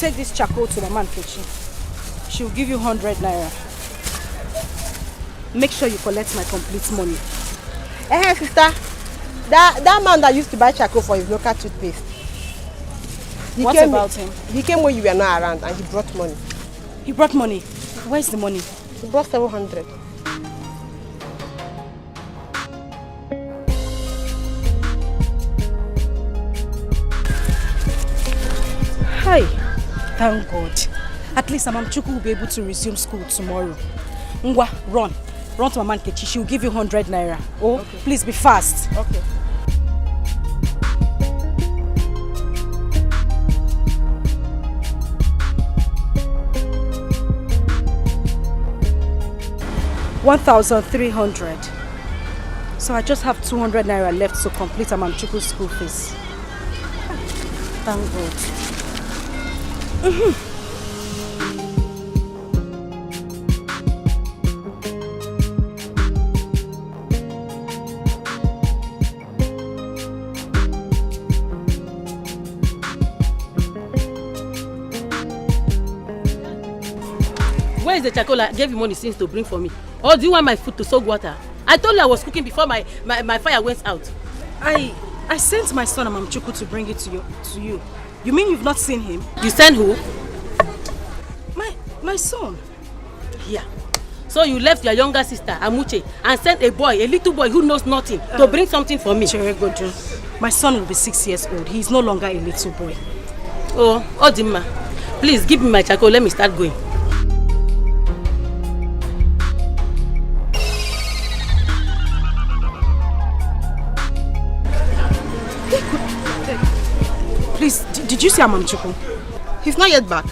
take this charcoal to Mama Nkechi. She will give you 100 naira. Make sure you collect my complete money. Hey, sister. That man that used to buy charcoal for his local toothpaste. What about him? He came when you were not around and he brought money. He brought money? Where's the money? He brought 700. Hi. Thank God. At least Mama Chuku will be able to resume school tomorrow. Ngwa, run. Run to Mama Nkechi. She will give you 100 naira. Oh, okay. Please be fast. Okay. $1,300. So I just have 200 naira left to complete Mama Chuku's school fees. Thank God. Where is the charcoal I gave you money since to bring for me? Or do you want my food to soak water? I told you I was cooking before my fire went out. I sent my son Mama Chuku to bring it to you. You mean you've not seen him? You sent who? My son. Yeah. So you left your younger sister, Amuche, and sent a little boy who knows nothing, to bring something for me. Cheregojo, my son will be 6 years old. He is no longer a little boy. Oh, Odima, please give me my charcoal. Let me start going. Please, did you see Mama Chuku? He's not yet back.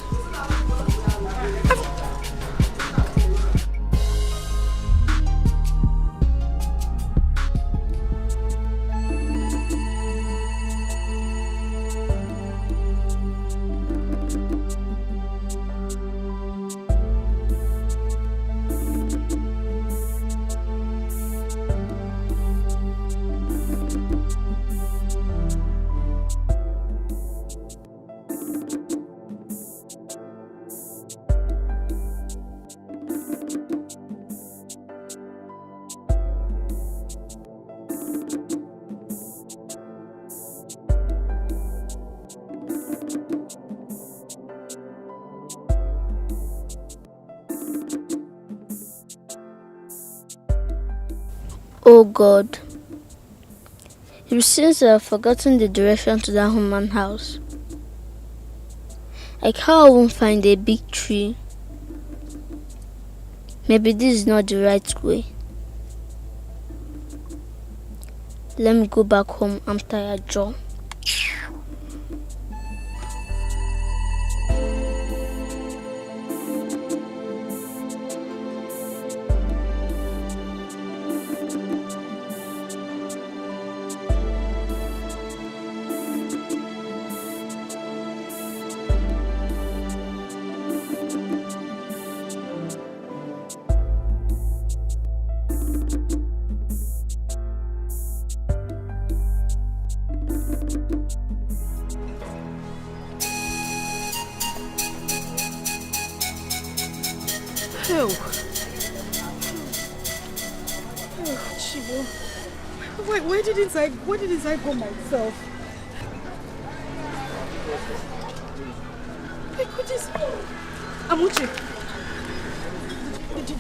Oh God, it seems I have forgotten the direction to that human house. I can't even find a big tree. Maybe this is not the right way. Let me go back home. I'm tired, Joe. Where did I go myself? Amuche,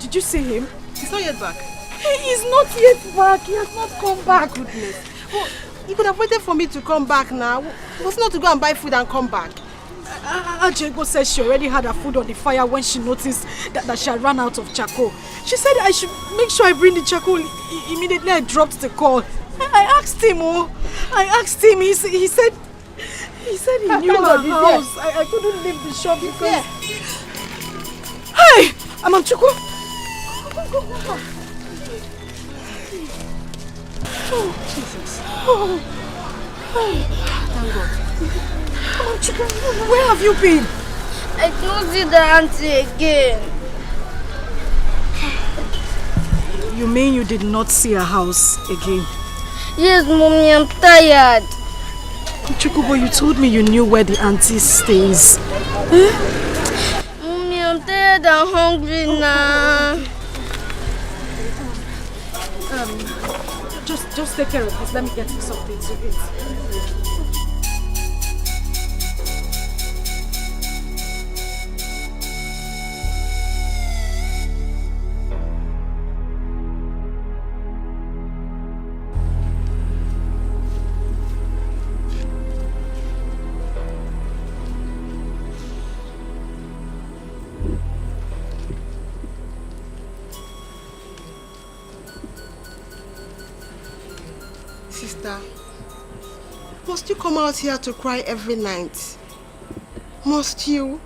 did you see him? He's not yet back. He is not yet back. He has not come back. Goodness. Well, you could have waited for me to come back now. It was not to go and buy food and come back. Ajego said she already had her food on the fire when she noticed that she had run out of charcoal. She said I should make sure I bring the charcoal. Immediately I dropped the call. I asked him, he said he knew our house. I couldn't leave the shop because... Hey! Mama Chuku! Go. Oh, Jesus. Oh. Thank God. Mama Chuku, where have you been? I don't see the auntie again. You mean you did not see her house again? Yes, Mommy, I'm tired. Chukubo, you told me you knew where the auntie stays. Mommy, I'm tired and hungry now. Just take care of this. Let me get you something to eat. Sister, must you come out here to cry every night? Must you?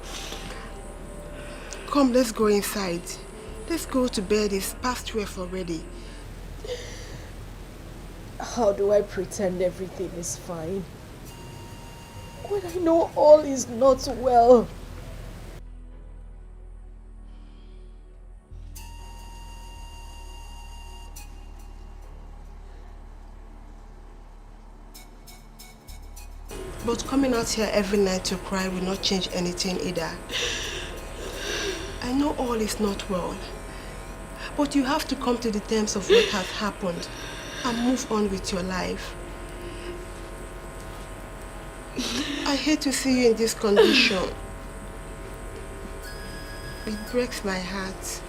Come, let's go inside. Let's go to bed. It's past 12 already. How do I pretend everything is fine when I know all is not well? But coming out here every night to cry will not change anything either. I know all is not well, but you have to come to the terms of what has happened and move on with your life. I hate to see you in this condition. It breaks my heart.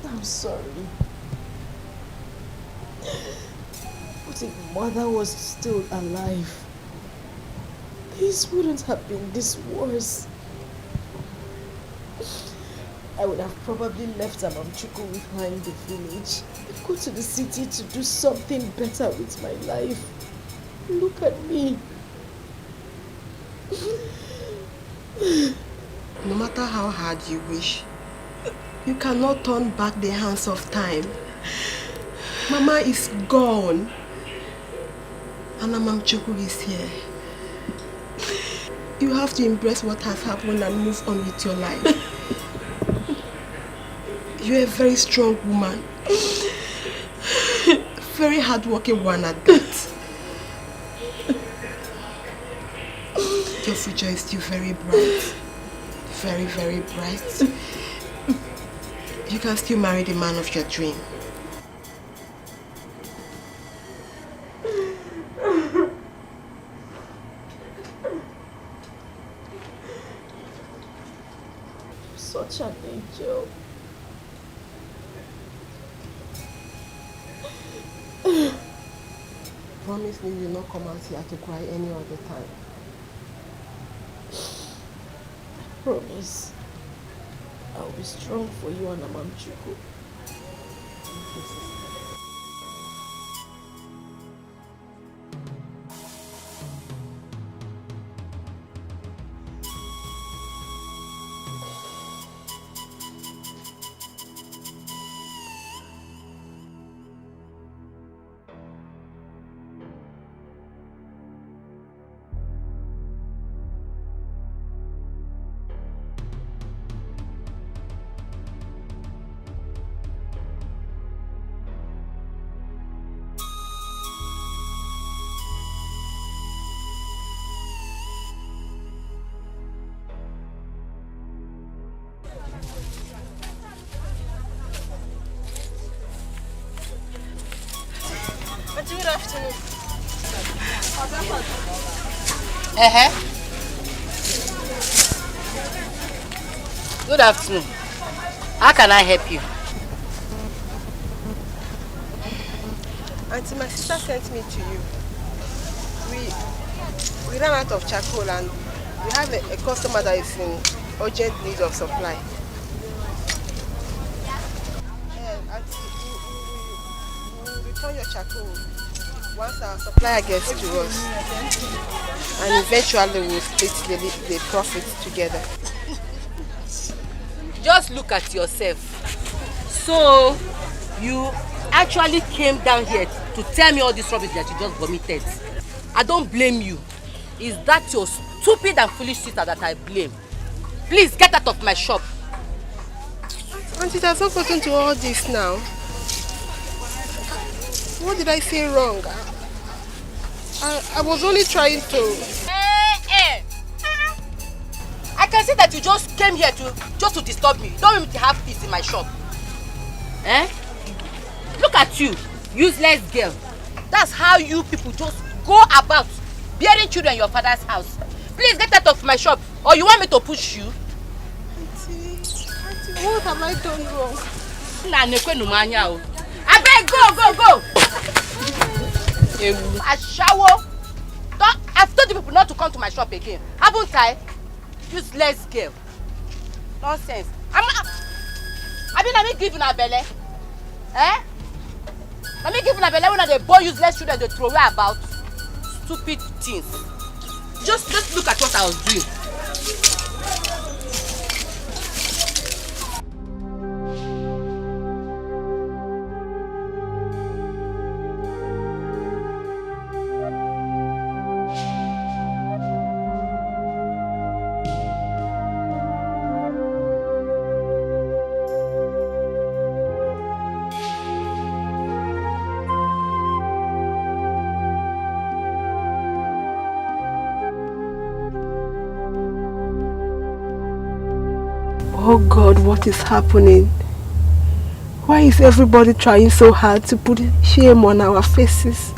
I'm sorry. But if Mother was still alive, this wouldn't have been this worse. I would have probably left Amamchuku with her in the village and go to the city to do something better with my life. Look at me. No matter how hard you wish, you cannot turn back the hands of time. Mama is gone. And Amamchuku is here. You have to embrace what has happened and move on with your life. You're a very strong woman. Very hardworking one at that. Your future is still very bright. Very, very bright. You can still marry the man of your dream. Such an angel. Promise me you will not come out here to cry any other time. Promise. I'll be strong for you and Amamchuku. Good afternoon. Good afternoon. How can I help you? Auntie, my sister sent me to you. We ran out of charcoal and we have a customer that is in urgent need of supply. Auntie, we will return your charcoal once our supplier gets to us. And eventually we'll split the profits together. Just look at yourself. So, you actually came down here to tell me all this rubbish that you just vomited. I don't blame you. Is that your stupid and foolish sister that I blame? Please get out of my shop. Auntie, it has not gotten to all this now. What did I say wrong? I was only trying to... I can see that you just came here just to disturb me. You don't want me to have peace in my shop. Look at you, useless girl. That's how you people just go about bearing children in your father's house. Please get out of my shop, or you want me to push you? Auntie, what have I done wrong? I beg, go! I shower. I've told the people not to come to my shop again. Haven't I? Useless girl. Nonsense. I'm giving her belly. I'm giving her belly when they boy useless children they throw away about stupid things. Just look at what I was doing. Oh God, what is happening? Why is everybody trying so hard to put shame on our faces?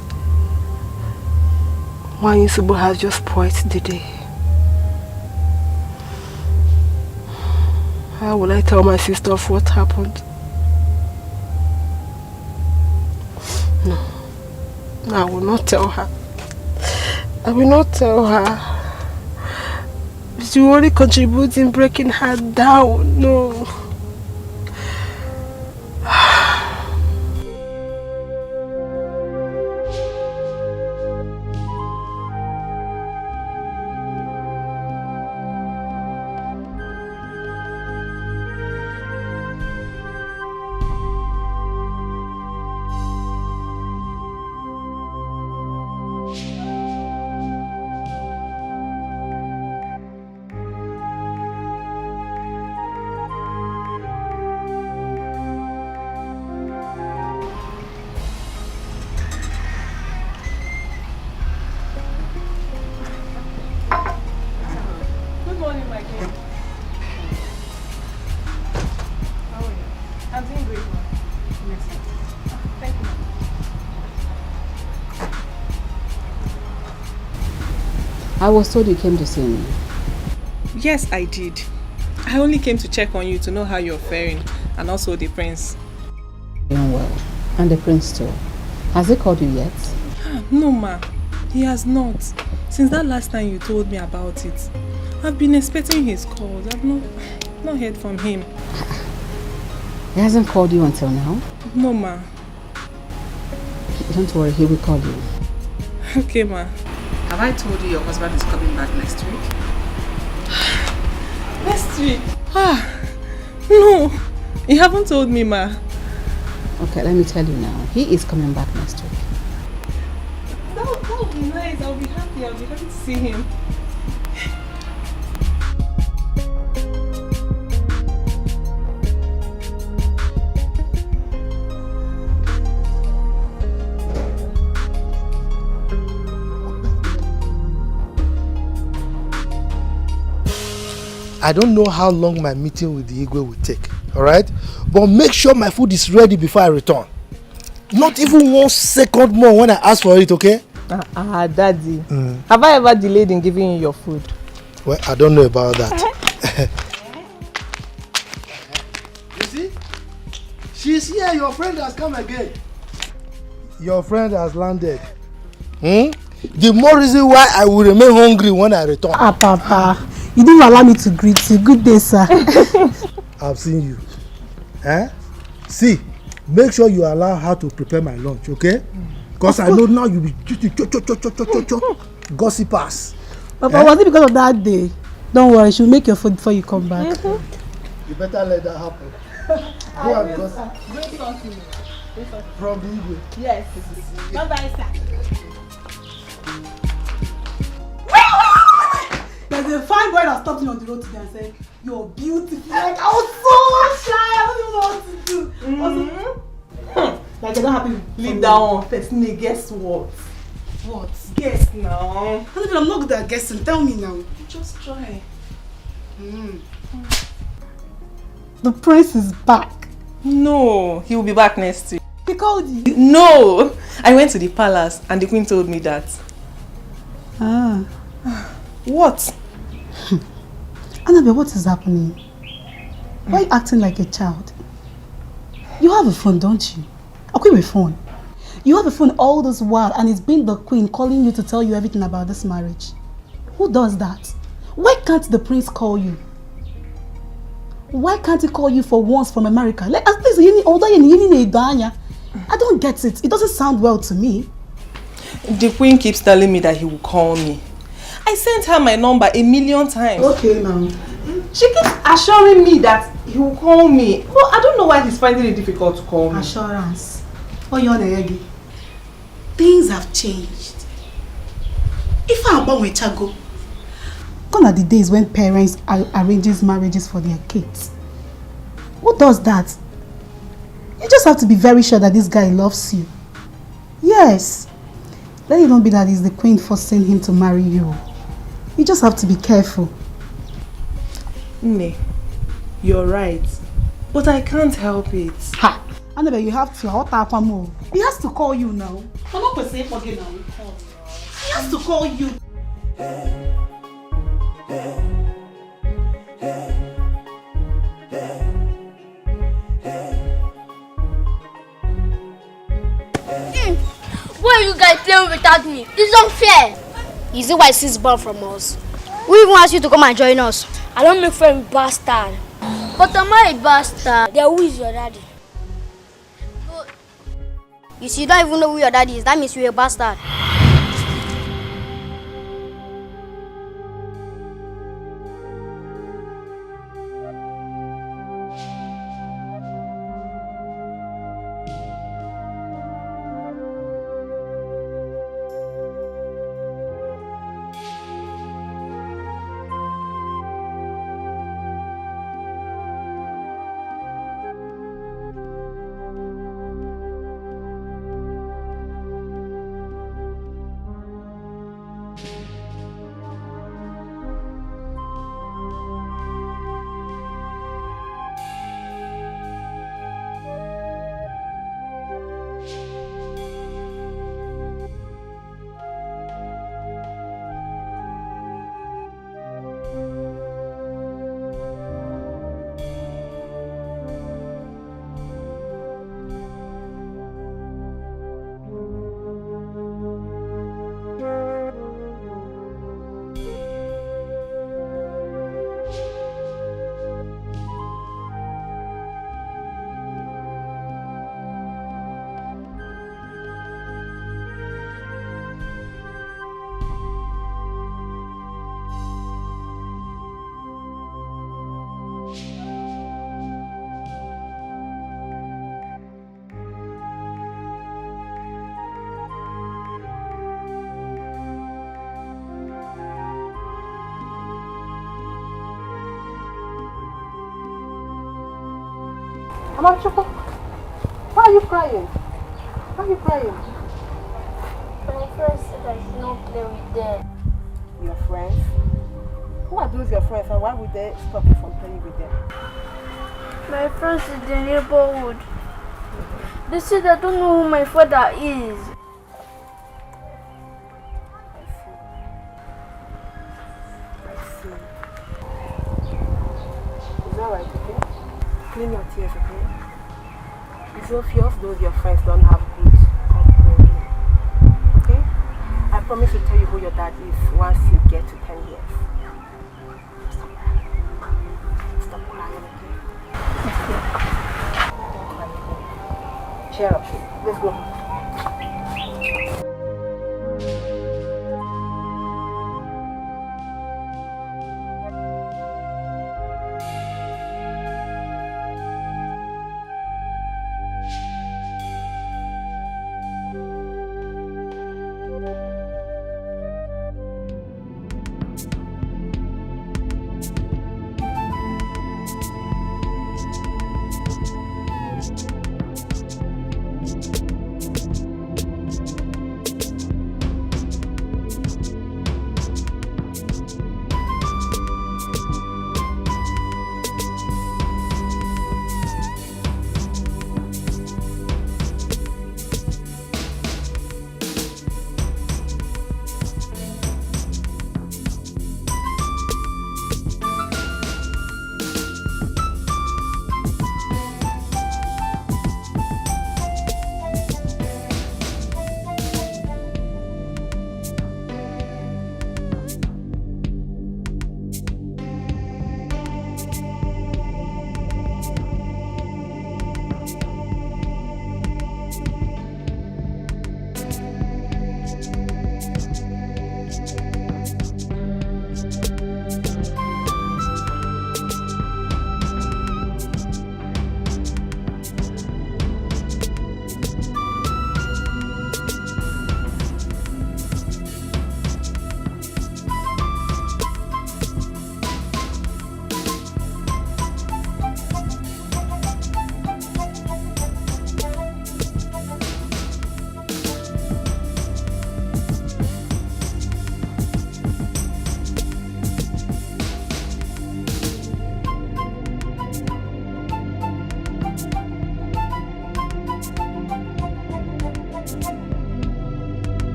Why Insubu has just spoiled the day? How will I tell my sister of what happened? No, I will not tell her. I will not tell her. She will only contribute in breaking her down. No. I was told you came to see me. Yes, I did. I only came to check on you to know how you're faring, and also the prince. Doing well. And the prince too. Has he called you yet? No, ma. He has not. Since that last time you told me about it. I've been expecting his calls. I've not heard from him. He hasn't called you until now? No, ma. Don't worry, he will call you. Okay, ma. Have I told you your husband is coming back next week? Next week? No. You haven't told me, ma. Okay, let me tell you now. He is coming back next week. That would be nice. I'll be happy to see him. I don't know how long my meeting with the Igwe will take, alright? But make sure my food is ready before I return. Not even 1 second more when I ask for it, okay? Daddy. Have I ever delayed in giving you your food? Well, I don't know about that. You see? She's here, your friend has come again. Your friend has landed. The more reason why I will remain hungry when I return. Papa. You didn't allow me to greet you. Good day, sir. I've seen you. See, make sure you allow her to prepare my lunch, okay? Because I know now you'll be gossipers. Papa, was it because of that day? Don't worry, she'll make your food before you come back. You better let that happen. Go and gossip. Great talking. From the Igwe. Yes. Bye-bye, sir. There's a fine boy that stopped me on the road today and said, You're beautiful. Like, I was so shy. I don't even know what to do. Like, I don't happy. Leave that one. Personally, guess what? What? Guess now. I'm not good at guessing. Tell me now. Just try. The prince is back. No, he will be back next week. He called you? No! I went to the palace and the queen told me that. Ah. What? Annabelle, what is happening? Why are you acting like a child? You have a phone, don't you? A queen with phone. You have a phone all this while and it's been the queen calling you to tell you everything about this marriage. Who does that? Why can't the prince call you? Why can't he call you for once from America? Like, at least I don't get it. It doesn't sound well to me. The queen keeps telling me that he will call me. I sent her my number 1,000,000 times. Okay now. She keeps assuring me that he will call me. Well, I don't know why he's finding it difficult to call me. Assurance. Oh, you're the things have changed. If I'm born with Chago, gone are the days when parents arranges marriages for their kids. Who does that? You just have to be very sure that this guy loves you. Yes. Let it not be that it's the queen forcing him to marry you. You just have to be careful. Ne, you're right. But I can't help it. Ha! Annabelle, you have to. He has to call you now. I'm not going to say forget now. He has to call you. Why are you guys playing without me? This is unfair. Is it why she's born from us? We even asked you to come and join us. I don't make friends with bastard. But am I a bastard? Then who is your daddy? You see, you don't even know who your daddy is. That means you're a bastard. Amachukwu, why are you crying? Why are you crying? My friends said I should not play with them. Your friends? Who are those your friends and why would they stop you from playing with them? My friends in the neighborhood. They said I don't know who my father is. I see. Is that right, okay? Clean your tears, okay? It's obvious those your friends don't have good upbringing. Okay? I promise to tell you who your dad is once you get to 10 years. Stop crying. Stop crying, okay? Don't cry anymore. Cheer up. Let's go.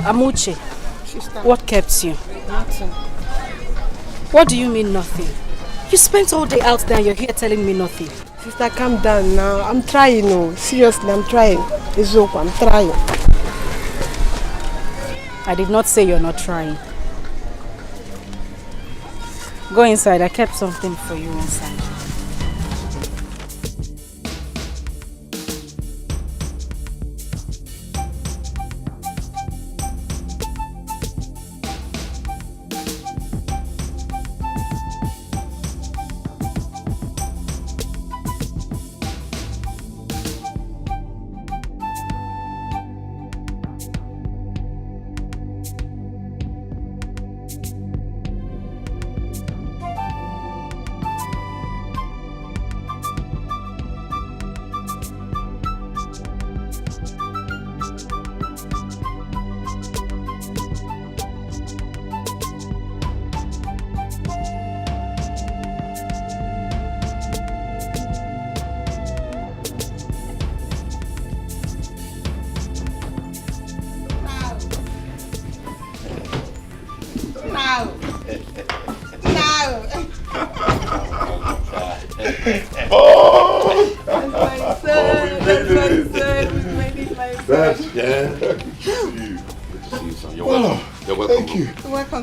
Amuche, Sister. what kept you? Nothing. What do you mean nothing? You spent all day out there and you're here telling me nothing. Sister, calm down now. I'm trying, no. Seriously, I'm trying. It's okay, I'm trying. I did not say you're not trying. Go inside, I kept something for you inside.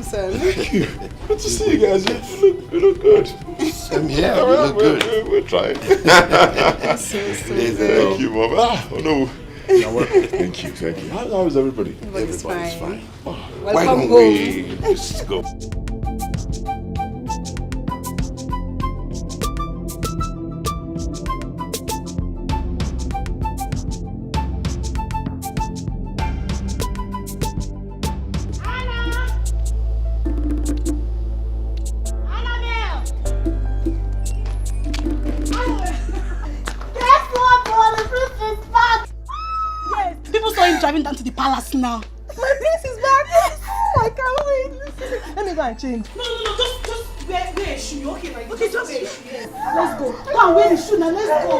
Thank you. Good to see you guys. You look good. Same here. You look good. We're trying. Thank you, Mom. Oh no. You're welcome. Thank you. How is everybody? Everybody's fine. Oh, Why don't we just go? Driving down to the palace now. My prince is back. I can't wait. Let me go and change. No. Just wear a shoe. Okay, like okay, just wear a shoe. Yes. Let's go. Go and wear the shoe now. Let's go.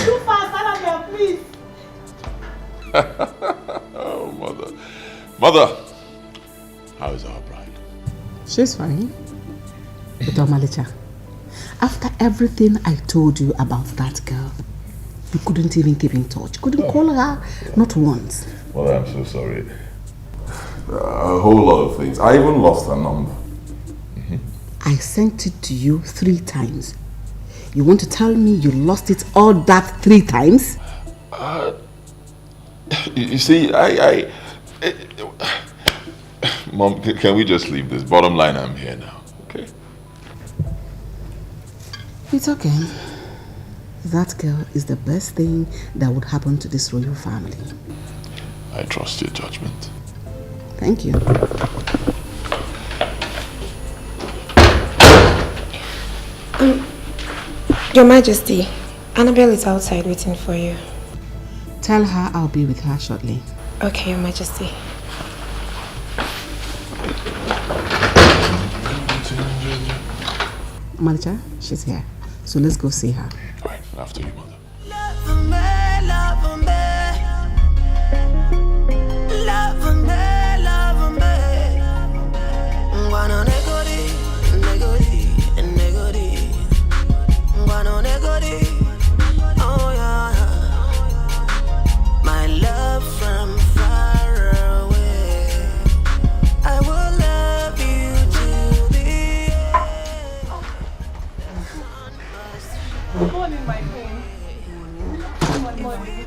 Too fast, Annabelle, please. Oh, mother, how is our bride? She's fine. But Malicha, after everything I told you about that girl, you couldn't even keep in touch. Couldn't call her, not once. Mother, I'm so sorry. A whole lot of things. I even lost her number. I sent it to you 3 times. You want to tell me you lost it all that 3 times? You see, Mom, can we just leave this? Bottom line, I'm here now, okay? It's okay. That girl is the best thing that would happen to this royal family. I trust your judgment. Thank you. Your Majesty, Annabelle is outside waiting for you. Tell her I'll be with her shortly. Okay, Your Majesty. Malcha, she's here. So let's go see her. All right, after you, mother. Good morning, my queen. Good morning.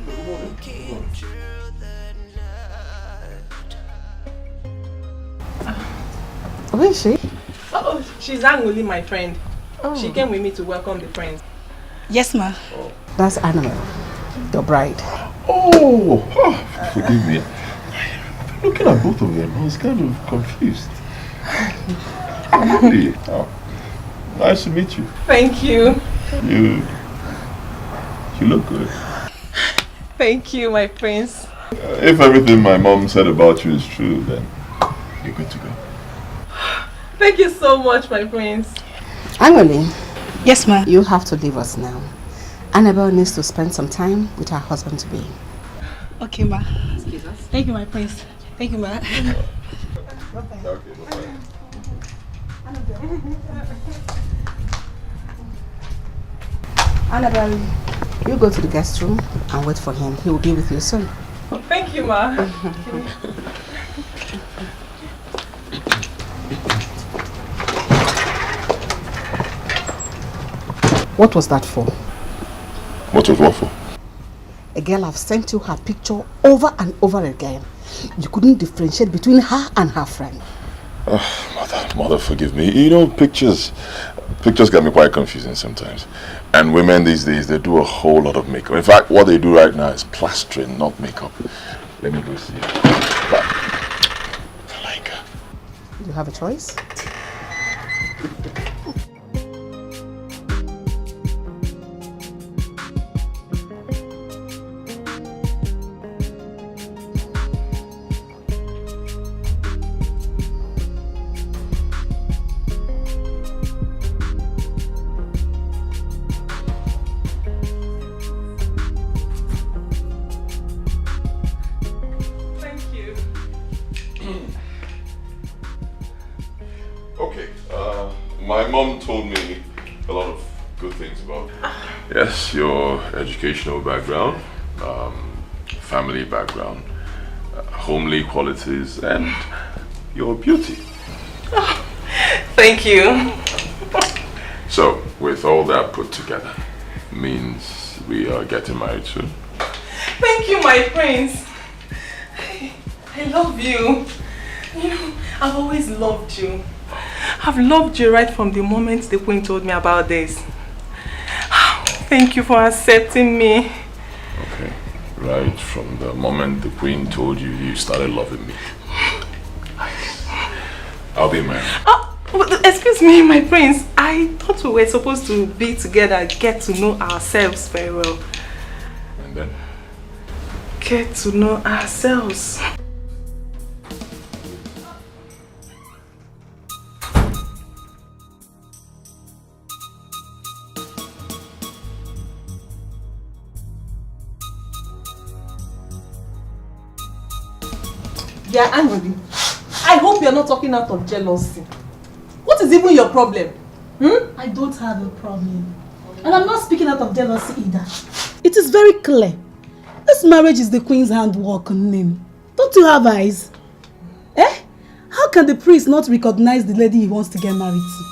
Where is she? Oh, she's Angoli, my friend. Oh. She came with me to welcome the prince. Yes, ma'am. Oh. That's Annabelle, your bride. Oh, forgive me. Looking at both of them, I was kind of confused. Really? Oh, nice to meet you. Thank you. You look good. Thank you, my prince. If everything my mom said about you is true, then you're good to go. Thank you so much, my prince. Angoli. Yes, ma'am. You have to leave us now. Annabelle needs to spend some time with her husband-to-be. Okay, ma. Excuse us. Thank you, my prince. Thank you, ma. Okay, bye-bye. Annabelle, you go to the guest room and wait for him. He will be with you soon. Thank you, ma. What was that for? What was what for? A girl have sent you her picture over and over again. You couldn't differentiate between her and her friend. Mother, forgive me. You know, pictures get me quite confusing sometimes. And women these days, they do a whole lot of makeup. In fact, what they do right now is plastering, not makeup. Let me go see. But I like her. You have a choice? Okay, my mom told me a lot of good things about you. Yes, your educational background, family background, homely qualities, and your beauty. Thank you. So, with all that put together, means we are getting married soon. Thank you, my prince. I love you. You know, I've always loved you. I've loved you right from the moment the queen told me about this. Thank you for accepting me. Okay, right from the moment the queen told you, you started loving me. I'll be married. Excuse me, my prince. I thought we were supposed to be together, get to know ourselves very well. And then? Get to know ourselves. Yeah, angry. I hope you're not talking out of jealousy. What is even your problem? I don't have a problem. And I'm not speaking out of jealousy either. It is very clear. This marriage is the queen's handwork on him. Don't you have eyes? How can the priest not recognize the lady he wants to get married to?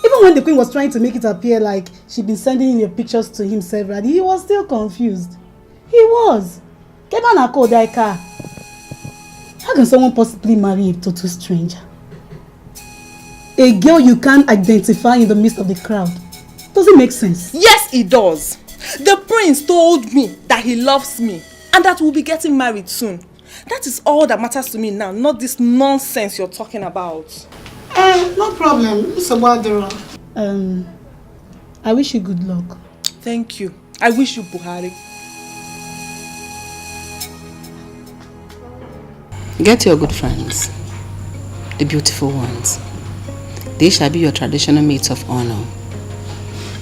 Even when the queen was trying to make it appear like she'd been sending your pictures to him severally, he was still confused. He was. How can someone possibly marry a total stranger? A girl you can't identify in the midst of the crowd. Does it make sense? Yes, it does. The prince told me that he loves me and that we'll be getting married soon. That is all that matters to me now, not this nonsense you're talking about. No problem, Mr. Wadura. I wish you good luck. Thank you. I wish you Buhari. Get your good friends, the beautiful ones. They shall be your traditional mates of honor.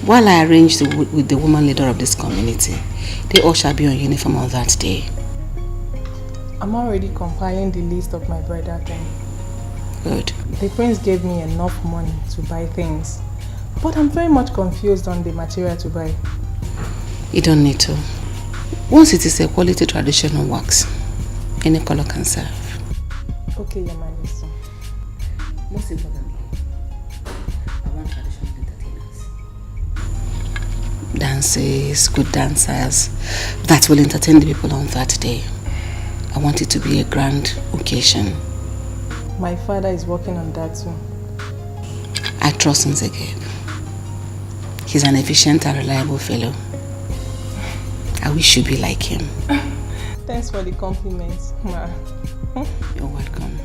While I arrange with the woman leader of this community, they all shall be on uniform on that day. I'm already compiling the list of my bridal thing. Good. The prince gave me enough money to buy things, but I'm very much confused on the material to buy. You don't need to. Once it is a quality traditional wax, any color can serve. Okay, Your Majesty. Most importantly, I want traditional entertainers. Dances, good dancers that will entertain the people on that day. I want it to be a grand occasion. My father is working on that too. I trust Nzegeb. He's an efficient and reliable fellow. I wish you'd be like him. Thanks for the compliments, Ma. You're welcome.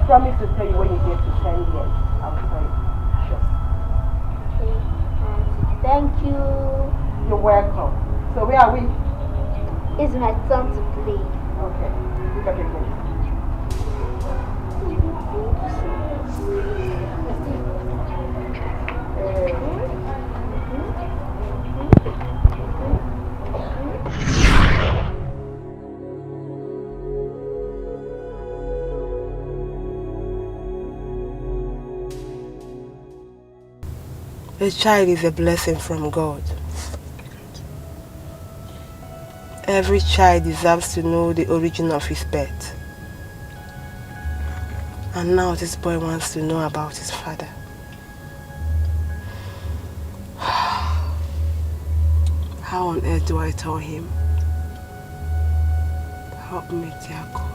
promise to tell you when you get to 10 years. I'll tell you. Sure. Thank you. You're welcome. So where are we? It's my turn to play. Okay. Look at it. A child is a blessing from God. Every child deserves to know the origin of his birth. And now this boy wants to know about his father. How on earth do I tell him? Help me, dear God.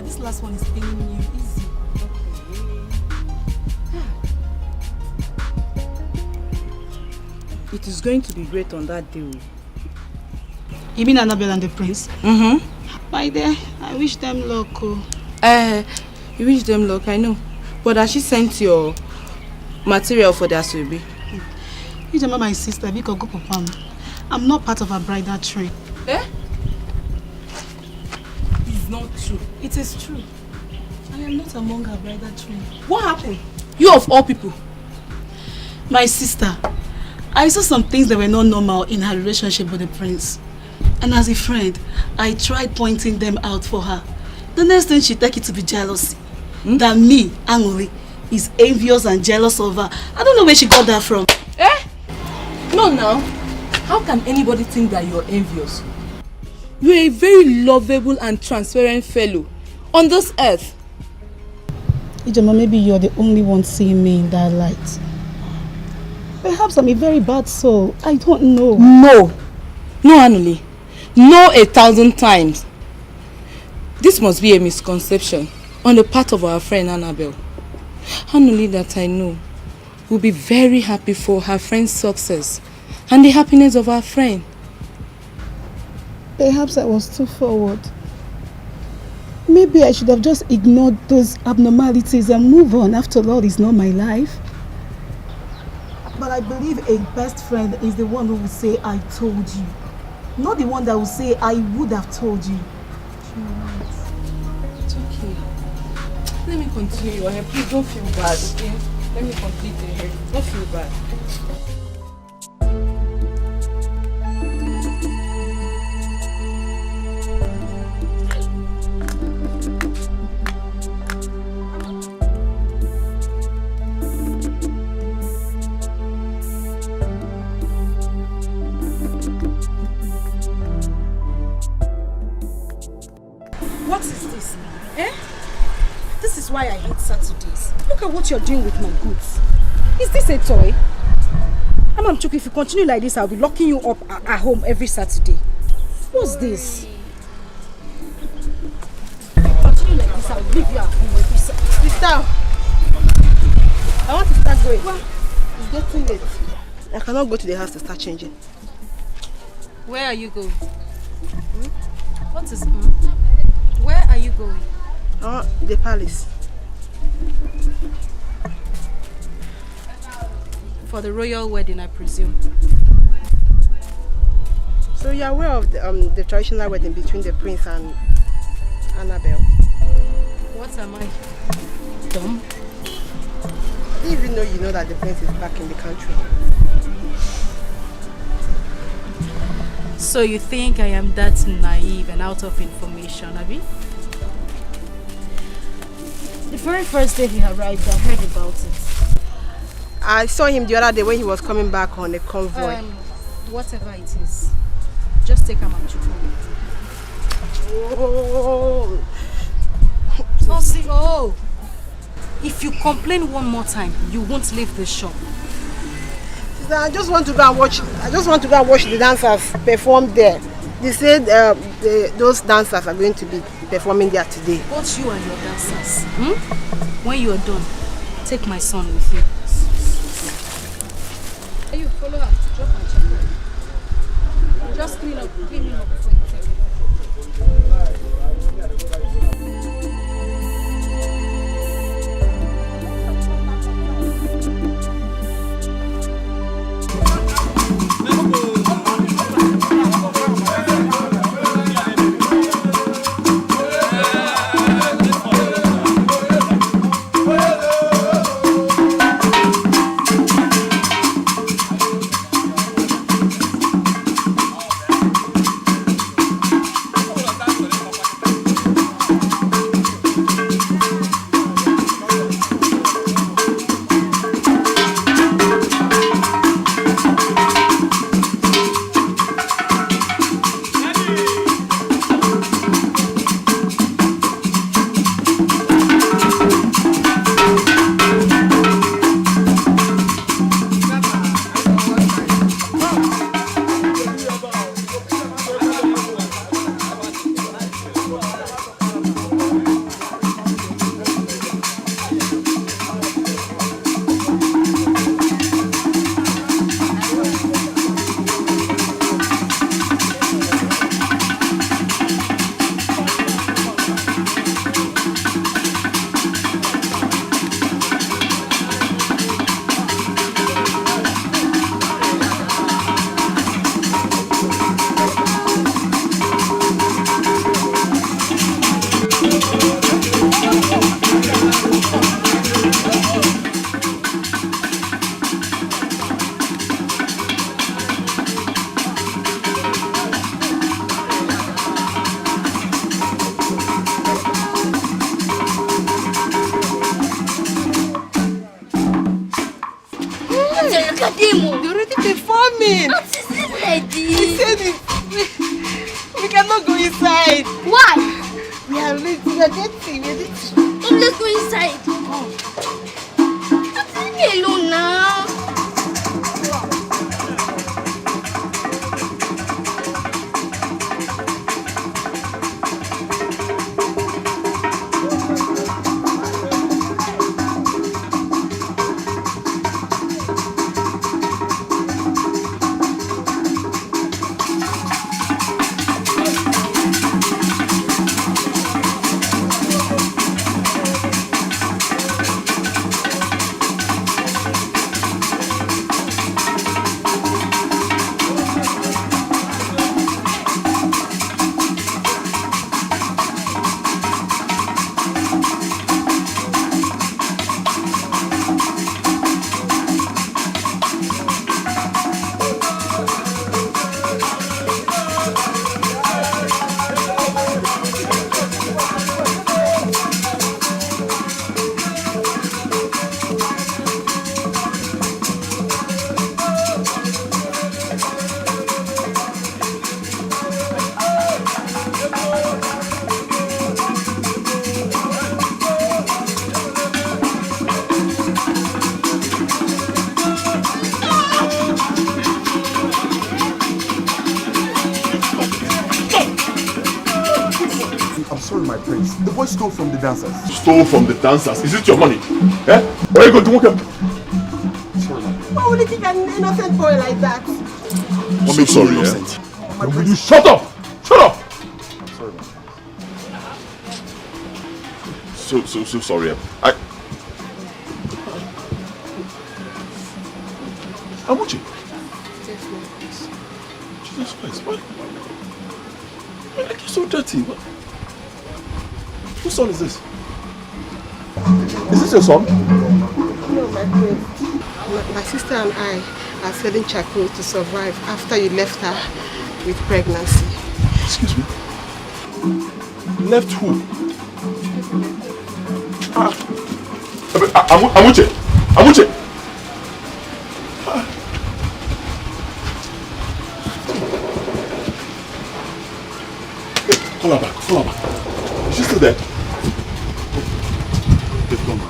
This last one is paining you. Easy. It is going to be great on that day. You mean Annabelle and the prince? Mm-hmm. My dear, I wish them luck. Oh. You wish them luck, I know. But has she sent your material for their survey? You remember my sister, because go Papa. I'm not part of her bridal train. Eh? It's not true. It is true. I am not among her bridal train. What happened? You of all people. My sister, I saw some things that were not normal in her relationship with the prince. And as a friend, I tried pointing them out for her. The next thing she take it to be jealousy. That me, Angoli, is envious and jealous of her. I don't know where she got that from. Eh? No, now. How can anybody think that you're envious? You're a very lovable and transparent fellow on this earth. Ijoma, maybe you're the only one seeing me in that light. Perhaps I'm a very bad soul. I don't know. No, Anuli. No 1,000 times. This must be a misconception on the part of our friend Annabelle. Anuli, that I know, will be very happy for her friend's success and the happiness of our friend. Perhaps I was too forward. Maybe I should have just ignored those abnormalities and move on. After all, it's not my life. But I believe a best friend is the one who will say, I told you. Not the one that will say, I would have told you. It's okay. Let me continue. Please don't feel bad, okay? Let me complete the hair. Don't feel bad. What is this? Eh? This is why I hate Saturdays. Look at what you're doing with my goods. Is this a toy? Amamchuku, if you continue like this, I'll be locking you up at home every Saturday. What's this? If you continue like this, I'll leave you at home every Saturday. Sister, I want to start going. Well, it's getting late. I cannot go to the house to start changing. Where are you going? What is Where are you going? The palace. For the royal wedding, I presume. So you're aware of the traditional wedding between the prince and Annabelle? What am I? Dumb? I didn't even know you know that the prince is back in the country. So you think I am that naive and out of information, Abby? The very first day he arrived, I heard about it. I saw him the other day when he was coming back on a convoy. Whatever it is, just take Amamchuku. If you complain one more time, you won't leave the shop. I just want to go and watch. I just want to go and watch the dancers perform there. They said those dancers are going to be performing there today. Both you and your dancers. When you are done, take my son with you. You follow her. Drop my chocolate. Just clean him up before you take it. They're already performing. What is it, lady? He said it. We cannot go inside. Why? We are late. We are getting ready. Let's go inside. Leave me alone now. The boy stole from the dancers. Stole from the dancers? Is it your money? Eh? Where are you going to walk up? Why would you think an innocent boy like that? I'm so sorry, innocent. Will you shut up? Shut up! Sorry, So sorry. How much? Jesus Christ, why? Why are you so dirty? What? Whose son is this? Is this your son? No, my friend. My sister and I are selling charcoal to survive after you left her with pregnancy. Excuse me? Left who? Amuche! Amuche! Call her back, call her back. Is she still there? Okay, come on.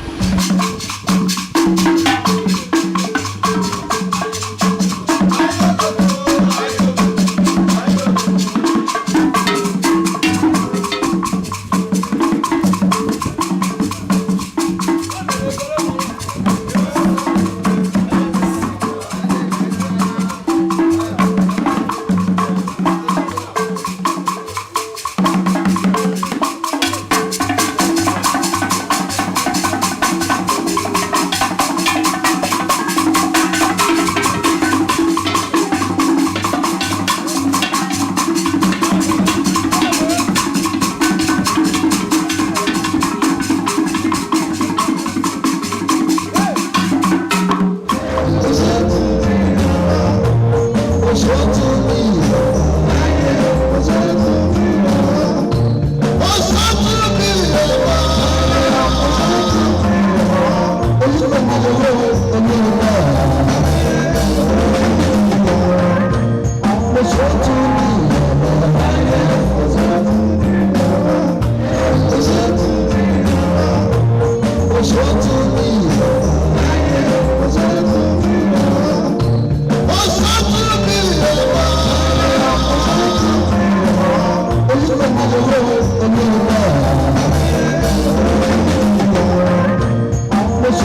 We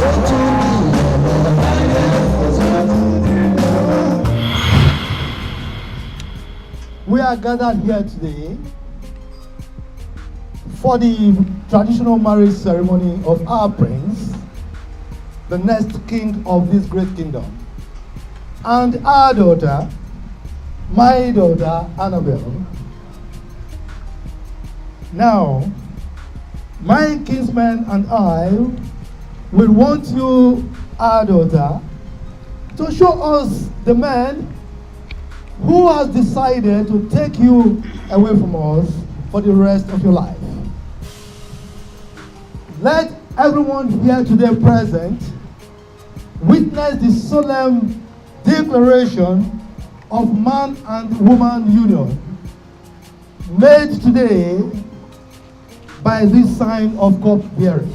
are gathered here today for the traditional marriage ceremony of our prince, the next king of this great kingdom, and our daughter, my daughter Annabelle. Now, my kinsman and I will want you, our daughter, to show us the man who has decided to take you away from us for the rest of your life. Let everyone here today present witness the solemn declaration of man and woman union made today by this sign of cup bearing.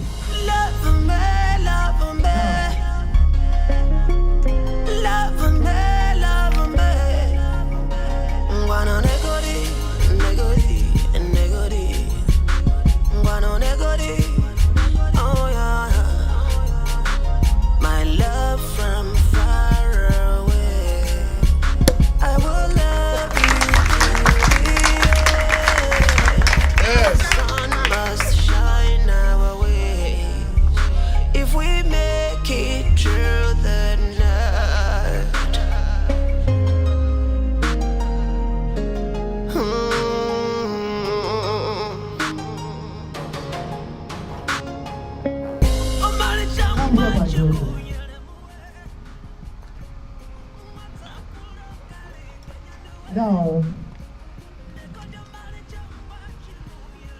Now,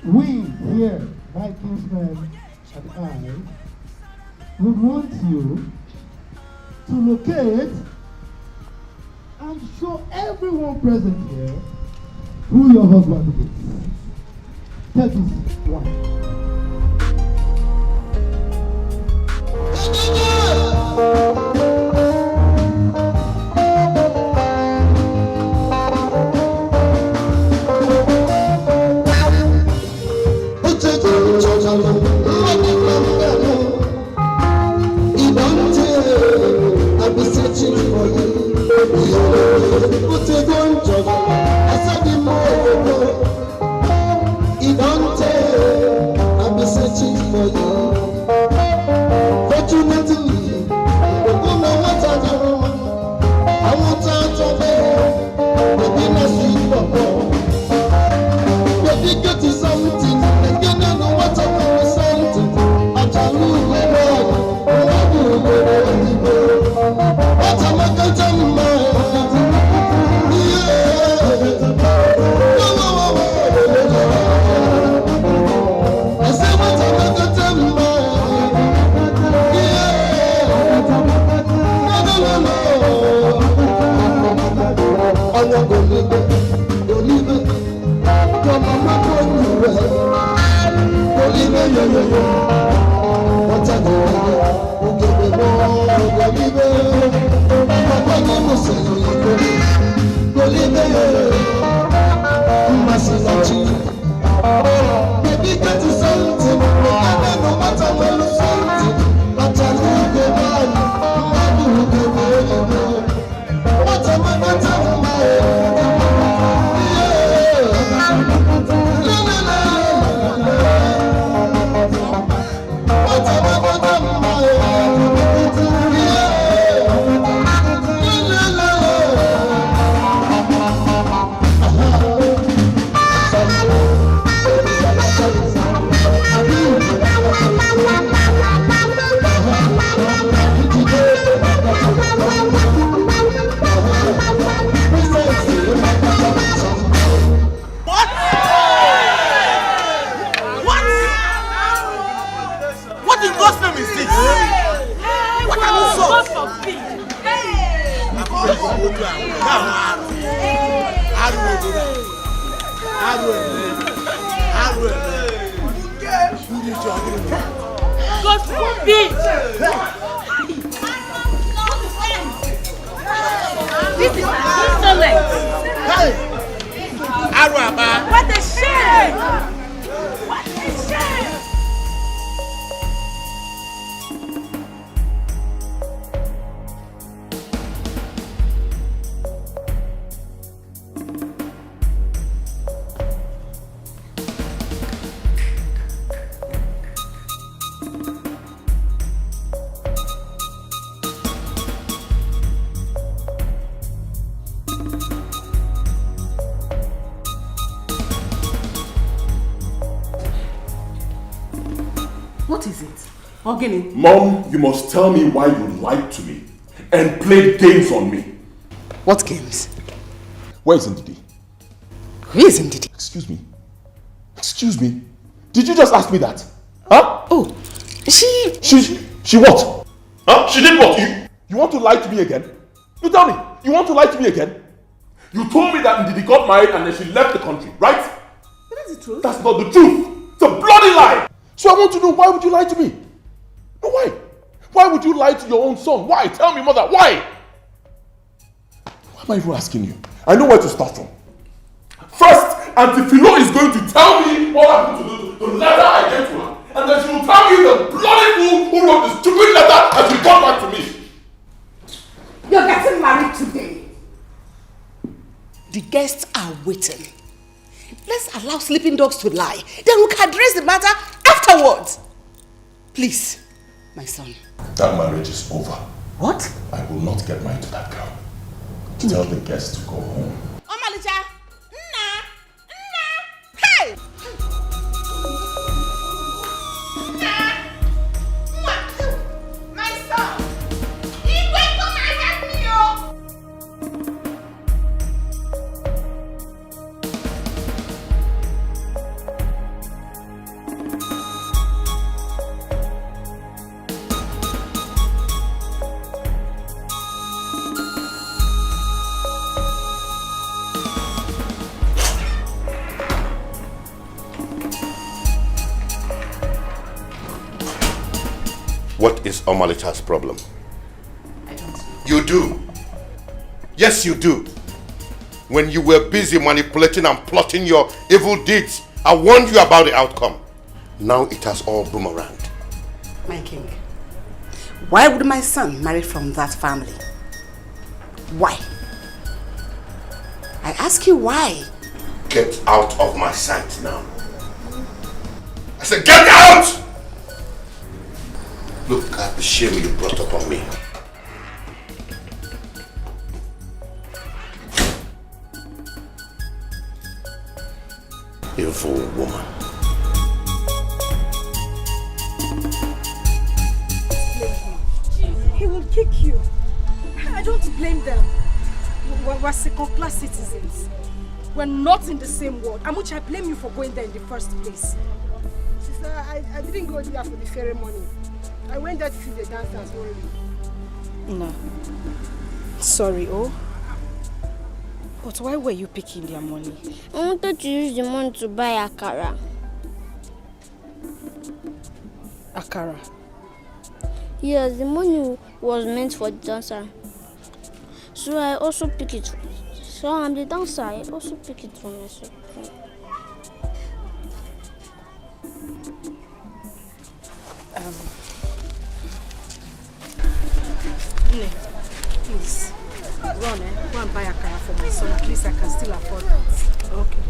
we here, my kinsman and I, would want you to locate and show everyone present here who your husband is. That is one. What a shame! What a shame! Ogini. Mom, you must tell me why you lied to me and played games on me. What games? Where is Ndidi? Who is Ndidi? Excuse me. Excuse me. Did you just ask me that? Huh? Oh, She what? Huh? She did what? You want to lie to me again? You tell me. You want to lie to me again? You told me that Ndidi got married and then she left the country, right? That is the truth. That's not the truth. It's a bloody lie. So I want to know, why would you lie to me? No, why? Why would you lie to your own son? Why? Tell me, mother, why? Why am I even asking you? I know where to start from. First, Auntie Philo is going to tell me what happened to the letter I gave to her. And then she will tell me the bloody fool who wrote the stupid letter and she got back to me. You're getting married today. The guests are waiting. Let's allow sleeping dogs to lie. Then we can address the matter afterwards. Please, my son. That marriage is over. What? I will not get married to that girl. Tell the guests to go home. Omalija! Nna! Nna! Hey! My son! Igwe, come and help me, oh! What is Omalicha's problem? I don't know. You do. Yes, you do. When you were busy manipulating and plotting your evil deeds, I warned you about the outcome. Now it has all boomeranged. My king, why would my son marry from that family? Why? I ask you why. Get out of my sight now. I said get out! Look at the shame you brought upon me. Evil woman. He will kick you. I don't blame them. We're second-class citizens. We're not in the same world. Amuchi, I blame you for going there in the first place. Sister, I didn't go there for the ceremony. I went there to see the dancers only. No. Sorry, oh. But why were you picking their money? I wanted to use the money to buy akara. Akara? Yes, the money was meant for the dancer. So I also pick it. So I'm the dancer, I also pick it for myself. Please, run, go and buy a car for my son. At least I can still afford that. Okay.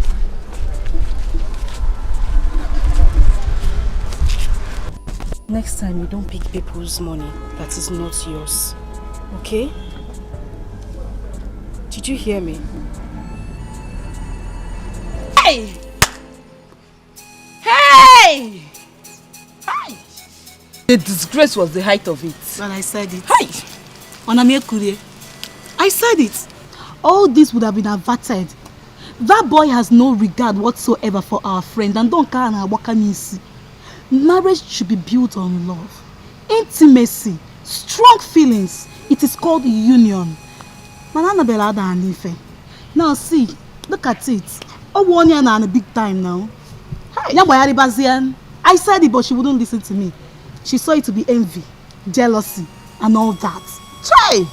Next time, you don't pick people's money that is not yours. Okay? Did you hear me? Hey! Hey! Hi! The disgrace was the height of it. Well, I said it. Hi! I said it. All this would have been averted. That boy has no regard whatsoever for our friend and don't care about what can you see. Marriage should be built on love, intimacy, strong feelings. It is called union. Now see, look at it. Oh, 1 year now and a big time now. I said it, but she wouldn't listen to me. She saw it to be envy, jealousy, and all that. Try!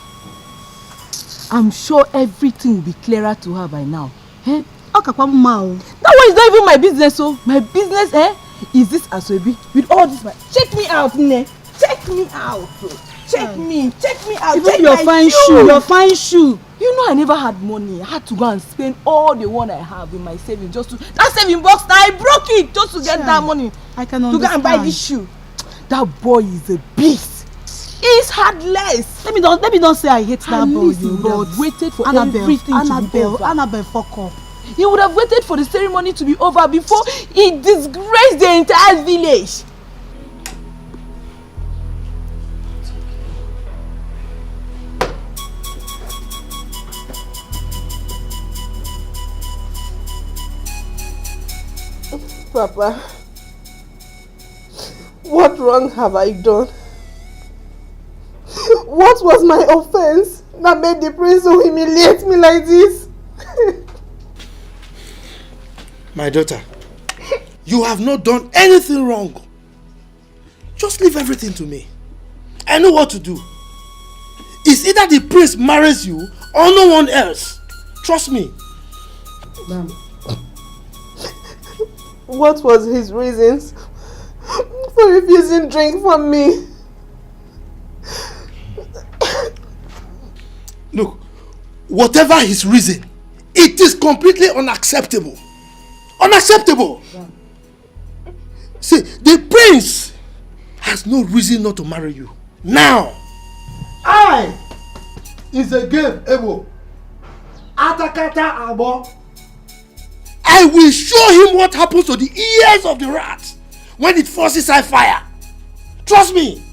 I'm sure everything will be clearer to her by now. Eh? That one is not even my business, oh. My business, is this Asoebi with all this. Check me out, Nne. Check me out. Check me out. Even your fine shoe. Your fine shoe. You know I never had money. I had to go and spend all the one I have in my savings just to. That saving box, I broke it just to get that money. I can understand. To go and buy this shoe. That boy is a beast. He's heartless. Let me don't say I hate that boy. He would have waited for everything to be over. Annabelle, fuck up. He would have waited for the ceremony to be over before he disgraced the entire village. Papa, what wrong have I done? What was my offense that made the prince so humiliate me like this? My daughter, you have not done anything wrong. Just leave everything to me. I know what to do. It's either the prince marries you or no one else. Trust me. Ma'am. What was his reasons for refusing drink from me? Look, whatever his reason, it is completely unacceptable. Unacceptable! See, the prince has no reason not to marry you. Now! I is a game able. Atakata abo. I will show him what happens to the ears of the rat when it forces out fire. Trust me.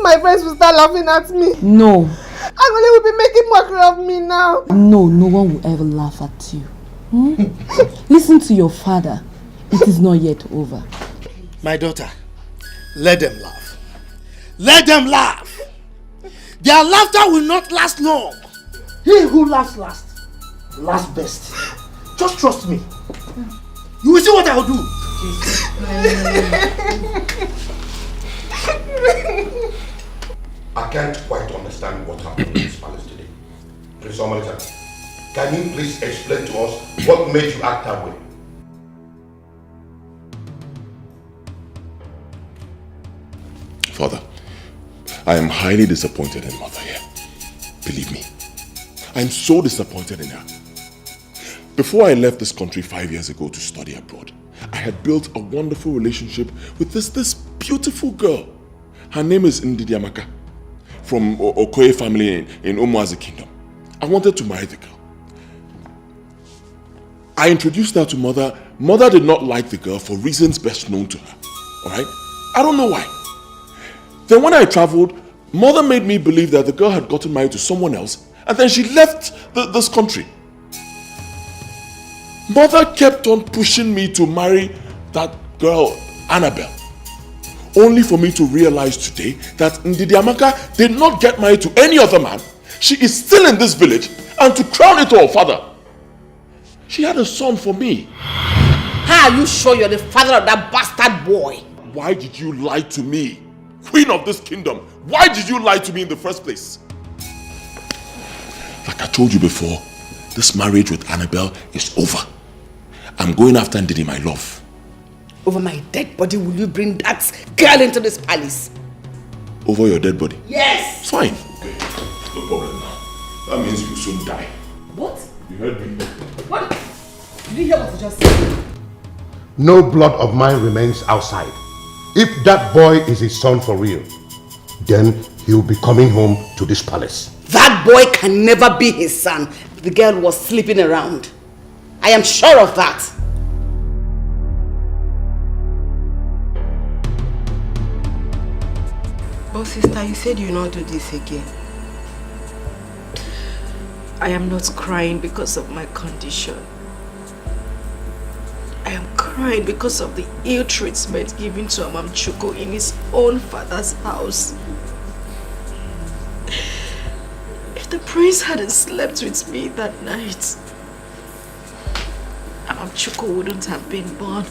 My friends will start laughing at me. No. Angole will be making mockery of me now. No, no one will ever laugh at you. Listen to your father. It is not yet over. My daughter, let them laugh. Let them laugh. Their laughter will not last long. He who laughs last best. Just trust me. You will see what I will do. I can't quite understand what happened in this palace today. Prince Omalita, can you please explain to us what made you act that way? Father, I am highly disappointed in Mother here. Believe me. I am so disappointed in her. Before I left this country 5 years ago to study abroad, I had built a wonderful relationship with this beautiful girl. Her name is Ndidiamaka, from Okoye family in Umuazi Kingdom. I wanted to marry the girl. I introduced her to Mother. Mother did not like the girl for reasons best known to her. Alright? I don't know why. Then when I traveled, Mother made me believe that the girl had gotten married to someone else, and then she left this country. Mother kept on pushing me to marry that girl, Annabelle. Only for me to realize today that Ndidiamaka did not get married to any other man. She is still in this village, and to crown it all, Father, she had a son for me. How are you sure you're the father of that bastard boy? Why did you lie to me? Queen of this kingdom, why did you lie to me in the first place? Like I told you before, this marriage with Annabelle is over. I'm going after Ndidi, my love. Over my dead body, will you bring that girl into this palace? Over your dead body? Yes! It's fine. Okay, no problem now. That means you soon die. What? You heard me. What? Did you hear what you just said? No blood of mine remains outside. If that boy is his son for real, then he'll be coming home to this palace. That boy can never be his son. The girl was sleeping around. I am sure of that. Oh sister, you said you will not do this again. I am not crying because of my condition. I am crying because of the ill treatment given to Amamchuko in his own father's house. If the prince hadn't slept with me that night, Amamchuko wouldn't have been born.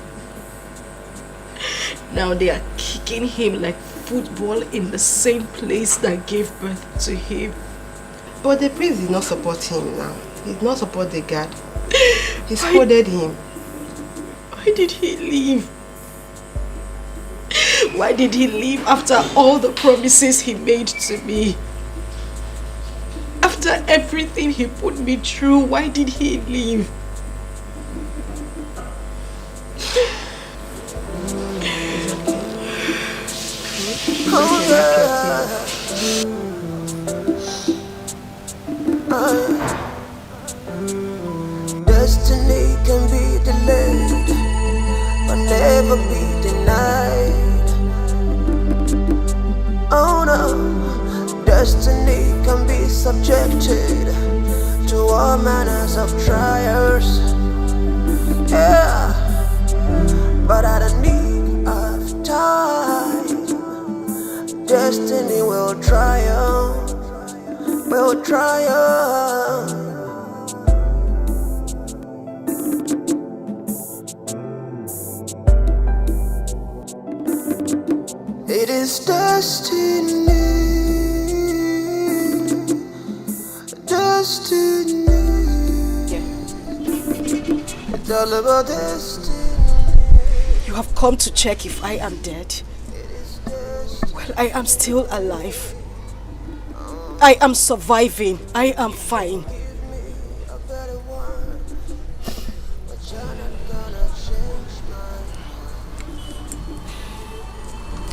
Now they are kicking him like football in the same place that gave birth to him. But the prince did not support him now. He did not support the guard. He scolded him. Why did he leave? Why did he leave after all the promises he made to me? After everything he put me through, why did he leave? Destiny can be delayed, but never be denied. Oh no, destiny can be subjected to all manners of trials. Yeah, but at the need of time, destiny will triumph, will triumph. It is destiny, destiny. It's all about destiny. You have come to check if I am dead. Well, I am still alive. I am surviving. I am fine.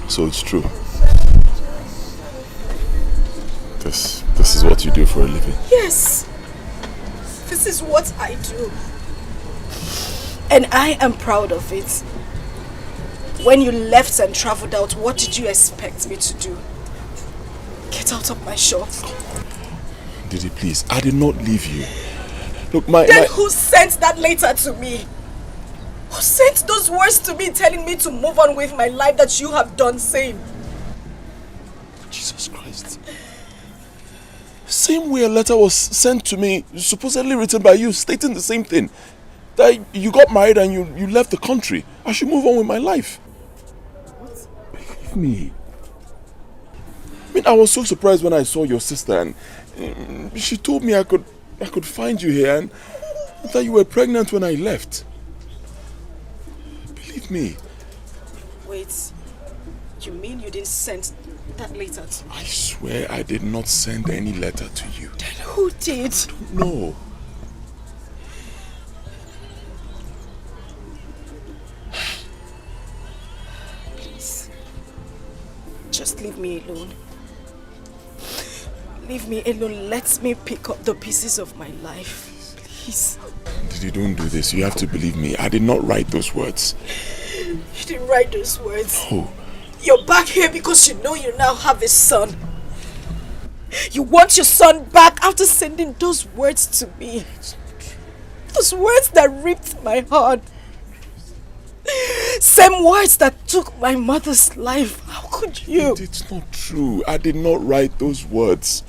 So it's true. This is what you do for a living. Yes. This is what I do. And I am proud of it. When you left and traveled out, what did you expect me to do? Get out of my shop. Didi, please, I did not leave you. Look, Then who sent that letter to me? Who sent those words to me telling me to move on with my life that you have done same? Jesus Christ. Same way a letter was sent to me, supposedly written by you, stating the same thing. That you got married and you left the country. I should move on with my life. What? Believe me. I mean, I was so surprised when I saw your sister and she told me I could find you here and that you were pregnant when I left. Believe me. Wait, you mean you didn't send that letter to me? I swear I did not send any letter to you. Then who did? No. Please, just leave me alone. Leave me alone. Let me pick up the pieces of my life. Please. Didi, don't do this. You have to believe me. I did not write those words. You didn't write those words. Oh. You're back here because you know you now have a son. You want your son back after sending those words to me. Those words that ripped my heart. Same words that took my mother's life. How could you? It's not true. I did not write those words.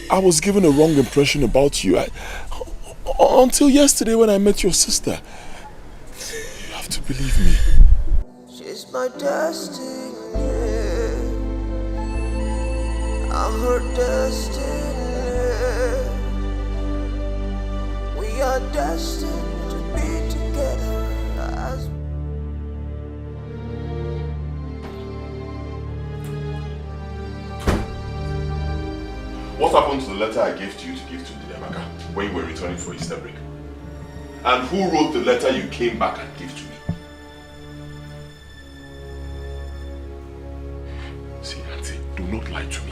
I was given a wrong impression about you. Until yesterday when I met your sister. You have to believe me. She's my destiny. I'm her destiny. We are destined to be together as What happened to the letter I gave to you to give to Ndidamaka when you were returning for Easter break? And who wrote the letter you came back and gave to me? See, Auntie, do not lie to me.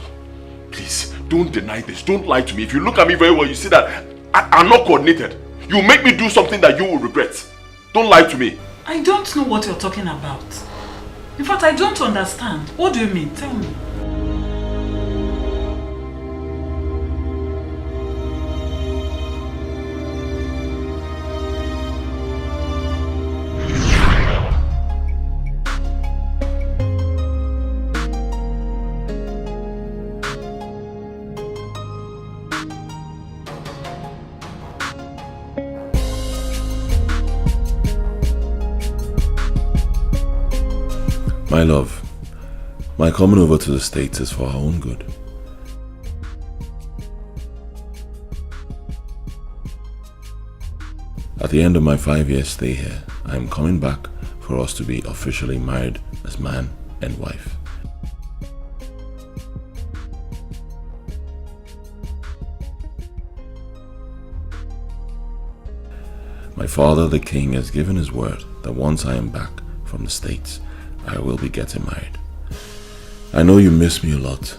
Please, don't deny this. Don't lie to me. If you look at me very well, you see that I'm not coordinated. You make me do something that you will regret. Don't lie to me. I don't know what you're talking about. In fact, I don't understand. What do you mean? Tell me. My love, my coming over to the States is for our own good. At the end of my 5-year stay here, I am coming back for us to be officially married as man and wife. My father, the king, has given his word that once I am back from the States, I will be getting married. I know you miss me a lot.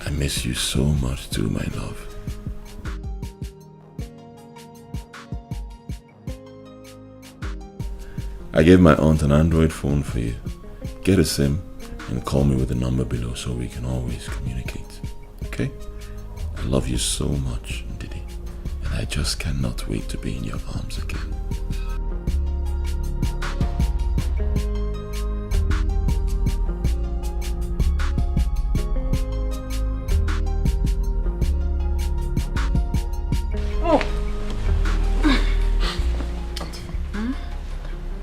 I miss you so much too, my love. I gave my aunt an Android phone for you. Get a SIM and call me with the number below so we can always communicate. Okay? I love you so much, Didi, and I just cannot wait to be in your arms again.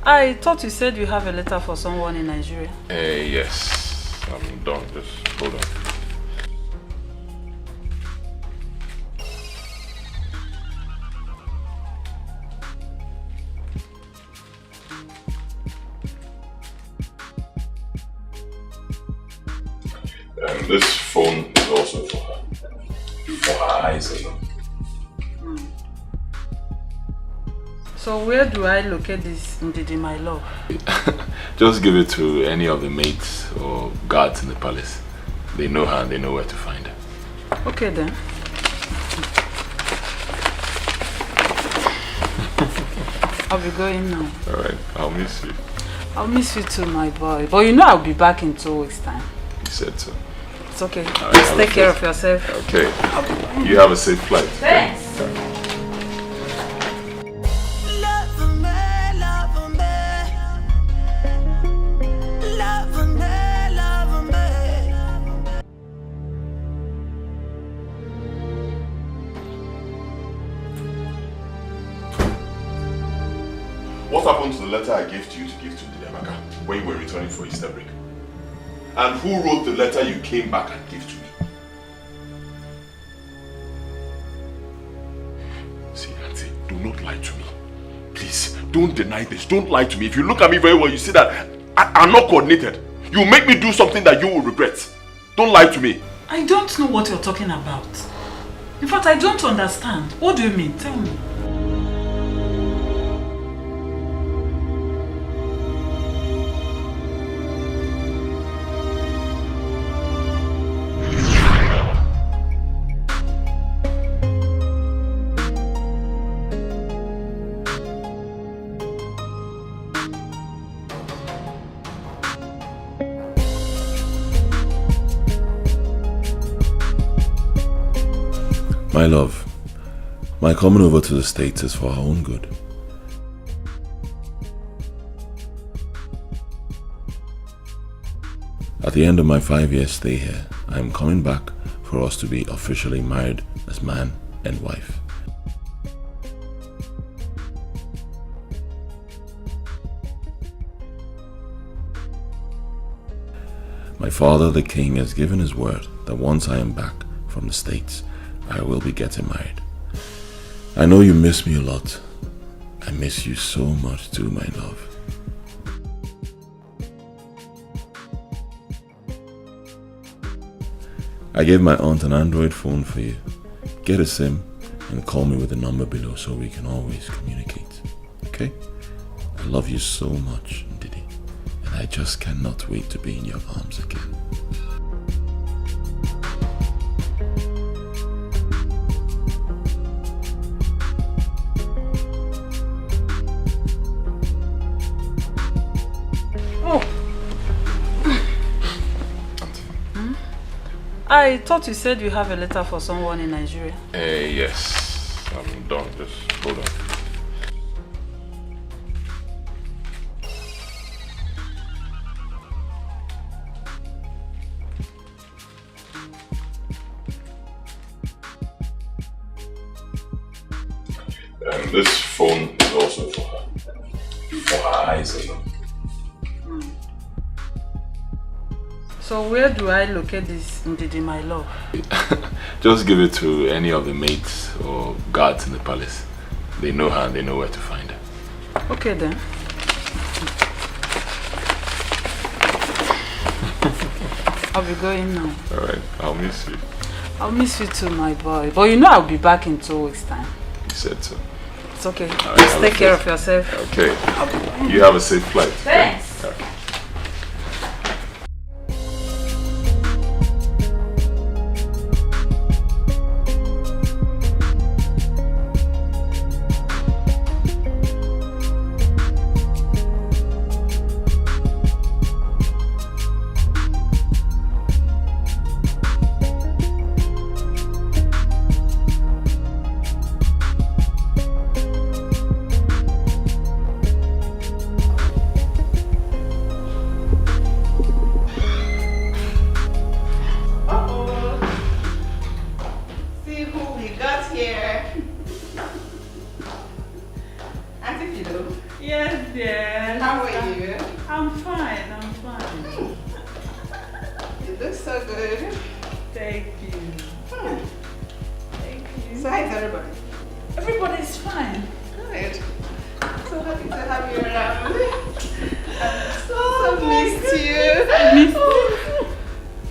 I thought you said you have a letter for someone in Nigeria. Yes. I'm done. Just hold on. And this phone is also for her. For her eyes alone. So where do I locate this Ndidi, my love? Just give it to any of the maids or guards in the palace. They know her and they know where to find her. Okay then. I'll be going now. Alright, I'll miss you. I'll miss you too, my boy. But you know I'll be back in 2 weeks' time. You said so. It's okay. Right, Just take care of yourself. Okay. You have a safe flight. Thanks. What happened to the letter I gave to you to give to Dilemaka when you were returning for Easter break? And who wrote the letter you came back and gave to me? See, Auntie, do not lie to me. Please, don't deny this. Don't lie to me. If you look at me very well, you see that I'm not coordinated. You make me do something that you will regret. Don't lie to me. I don't know what you're talking about. In fact, I don't understand. What do you mean? Tell me. My love, my coming over to the States is for our own good. At the end of my 5-year stay here, I am coming back for us to be officially married as man and wife. My father, the king, has given his word that once I am back from the States, I will be getting married. I know you miss me a lot. I miss you so much too, my love. I gave my aunt an Android phone for you. Get a SIM and call me with the number below so we can always communicate. Okay? I love you so much, Ndidi, and I just cannot wait to be in your arms again. I thought you said you have a letter for someone in Nigeria. Yes. I'm done. Just hold on. And this phone is also for her. For her eyes alone. So where do I locate this Ndidi, my love? Just give it to any of the maids or guards in the palace. They know her and they know where to find her. Okay then. I'll be going now. Alright, I'll miss you. I'll miss you too, my boy. But you know I'll be back in 2 weeks' time. You said so. It's okay. Right, Just take care of yourself. Okay. You have a safe flight. Thanks. Okay. Thank you. Thank you. So hi to everybody. Everybody's fine. Good. So happy to have you around. So missed you.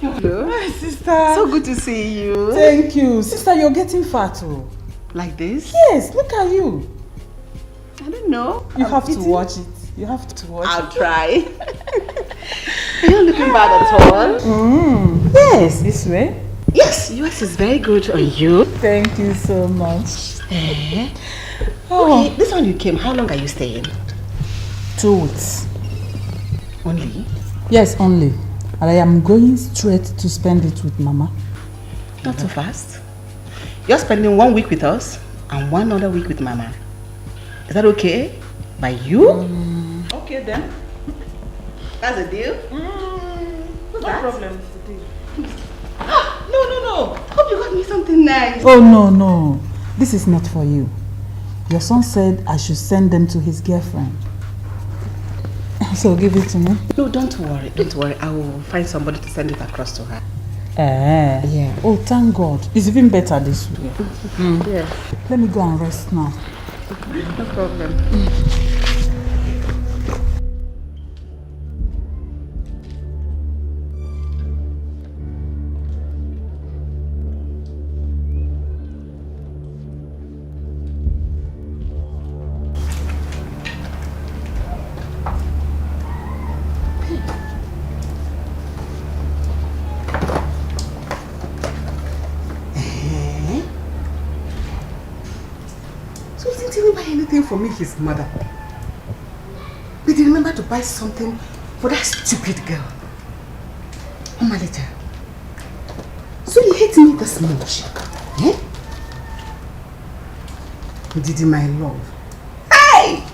Hello. Hi, sister. So good to see you. Thank you. Sister, you're getting fat. Oh. Like this? Yes, look at you. I don't know. You have to watch it. You have to watch it. I'll try. You're not looking bad at all. Yes. This way? Yes, yours is very good on you. Thank you so much. Okay, this one you came, how long are you staying? 2 weeks. Only? Yes, only. And I am going straight to spend it with Mama. Not so fast. You're spending 1 week with us and 1 other week with Mama. Is that okay? By you? Okay then. That's a deal? No problem. No. Hope you got me something nice. Oh, no. This is not for you. Your son said I should send them to his girlfriend. So give it to me. No, don't worry. I will find somebody to send it across to her. Yeah. Oh, thank God. It's even better this way. Yeah. Let me go and rest now. No problem. For me, his mother. But he remember to buy something for that stupid girl. Oh my little. So you hate me this much? Eh? Didi, my love. Hey!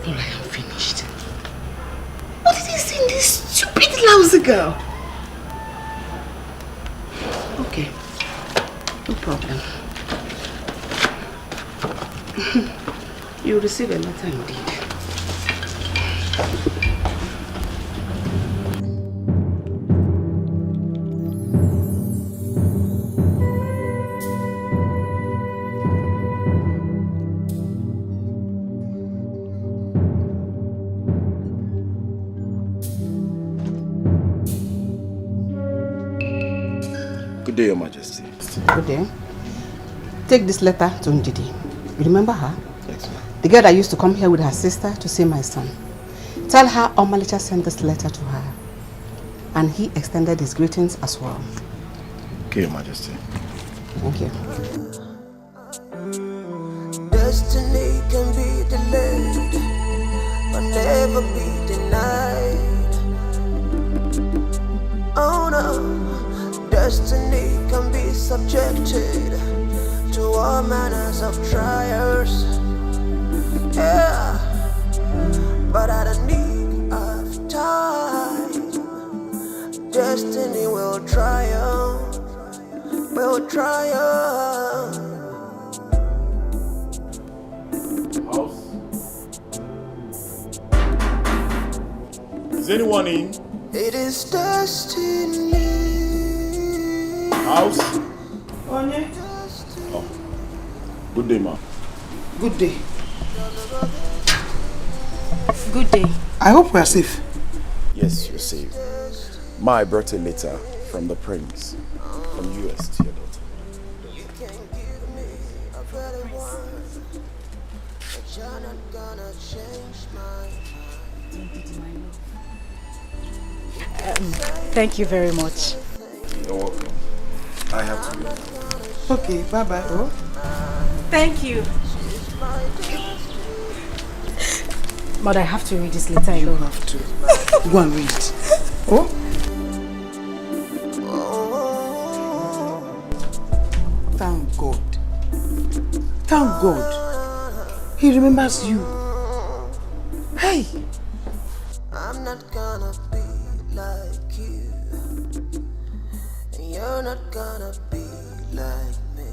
All I am finished. What did he say in this stupid lousy girl? Okay. No problem. You'll receive a letter indeed. Good day, Your Majesty. Good day. Take this letter to Ndidi. You remember her? Yes, ma'am. The girl that used to come here with her sister to see my son. Tell her Omalicha sent this letter to her. And he extended his greetings as well. Okay, Your Majesty. Thank you. Destiny can be delayed, but never be denied. Oh no, destiny can be subjected to all manners of trials. Yeah, but at a need of time, destiny will triumph. Will triumph. House? Is anyone in? It is destiny. House? Onye? Oh. Good day, ma'am. Good day. Good day. I hope we are safe. Yes, you're safe. Ma, I brought a letter from the prince, from US to your daughter. Thank you very much. You're welcome. I have to go. Okay, bye-bye. Oh. Thank you. But I have to read this letter. You don't have to. Go and read it. Oh? Thank God. Thank God. He remembers you. Hey! I'm not gonna be like you. You're not gonna be like me.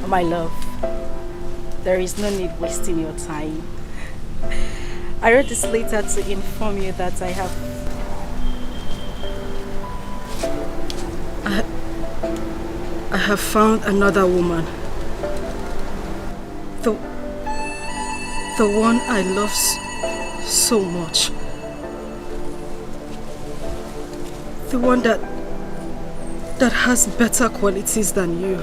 My love, there is no need wasting your time. I wrote this letter to inform you that I have found another woman. The one I love so much. The one that has better qualities than you.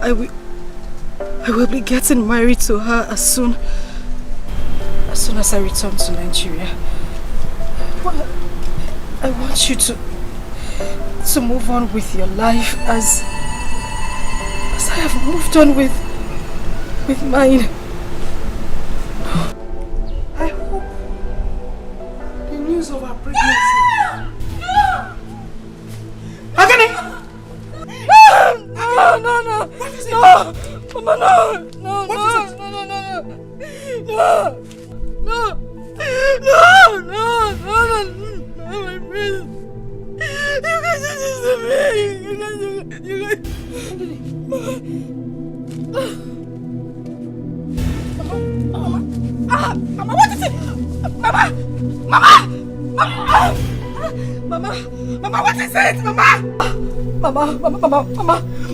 I will be getting married to her as soon as I return to Nigeria. I want you to move on with your life as I have moved on with mine. I hope the news of our pregnancy. Agony! No. What is it? No! Mama, no! No! What is it? No, my friend. You guys do this to me. You guys. Mama, what is it? Mama, what is it?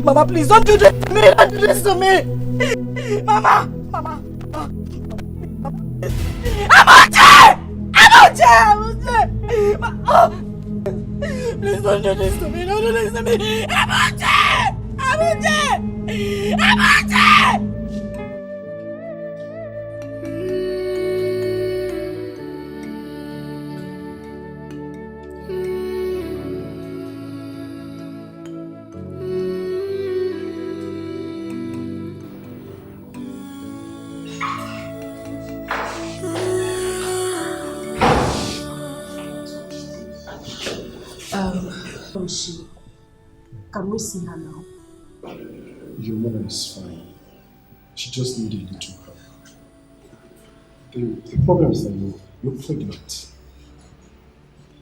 Mama, please don't do this to me. Don't do this to me. Mama. Please don't do this to me. Don't do this to me. Can we see her now? Your mother is fine. She just needed a little help. The problem is that you're pregnant.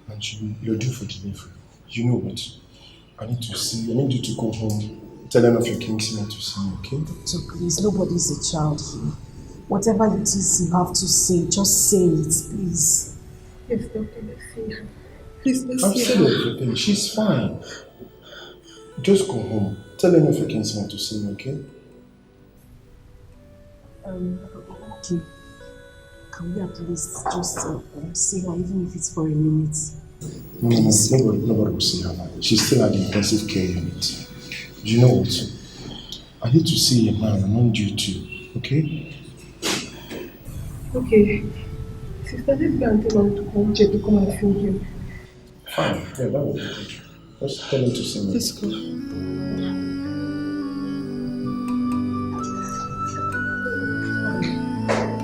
And you're due for delivery. You know what? I need you to go home. Tell them of your kinsman to see me, okay? So please, nobody's a child here. Whatever it is you have to say, just say it, please. Yes, Doctor, let's see her. Please, let's I've see said her. everything. She's fine. Just go home. Tell them of your kinsman to see me, okay? Okay. Can we at least just see her, even if it's for a minute? No, nobody will see her now. She's still at the intensive care unit. Do you know what? I need to see a man. I want you too, okay? Okay. Sister, let's go and tell him to come check to come and see him. Fine. Yeah, that will be good. Just tell him to see me. Let's go.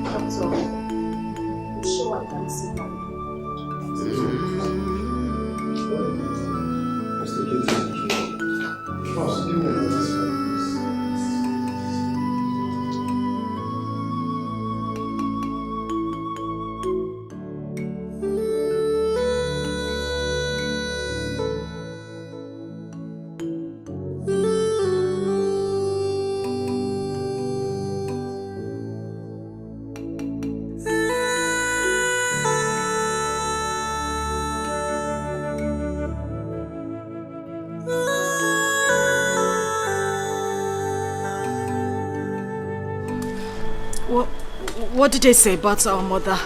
Doctor, you sure I can see her? Let's take it easy. Boss, give me a minute. What did they say about our mother?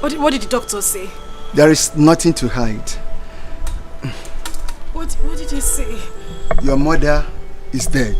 What did the doctor say? There is nothing to hide. What did they say? Your mother is dead.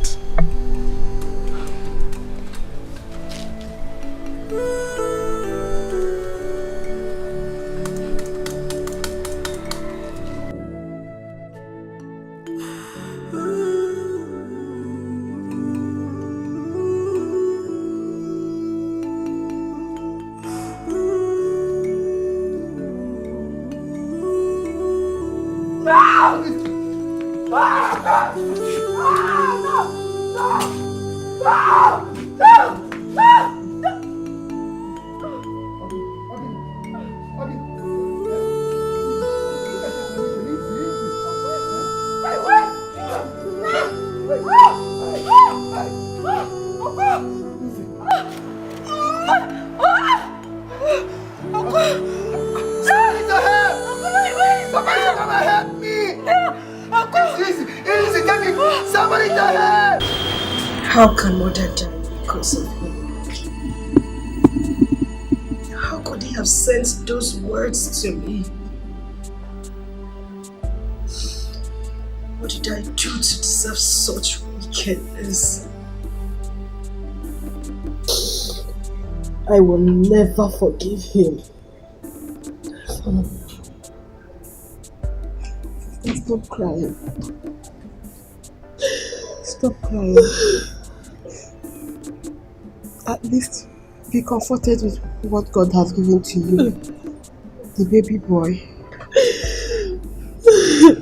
Somebody to help! Somebody to come and help me! Easy, get me! Somebody to help! How can mother die because of him? How could he have sent those words to me? What did I do to deserve such wickedness? I will never forgive him. Stop crying. Stop crying. At least be comforted with what God has given to you. The baby boy.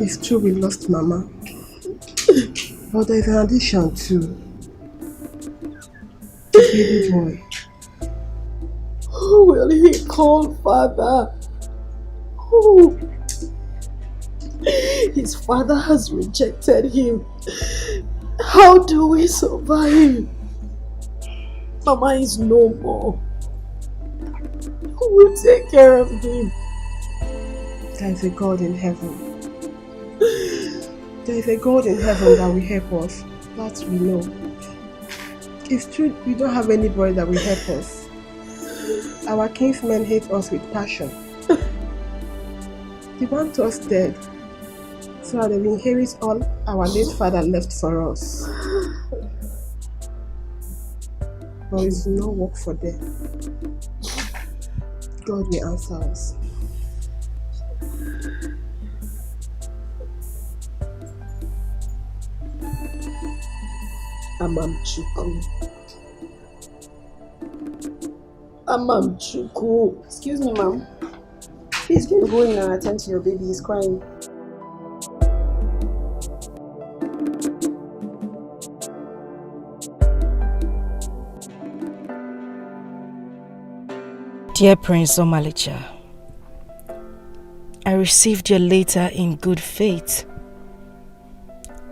It's true we lost Mama. But there's an addition too. The baby boy. Who will he call father? Who? His father has rejected him. How do we survive? Mama is no more. Who will take care of him? There is a God in heaven. There is a God in heaven that will help us. That we know. It's true we don't have anybody that will help us. Our kinsmen hate us with passion. They want us dead, so that they will inherit all our late father left for us. But it's no work for them. God will answer us. Amamchuku. Amamchuku. Excuse me, ma'am. Please can you go in and attend to your baby? He's crying. Dear Prince Omalicha, I received your letter in good faith.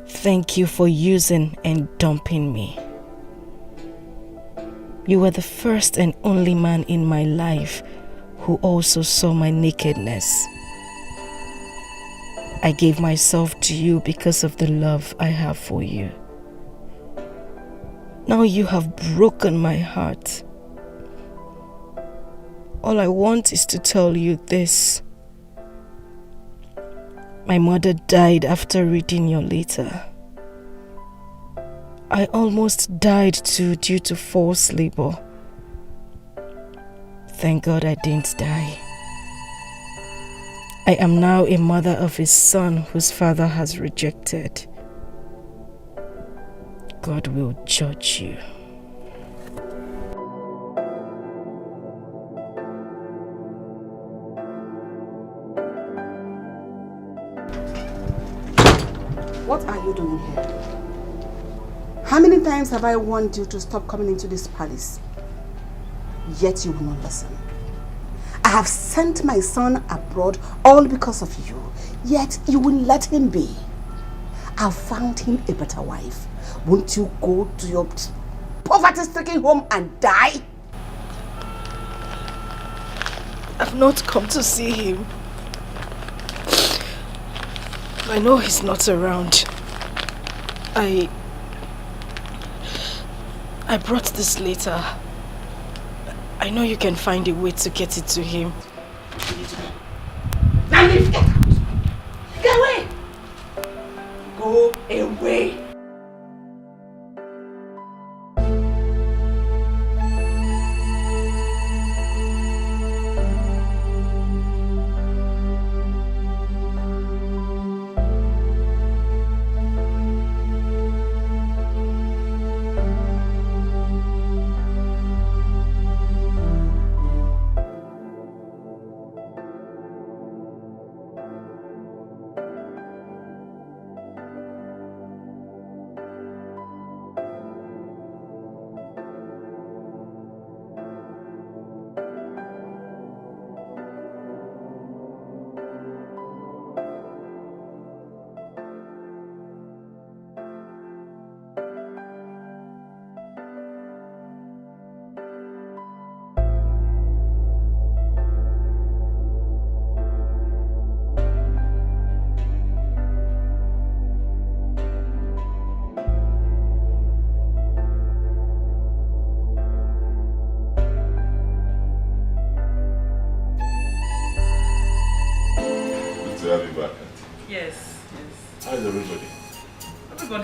Thank you for using and dumping me. You were the first and only man in my life who also saw my nakedness. I gave myself to you because of the love I have for you. Now you have broken my heart. All I want is to tell you this. My mother died after reading your letter. I almost died too due to forced labor. Thank God I didn't die. I am now a mother of a son whose father has rejected. God will judge you. What are you doing here? How many times have I warned you to stop coming into this palace? Yet you will not listen. I have sent my son abroad all because of you, yet you will let him be. I've found him a better wife. Won't you go to your poverty-stricken home and die? I've not come to see him. I know he's not around. I brought this letter. I know you can find a way to get it to him. Now leave, get out! Get away! Go away!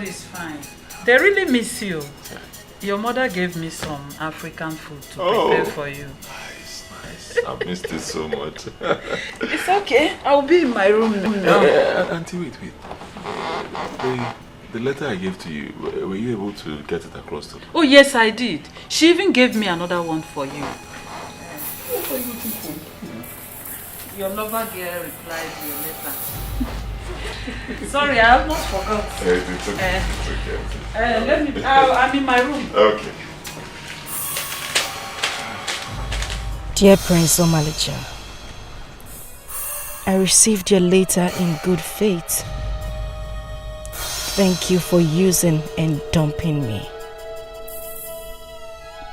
Everybody is fine. They really miss you. Your mother gave me some African food to prepare for you. Nice. I've missed it so much. It's okay. I'll be in my room now. Auntie, wait. The letter I gave to you, were you able to get it across to me? Oh, yes, I did. She even gave me another one for you. Your lover girl replied to your letter. Sorry, I almost forgot. It's okay. I'm in my room. Okay. Dear Prince Omalicha, I received your letter in good faith. Thank you for using and dumping me.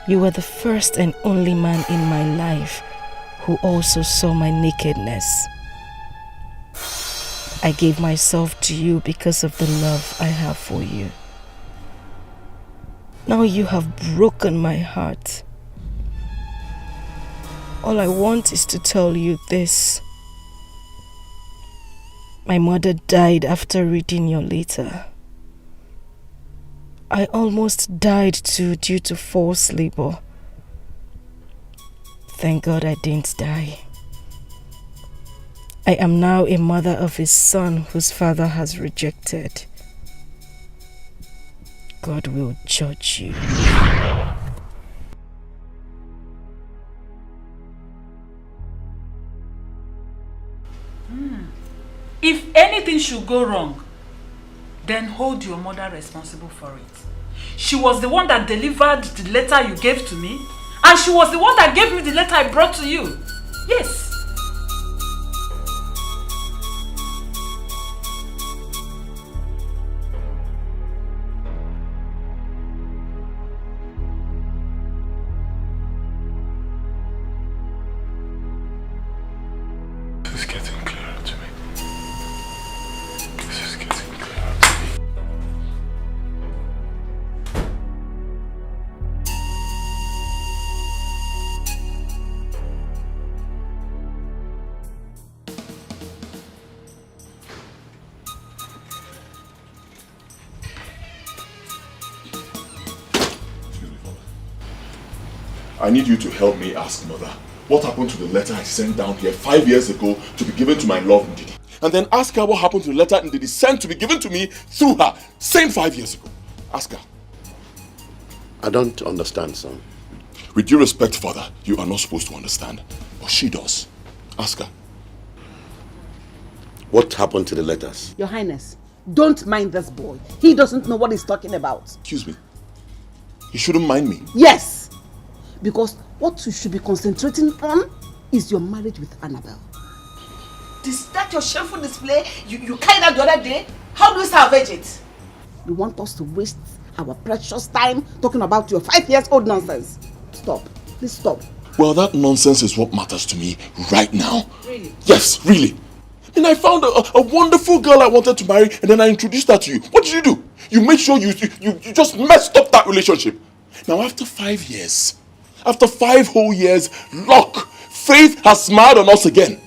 You were the first and only man in my life who also saw my nakedness. I gave myself to you because of the love I have for you. Now you have broken my heart. All I want is to tell you this. My mother died after reading your letter. I almost died too due to forced labor. Thank God I didn't die. I am now a mother of a son whose father has rejected. God will judge you. If anything should go wrong, then hold your mother responsible for it. She was the one that delivered the letter you gave to me, and she was the one that gave me the letter I brought to you. Yes. This is getting clearer to me. I need you to help me ask Mother what happened to the letter I sent down here 5 years ago to be given to my love Ndidi. And then ask her what happened to the letter Ndidi sent to be given to me through her, same 5 years ago. Ask her. I don't understand, son. With due respect, Father, you are not supposed to understand. But she does. Ask her. What happened to the letters? Your Highness, don't mind this boy. He doesn't know what he's talking about. Excuse me. You shouldn't mind me. Yes. Because what you should be concentrating on is your marriage with Annabelle. Is that your shameful display you carried out the other day? How do we salvage it? You want us to waste our precious time talking about your 5-year-old nonsense? Stop. Please stop. Well, that nonsense is what matters to me right now. Really? Yes, really. And I found a wonderful girl I wanted to marry, and then I introduced her to you. What did you do? You made sure you just messed up that relationship. Now, after 5 years, after 5 whole years, look, faith has smiled on us again.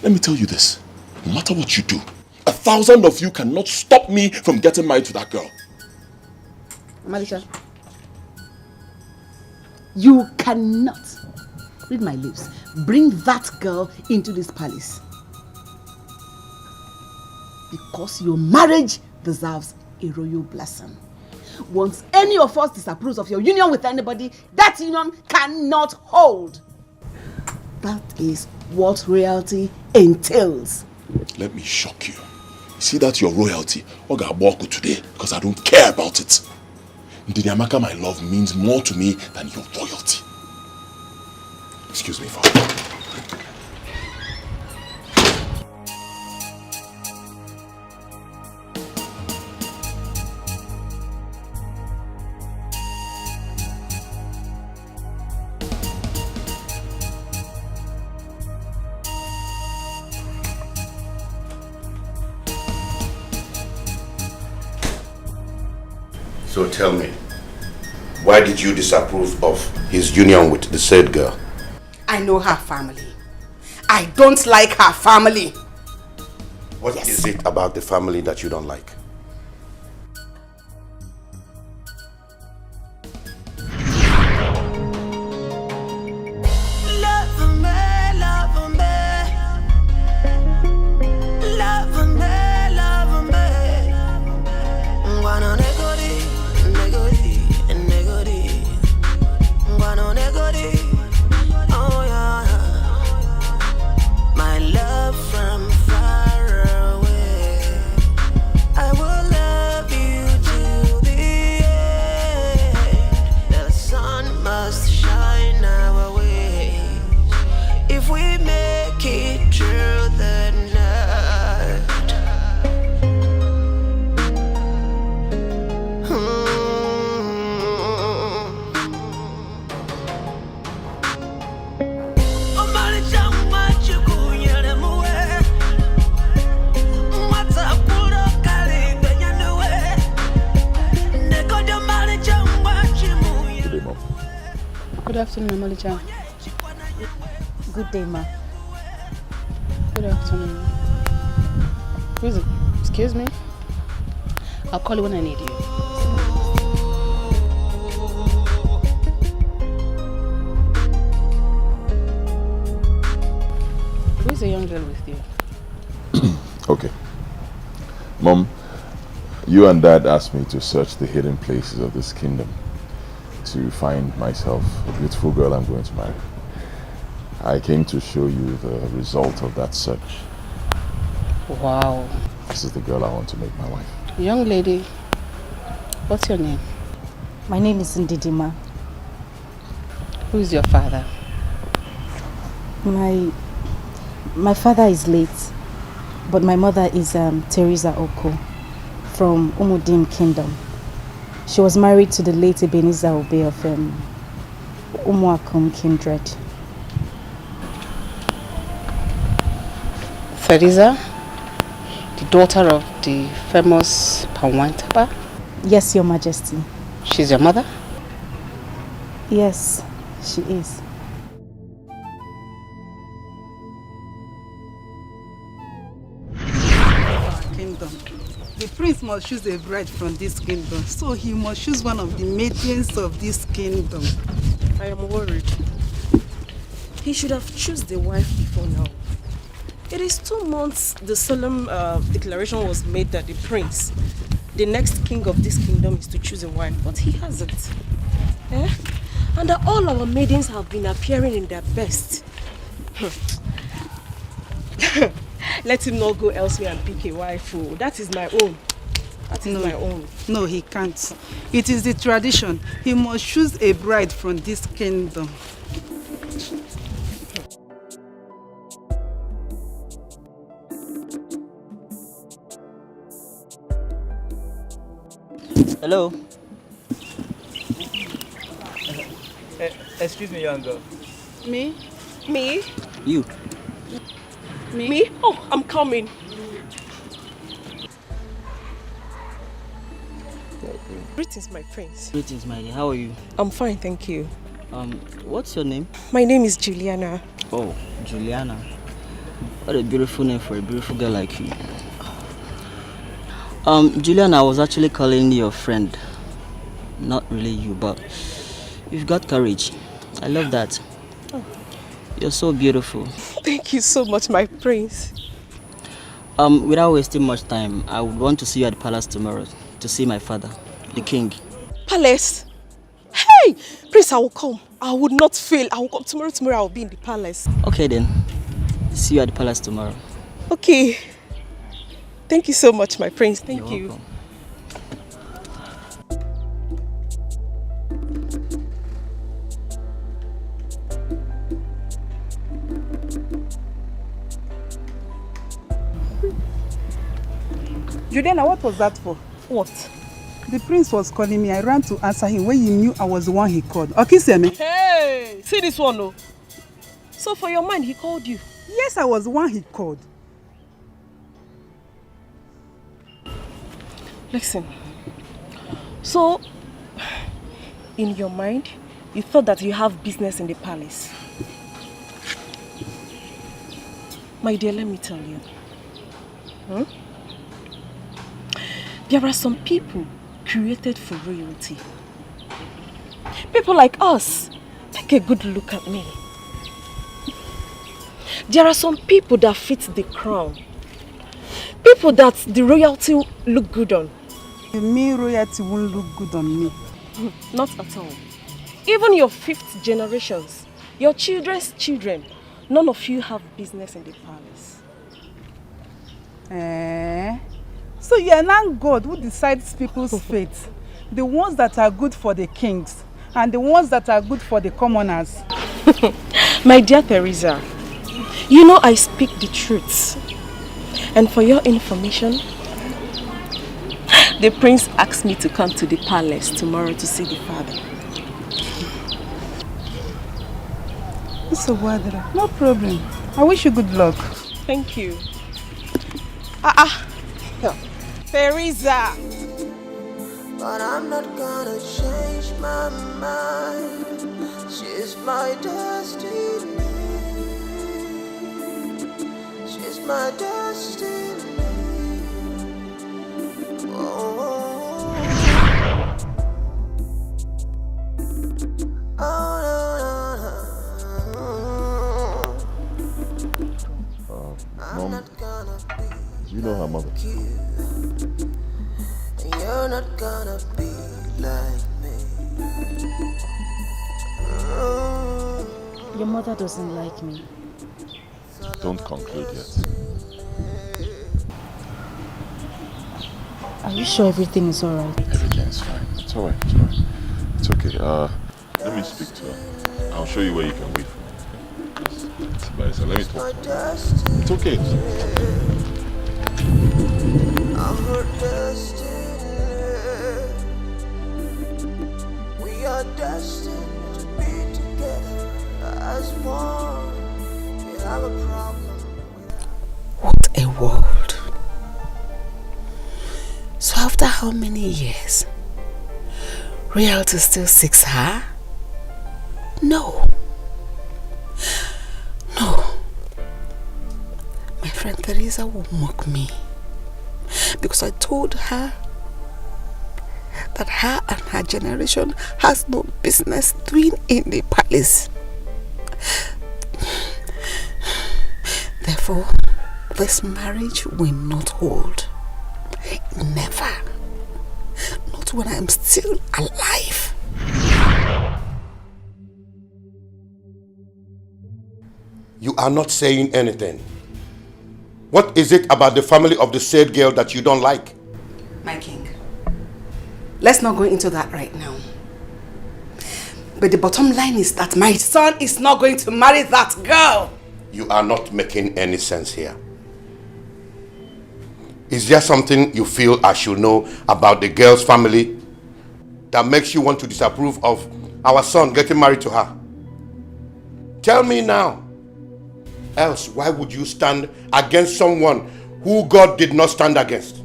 Let me tell you this. No matter what you do, 1,000 of you cannot stop me from getting married to that girl. Malisha, you cannot, read my lips, bring that girl into this palace. Because your marriage deserves a royal blessing. Once any of us disapproves of your union with anybody, that union cannot hold. That is what royalty entails. Let me shock you. See that your royalty, Oga today, because I don't care about it. Ndidi Amaka, my love, means more to me than your royalty. Excuse me, Father. So tell me, why did you disapprove of his union with the said girl? I know her family. I don't like her family. What is it about the family that you don't like? if we make it through the night. Good afternoon, Malija. Good day, ma. Good afternoon. Who is it? Excuse me? I'll call you when I need you. Who is the young girl with you? Okay. Mom, you and Dad asked me to search the hidden places of this kingdom to find myself a beautiful girl I'm going to marry. I came to show you the result of that search. Wow. This is the girl I want to make my wife. Young lady, what's your name? My name is Ndidima. Who is your father? My father is late, but my mother is Teresa Oko from Umudim Kingdom. She was married to the late Ebenezer Obe of Umuakum kindred. Teresa, the daughter of the famous Pawantaba? Yes, Your Majesty. She's your mother? Yes, she is. Kingdom. The prince must choose a bride from this kingdom, so he must choose one of the maidens of this kingdom. I am worried. He should have chosen the wife before now. It is 2 months the solemn declaration was made that the prince, the next king of this kingdom, is to choose a wife, but he hasn't. Eh? And that all our maidens have been appearing in their best. Let him not go elsewhere and pick a wife. Oh, that is my own. That is my own. No, he can't. It is the tradition. He must choose a bride from this kingdom. Hello. Excuse me, young girl. Me? Me? You. Me? Oh, I'm coming. Greetings, my prince. Greetings, my dear. How are you? I'm fine, thank you. What's your name? My name is Juliana. Oh, Juliana. What a beautiful name for a beautiful girl like you. Juliana, I was actually calling your friend. Not really you, but you've got courage. I love that. Oh. You're so beautiful. Thank you so much, my prince. Without wasting much time, I would want to see you at the palace tomorrow to see my father, the king. Palace? Hey! Prince, I will come. I would not fail. I will come tomorrow. Tomorrow I will be in the palace. Okay then. See you at the palace tomorrow. Okay. Thank you so much, my prince. Thank You're you. welcome. Juliana, what was that for? What? The prince was calling me. I ran to answer him when he knew I was the one he called. Okay, Semi. Hey! See this one, oh. So for your mind, he called you? Yes, I was the one he called. Listen. So, in your mind, you thought that you have business in the palace. My dear, let me tell you. There are some people created for royalty. People like us. Take a good look at me. There are some people that fit the crown. People that the royalty look good on. You mean royalty won't look good on me? Not at all. Even your 5th generations, your children's children, none of you have business in the palace. So you are now God who decides people's fate. The ones that are good for the kings and the ones that are good for the commoners. My dear Teresa, You know I speak the truth. And for your information, the prince asked me to come to the palace tomorrow to see the father. No problem. I wish you good luck. Thank you. Teresa! But I'm not gonna change my mind. She's my destiny. She's my destiny. Oh, Mom, do you know her mother? you're not gonna be like me. Your mother doesn't like me. Don't conclude yet. Are you sure everything is alright? Everything is fine. It's alright. It's alright. It's okay. Let me speak to her. I'll show you where you can wait for me. Okay? Let me talk to her. It's okay. I'm her destiny. We are destined to be together as one. We have a problem. What a world. So after how many years? Reality still seeks her? No. No. My friend Teresa will mock me because I told her that her and her generation has no business doing in the palace. Therefore, this marriage will not hold. Never. Not when I am still alive. You are not saying anything. What is it about the family of the said girl that you don't like? My king, let's not go into that right now. But the bottom line is that my son is not going to marry that girl. You are not making any sense here. Is there something you feel I should know about the girl's family that makes you want to disapprove of our son getting married to her? Tell me now. Else, why would you stand against someone who God did not stand against?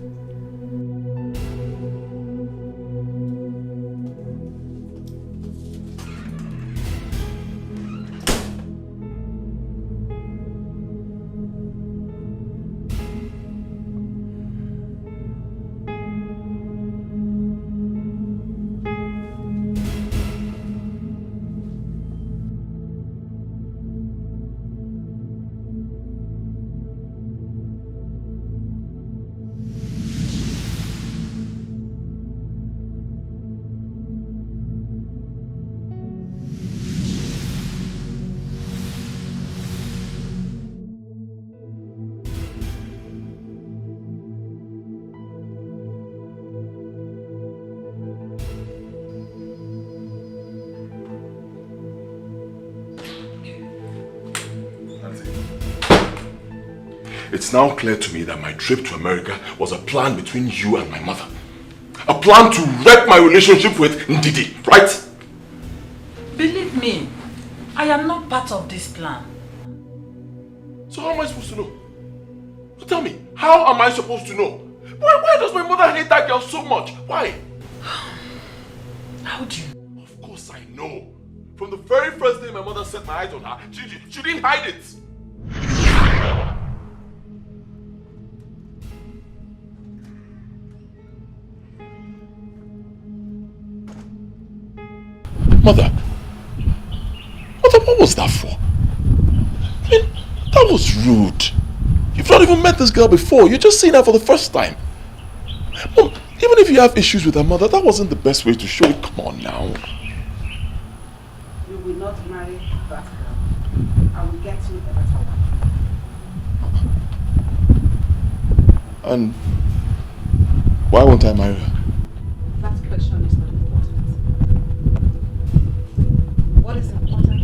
It's now clear to me that my trip to America was a plan between you and my mother. A plan to wreck my relationship with Ndidi, right? Believe me, I am not part of this plan. So how am I supposed to know? Tell me, how am I supposed to know? Why does my mother hate that girl so much? Why? How do you? Of course I know. From the very first day my mother set my eyes on her, she didn't hide it. Mother, what was that for? I mean, that was rude. You've not even met this girl before. You're just seeing her for the first time. Mom, even if you have issues with her mother, that wasn't the best way to show it. Come on now. You will not marry that girl. I will get you a better one. And why won't I marry her? That question is not important. What is important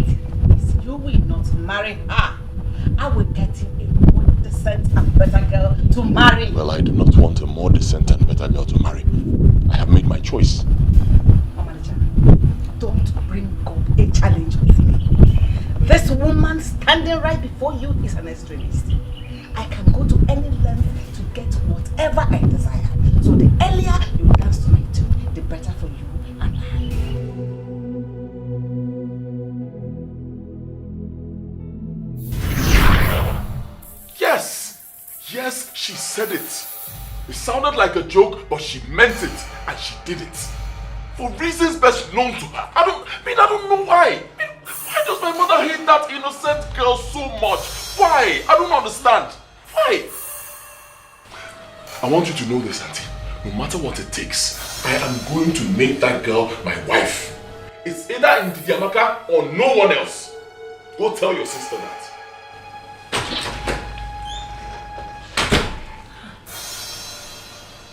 is you will not marry her. I I will get you a more decent and better girl to marry. Well, I do not want a more decent and better girl to marry. I have made my choice. Manager, don't bring up a challenge with me. This woman standing right before you is an extremist. I can go to any length to get whatever I desire. So the earlier you dance tonight, the better for you and I. Yes! Yes, she said it. It sounded like a joke, but she meant it, and she did it. For reasons best known to her. I don't know why. Why does my mother hate that innocent girl so much? Why? I don't understand. Why? I want you to know this, Auntie. No matter what it takes, I am going to make that girl my wife. It's either in Didiamaka or no one else. Go tell your sister that.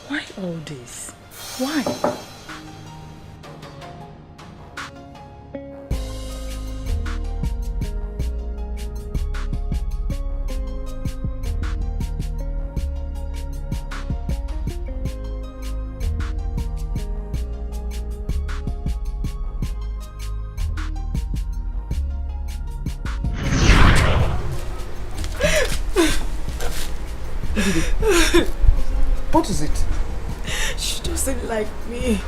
Why all this? Why? What is it? She doesn't like me.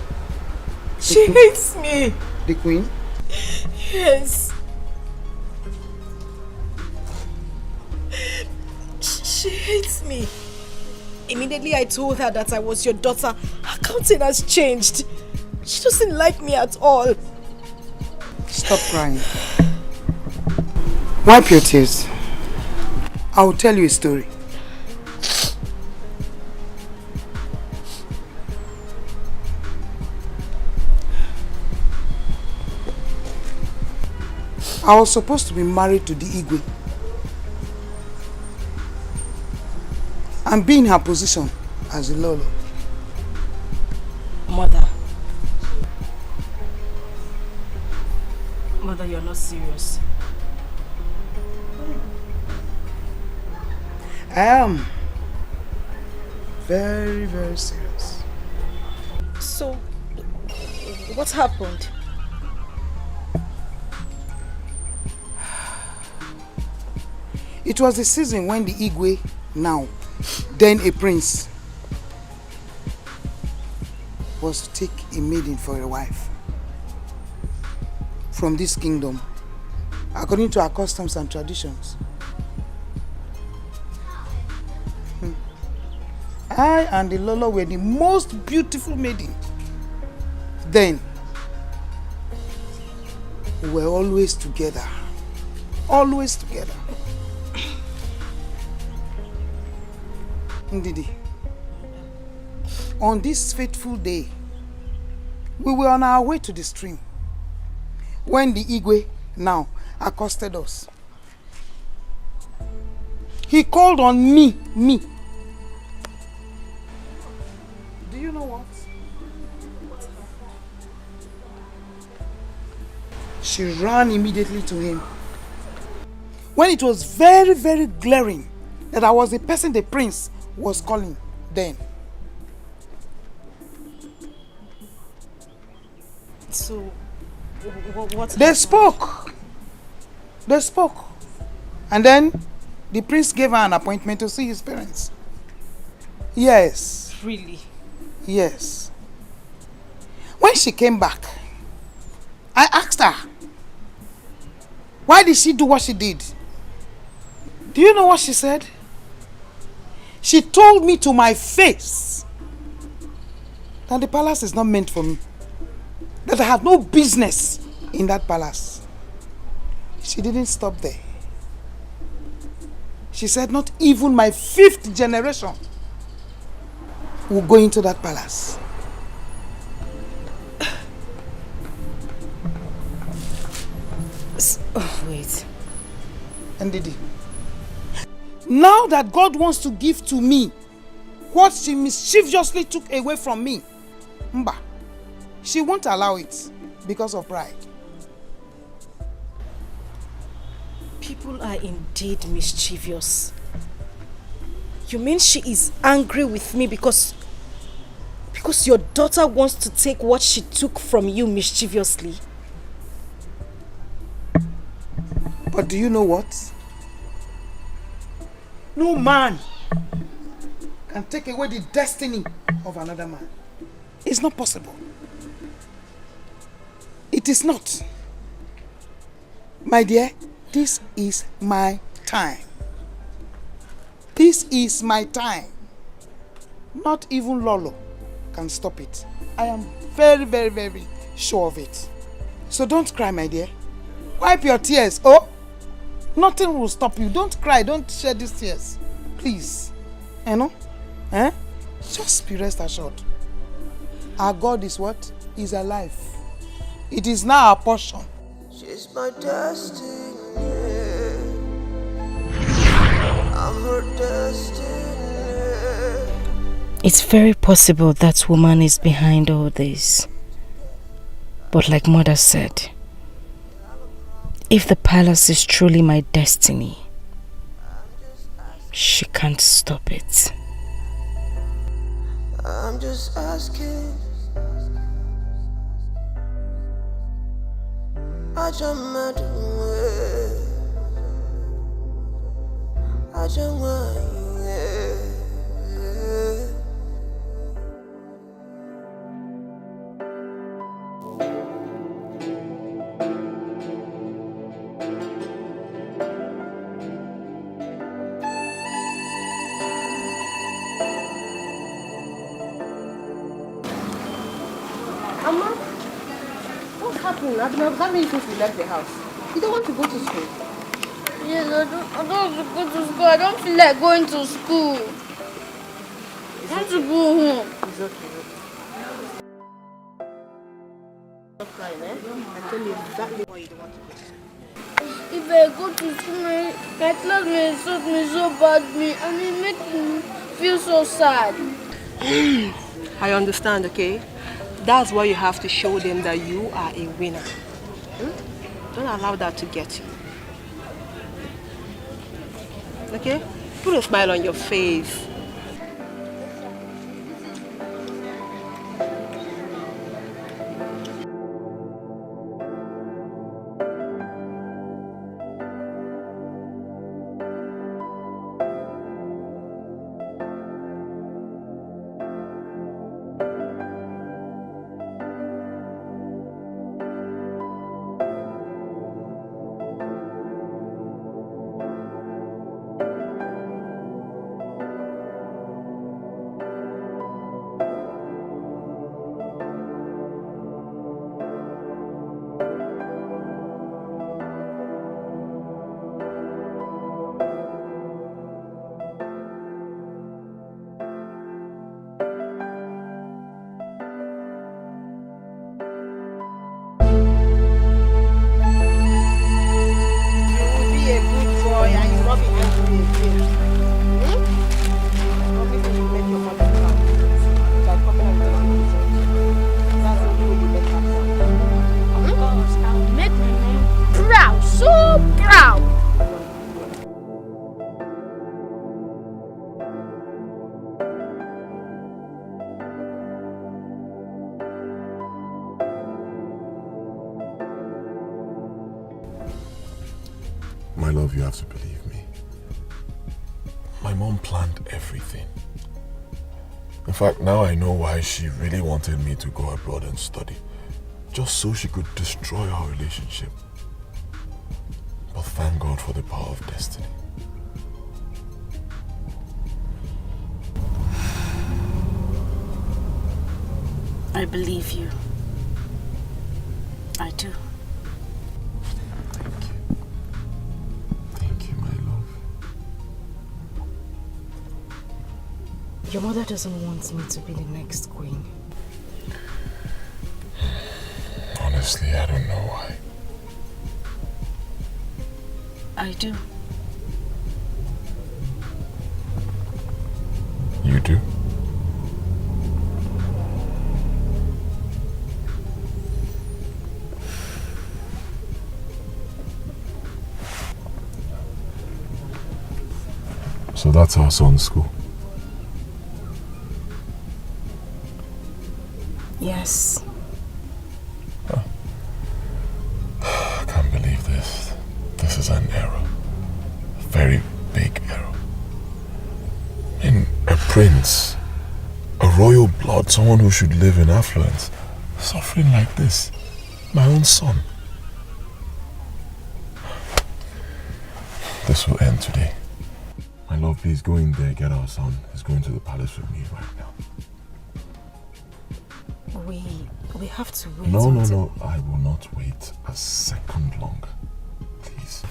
She hates me. The queen? Yes. She hates me. Immediately I told her that I was your daughter. Her countenance changed. She doesn't like me at all. Stop crying. Wipe your tears. I will tell you a story. I was supposed to be married to the Igwe and be in her position as a Lolo. Mother, you're not serious. I am very, very serious. So, what happened? It was the season when the Igwe, now, then a prince, was to take a maiden for a wife from this kingdom, according to our customs and traditions. I and the Lolo were the most beautiful maiden. Then, we were always together. Always together. Ndidi, on this fateful day, we were on our way to the stream when the Igwe now accosted us. He called on me. Do you know what? She ran immediately to him. When it was very, very glaring that I was the person the prince was calling then. So, what? They spoke. And then the prince gave her an appointment to see his parents. Yes. Really? Yes. When she came back, I asked her, why did she do what she did? Do you know what she said? She told me to my face that the palace is not meant for me. That I have no business in that palace. She didn't stop there. She said not even my 5th generation will go into that palace. Oh, wait. Ndidi, now that God wants to give to me what she mischievously took away from me, Mba, she won't allow it because of pride. People are indeed mischievous. You mean she is angry with me because your daughter wants to take what she took from you mischievously? But do you know what? No man can take away the destiny of another man. It's not possible. It is not. My dear, this is my time. This is my time. Not even Lolo can stop it. I am very, very, very sure of it. So don't cry, my dear. Wipe your tears. Oh, nothing will stop you. Don't cry. Don't shed these tears. Please. You know? Eh? Just be rest assured. Our God is what? Is alive. It is now our portion. She's my destiny. I'm her destiny. It's very possible that woman is behind all this. But like Mother said, if the palace is truly my destiny, she can't stop it. I'm just asking. I just mad away. I just want Mama, what's happening? I've been observing you since we left the house. You don't want to go to school? Yes, I don't want to go to school. I don't feel like going to school. I want to go home. It's okay. Stop crying, eh? I tell you exactly why you don't want to go to school. If I go to school, my classmates insult me so badly and it makes me feel so sad. I understand, okay? That's why you have to show them that you are a winner. Don't allow that to get you. Okay? Put a smile on your face. My love, you have to believe me. My mom planned everything. In fact, now I know why she really wanted me to go abroad and study. Just so she could destroy our relationship. But thank God for the power of destiny. I believe you. I do. Your mother doesn't want me to be the next queen. Honestly, I don't know why. I do. You do? So that's our son's school. Yes. I can't believe this. This is an error. A very big error. In a prince, a royal blood, someone who should live in affluence, suffering like this. My own son. This will end today. My love, please go in there, get our son. He's going to the palace with me right now. We have to wait. No. I will not wait a second longer.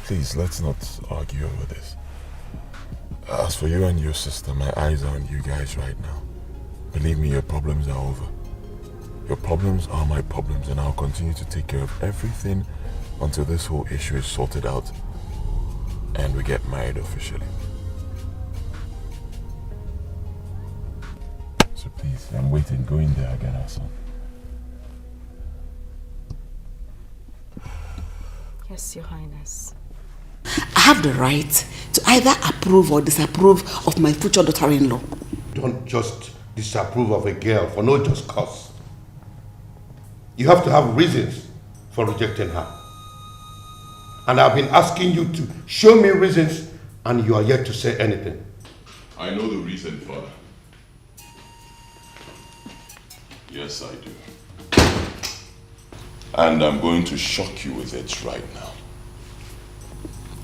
Please, let's not argue over this. As for you and your sister, my eyes are on you guys right now. Believe me, your problems are over. Your problems are my problems, and I'll continue to take care of everything until this whole issue is sorted out and we get married officially. So please, I'm waiting. Go in there, get our son. Yes, Your Highness. I have the right to either approve or disapprove of my future daughter-in-law. Don't just disapprove of a girl for no just cause. You have to have reasons for rejecting her. And I've been asking you to show me reasons, and you are yet to say anything. I know the reason, Father. Yes, I do. And I'm going to shock you with it right now.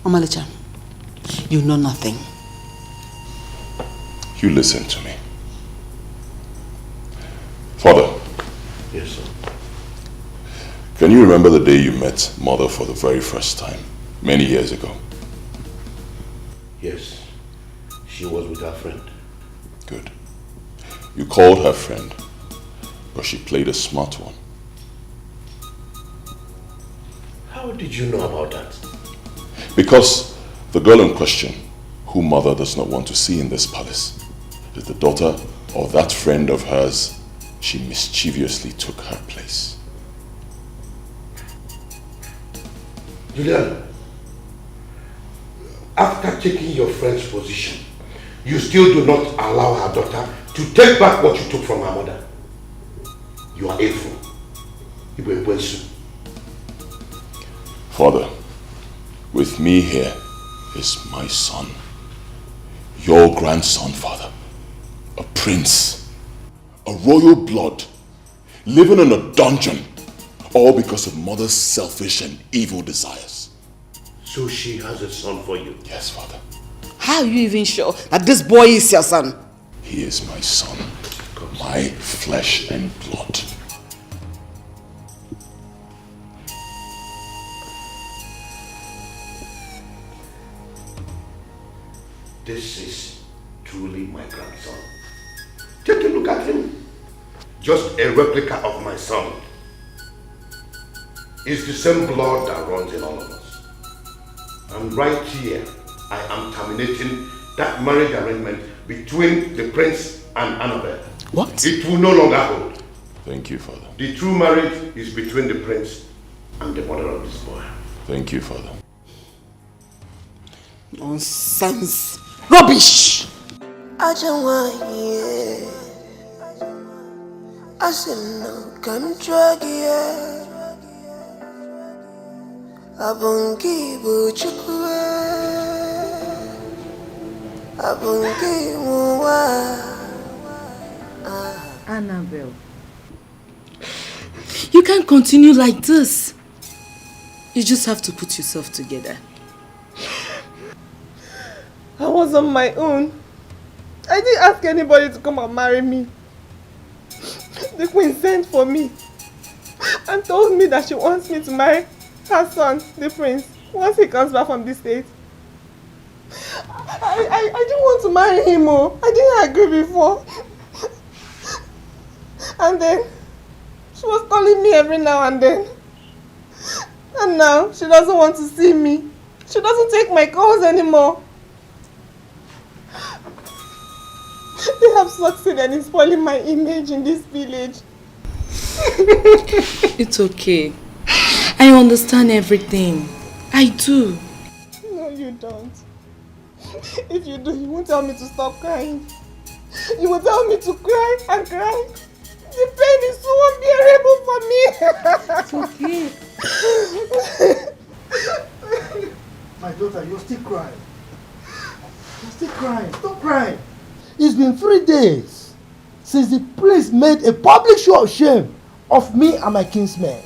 Omalicha, you know nothing. You listen to me. Father. Yes, sir. Can you remember the day you met Mother for the very first time, many years ago? Yes. She was with her friend. Good. You called her friend, but she played a smart one. How did you know about that? Because the girl in question, who Mother does not want to see in this palace, is the daughter of that friend of hers she mischievously took her place. Julian, after taking your friend's position, you still do not allow her daughter to take back what you took from her mother. You are hateful. Father, with me here is my son, your grandson, Father, a prince, a royal blood, living in a dungeon, all because of Mother's selfish and evil desires. So she has a son for you? Yes, Father. How are you even sure that this boy is your son? He is my son, my flesh and blood. This is truly my grandson. Take a look at him. Just a replica of my son. It's the same blood that runs in all of us. And right here, I am terminating that marriage arrangement between the prince and Annabelle. What? It will no longer hold. Thank you, Father. The true marriage is between the prince and the mother of this boy. Thank you, Father. Nonsense. Rubbish! I don't want you. I said no, come drag you. Abungi buchukwe. Abungi muwa. Annabelle, you can't continue like this. You just have to put yourself together. I was on my own. I didn't ask anybody to come and marry me. The queen sent for me and told me that she wants me to marry her son, the prince, once he comes back from the state. I didn't want to marry him. I didn't agree before. And then she was calling me every now and then. And now she doesn't want to see me. She doesn't take my calls anymore. They have succeeded in spoiling my image in this village. It's okay. I understand everything. I do. No, you don't. If you do, you won't tell me to stop crying. You will tell me to cry and cry. The pain is so unbearable for me. It's okay. My daughter, you're still crying. You're still crying. Stop crying. It's been 3 days since the prince made a public show of shame of me and my kinsmen.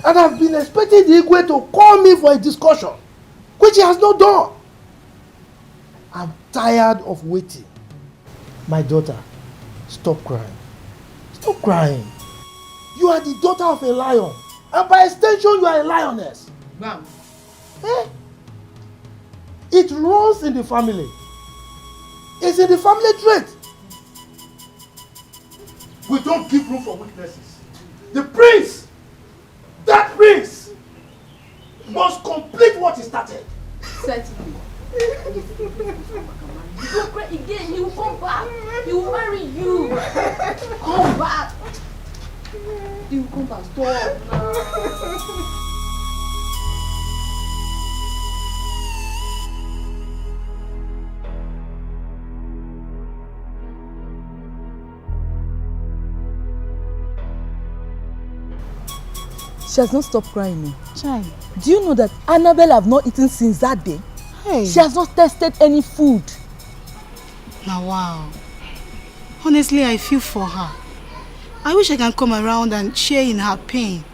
And I've been expecting the Igwe to call me for a discussion, which he has not done. I'm tired of waiting. My daughter, stop crying. Stop crying. You are the daughter of a lion, and by extension, you are a lioness. Ma'am. Eh? It runs in the family. It's in the family trait. We don't give room for weaknesses. The prince, that prince, must complete what he started. Certainly. If you don't cry again, he will come back. He will marry you. Come back. He will come back. Stop now. She has not stopped crying. Chai. Do you know that Annabelle have not eaten since that day? Hey. She has not tasted any food. Now wow. Honestly, I feel for her. I wish I can come around and share in her pain.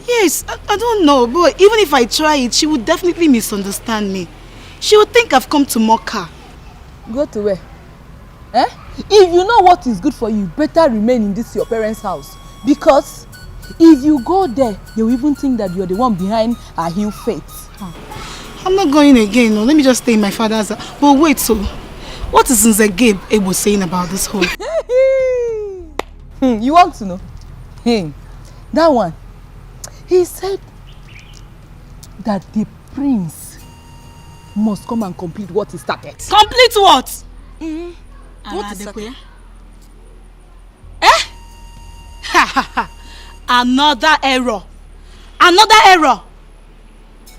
Yes, I don't know, but even if I try it, she would definitely misunderstand me. She would think I've come to mock her. Go to where? Eh? If you know what is good for you, better remain in this your parents' house. Because if you go there, they will even think that you're the one behind her ill fate. I'm not going again. No. Let me just stay in my father's house. But wait, so what is Nze Ebo saying about this whole? You want to know? That one. He said that the prince must come and complete what he started. Complete what? What is started? Eh? Another error. Another error.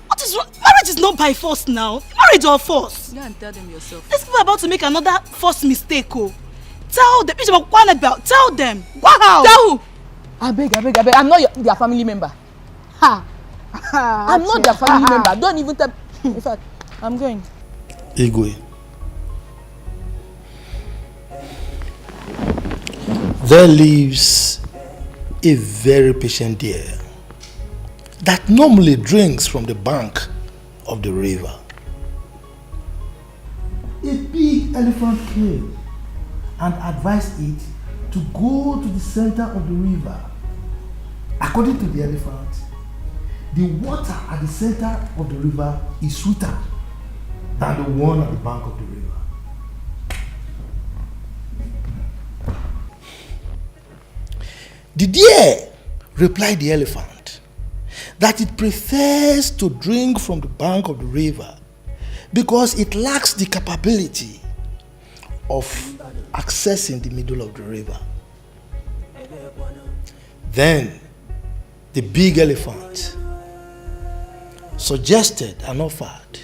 What is wrong? Marriage is not by force now. Marriage or force? Go and tell them yourself. These people are about to make another forced mistake. Oh. Tell them. Tell them. Wow. Tell who? I beg. I'm not their family member. Ha. I'm not their family member. Don't even tell. In fact, I'm going. Igwe. There lives a very patient deer that normally drinks from the bank of the river. A big elephant came and advised it to go to the center of the river. According to the elephant, the water at the center of the river is sweeter than the one at the bank of the river. The deer replied the elephant that it prefers to drink from the bank of the river because it lacks the capability of accessing the middle of the river. Then the big elephant suggested and offered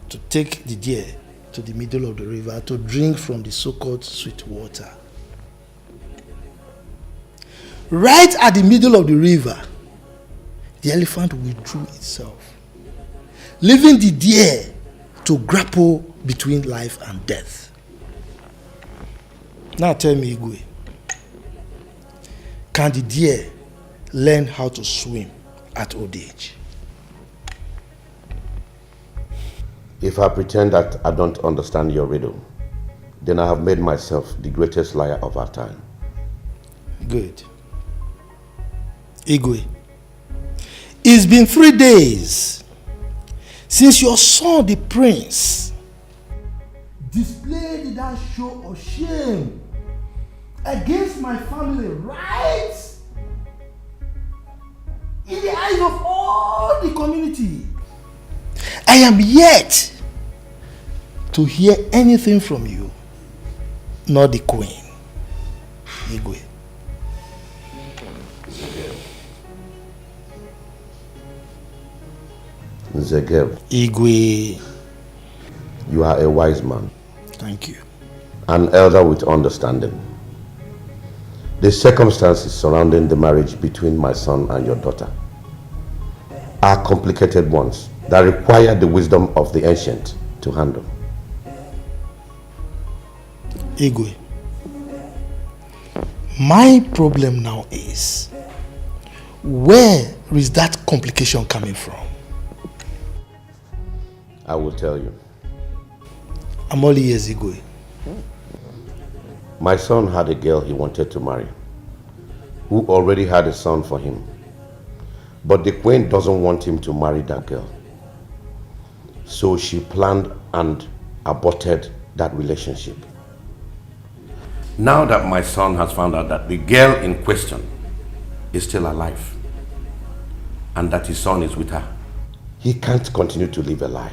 to take the deer to the middle of the river to drink from the so-called sweet water. Right at the middle of the river, the elephant withdrew itself, leaving the deer to grapple between life and death. Now tell me, Igwe, can the deer learn how to swim at old age? If I pretend that I don't understand your riddle, then I have made myself the greatest liar of our time. Good. Igwe, it's been 3 days since your son, the prince, displayed that show of shame against my family, right in the eyes of all the community. I am yet to hear anything from you, nor the queen, Igwe. Zegeb. Igwe. You are a wise man. Thank you. An elder with understanding. The circumstances surrounding the marriage between my son and your daughter are complicated ones that require the wisdom of the ancient to handle. Igwe, my problem now is, where is that complication coming from? I will tell you. I'm all ears, Igwe. My son had a girl he wanted to marry, who already had a son for him. But the queen doesn't want him to marry that girl. So she planned and aborted that relationship. Now that my son has found out that the girl in question is still alive and that his son is with her, he can't continue to live a lie.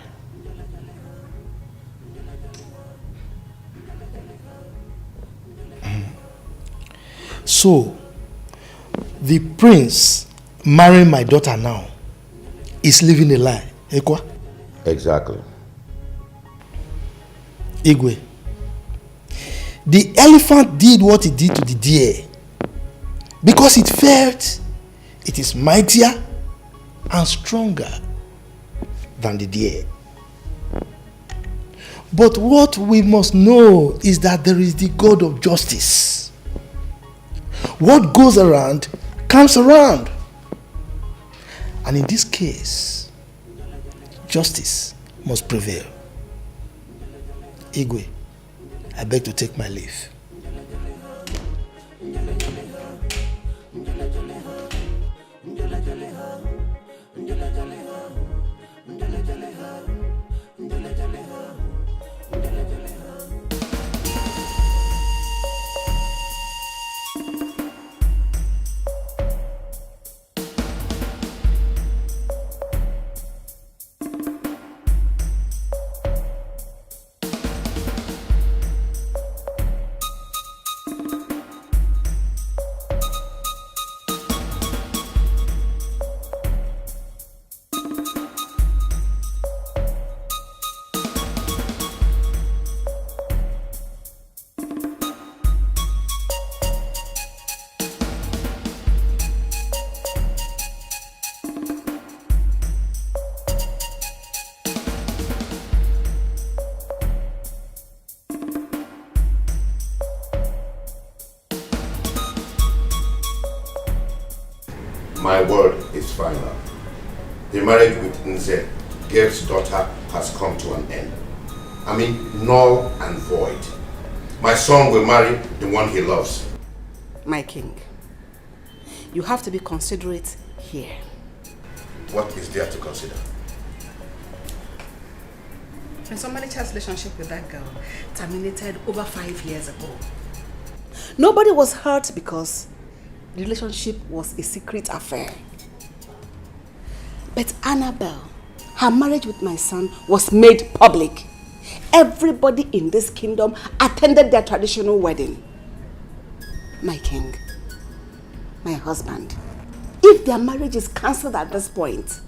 So, the prince marrying my daughter now is living a lie, Ekwa? Exactly. Igwe, the elephant did what it did to the deer because it felt it is mightier and stronger than the deer. But what we must know is that there is the God of justice. What goes around comes around. And in this case, justice must prevail. Igwe, I beg to take my leave. My word is final. The marriage with Nze, Gabe's daughter, has come to an end. I mean, null and void. My son will marry the one he loves. My king, you have to be considerate here. What is there to consider? When somebody has relationship with that girl terminated over 5 years ago, nobody was hurt because the relationship was a secret affair. But Annabelle, her marriage with my son was made public. Everybody in this kingdom attended their traditional wedding. My king, my husband, if their marriage is cancelled at this point,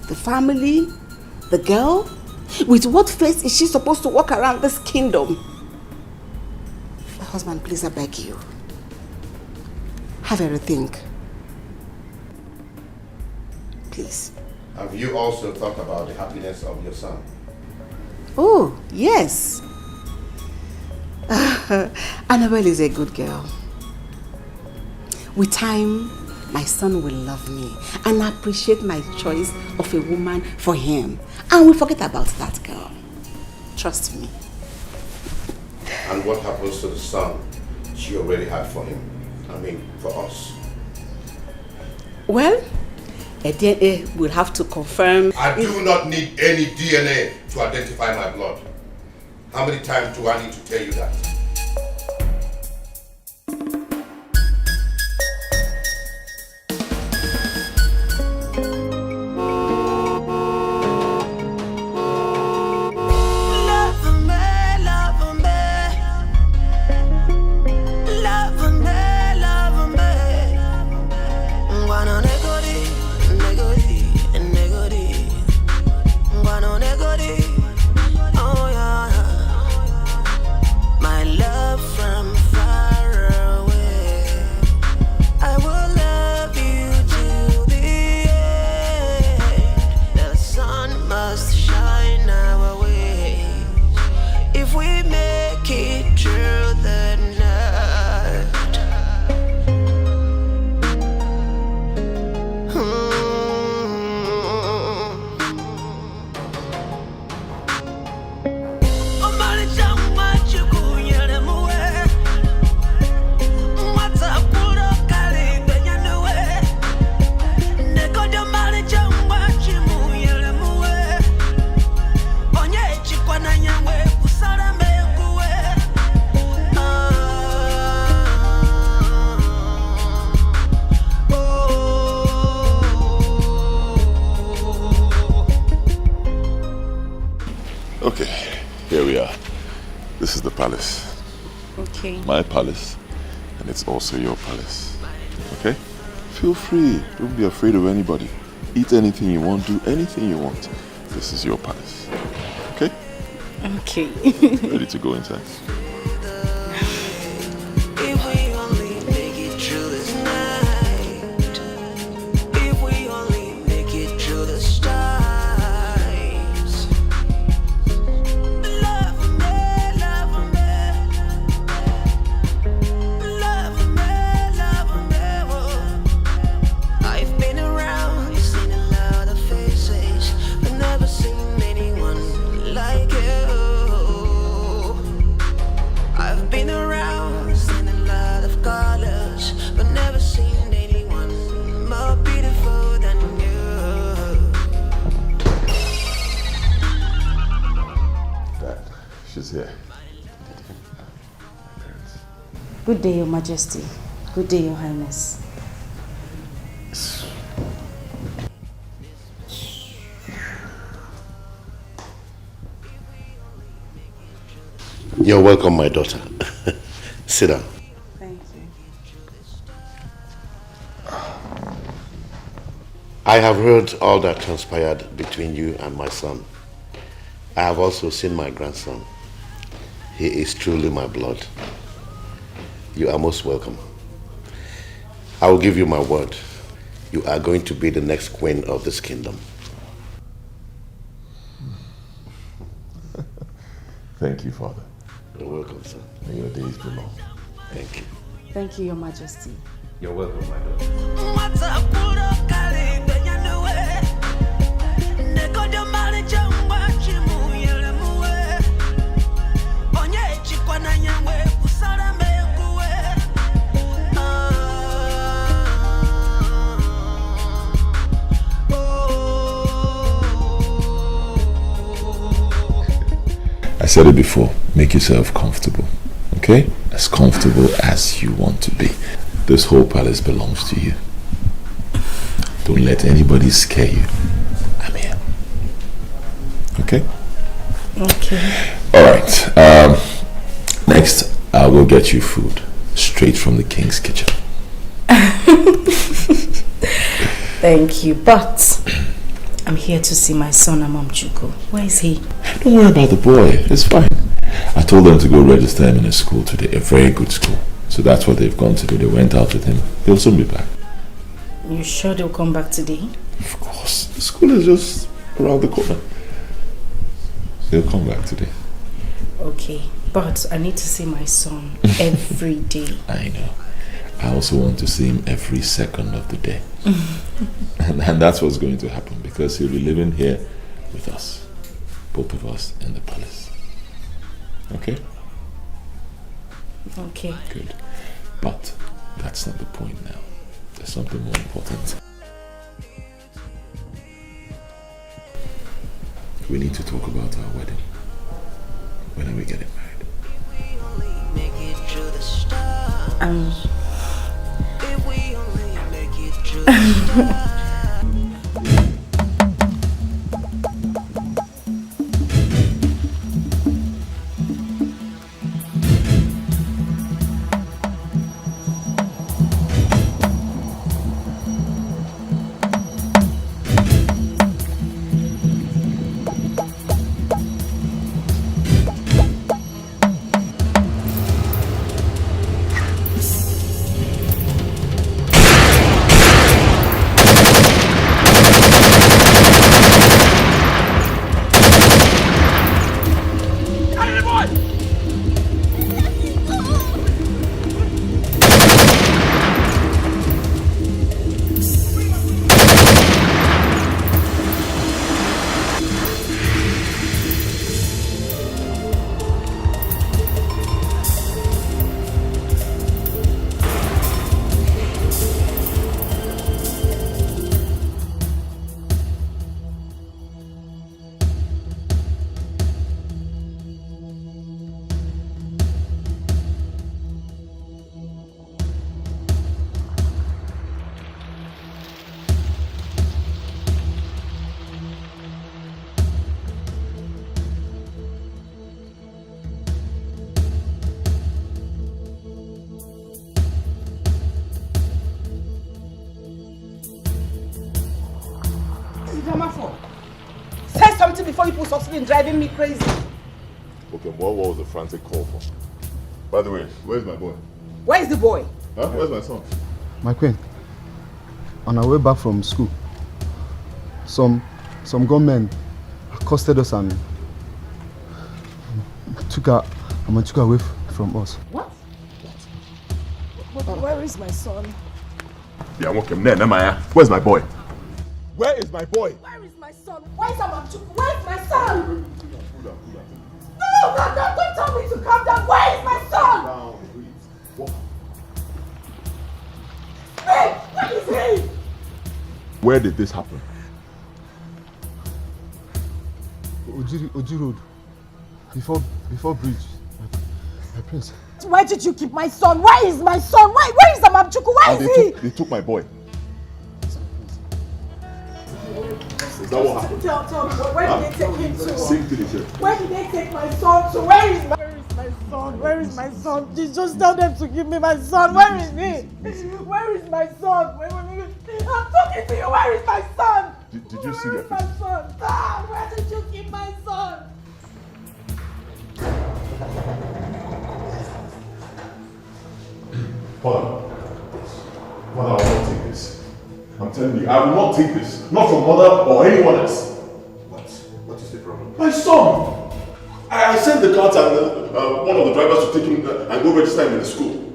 the family, the girl, with what face is she supposed to walk around this kingdom? My husband, please, I beg you. Have a rethink. Please. Have you also thought about the happiness of your son? Oh, yes. Annabelle is a good girl. With time, my son will love me and appreciate my choice of a woman for him. And we'll forget about that girl. Trust me. And what happens to the son she already had for him? I mean, for us. Well, a DNA will have to confirm. I do not need any DNA to identify my blood. How many times do I need to tell you that? Negodi, Okay, here we are. This is the palace. Okay. My palace. And it's also your palace. Okay? Feel free. Don't be afraid of anybody. Eat anything you want, do anything you want. This is your palace. Okay? Okay. Ready to go inside? Here. Good day, Your Majesty. Good day, Your Highness. You're welcome, my daughter. Sit down. Thank you. I have heard all that transpired between you and my son. I have also seen my grandson. He is truly my blood. You are most welcome. I will give you my word. You are going to be the next queen of this kingdom. Thank you, Father. You're welcome, son. May your days be long. Thank you. Thank you, Your Majesty. You're welcome, my daughter. I said it before, make yourself comfortable, okay? As comfortable as you want to be. This whole palace belongs to you. Don't let anybody scare you. I'm here. Okay? Okay. Alright, next I will get you food straight from the king's kitchen. Thank you, but I'm here to see my son, Amamchuko. Where is he? Don't worry about the boy, it's fine. I told them to go register him in a school today, a very good school. So that's what they've gone to do. They went out with him. They'll soon be back. You sure they'll come back today? Of course. The school is just around the corner. They'll come back today. Okay, but I need to see my son every day. I know. I also want to see him every second of the day. and that's what's going to happen because he'll be living here with us. Both of us in the palace. Okay? Okay. Good. But that's not the point now. There's something more important. We need to talk about our wedding. When are we getting married? Mama for? Say something before you put succeed in driving me crazy. Okay, what was the frantic call for? By the way, where's my boy? Where is the boy? Huh? Where's my son? My queen, on our way back from school, some gunmen accosted us and took her away from us. What? Where is my son? Yeah, I'm okay. Where's my boy? Where is my boy? Where is my son? Where is my son? No, don't tell me to calm down. Where is my son? Hey, where is he? Where did this happen? Oji Road. Before bridge. My prince. Where did you keep my son? Where is my son? Where is Amamchuku? Where is he? They took my boy. Is that what happened? Tell me, where did they take him to? Sing to the church. Where did they take my son to? Where is my son? Where is my son? Just tell them to give me my son. Where is he? Where is my son? I'm talking to you. Where is my son? Did you see Where is my son? Ah, where did you keep my son? Father, I will not take this. I'm telling you, I will not take this. Not from mother or anyone else. What is the problem? My son! I sent the cards and one of the drivers to take him and go register him in the school.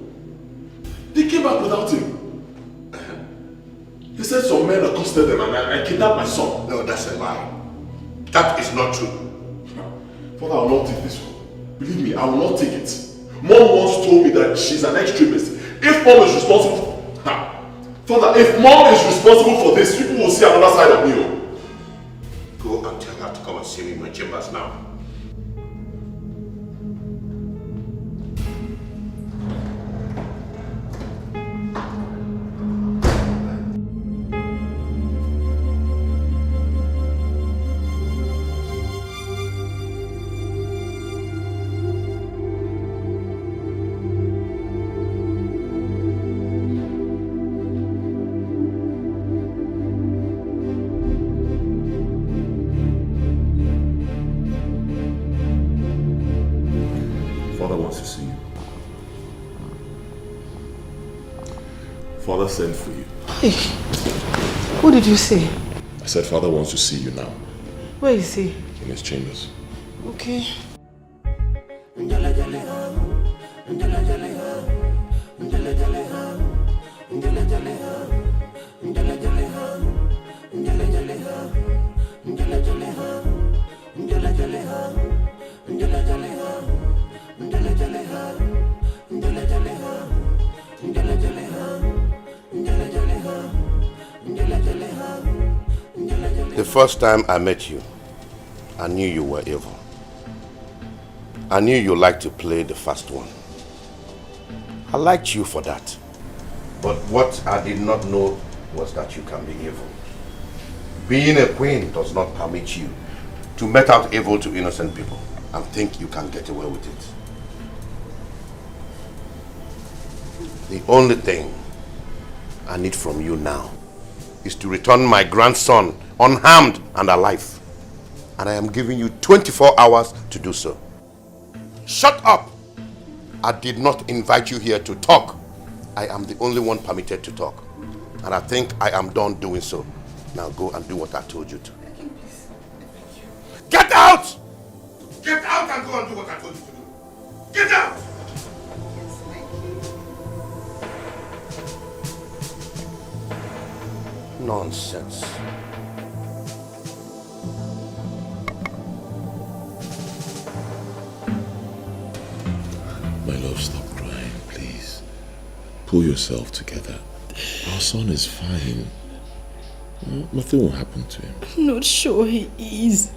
They came back without him. They said some men accosted them and I kidnapped my son. No, that's a lie. That is not true. Father, I will not take this one. Believe me, I will not take it. Mom once told me that she's an extremist. If mom is responsible... Father, if mom is responsible for this, people will see another side of me. Go and tell her to come and see me in my chambers now. Father sent for you. Hey, what did you say? I said Father wants to see you now. Where is he? In his chambers. Okay. The first time I met you, I knew you were evil. I knew you liked to play the fast one. I liked you for that. But what I did not know was that you can be evil. Being a queen does not permit you to met out evil to innocent people and think you can get away with it. The only thing I need from you now is to return my grandson unharmed and alive. And I am giving you 24 hours to do so. Shut up! I did not invite you here to talk. I am the only one permitted to talk. And I think I am done doing so. Now go and do what I told you to. Get out! Get out and go and do what I told you to do. Get out! Nonsense. My love, stop crying, please. Pull yourself together. Our son is fine. Nothing will happen to him. I'm not sure he is.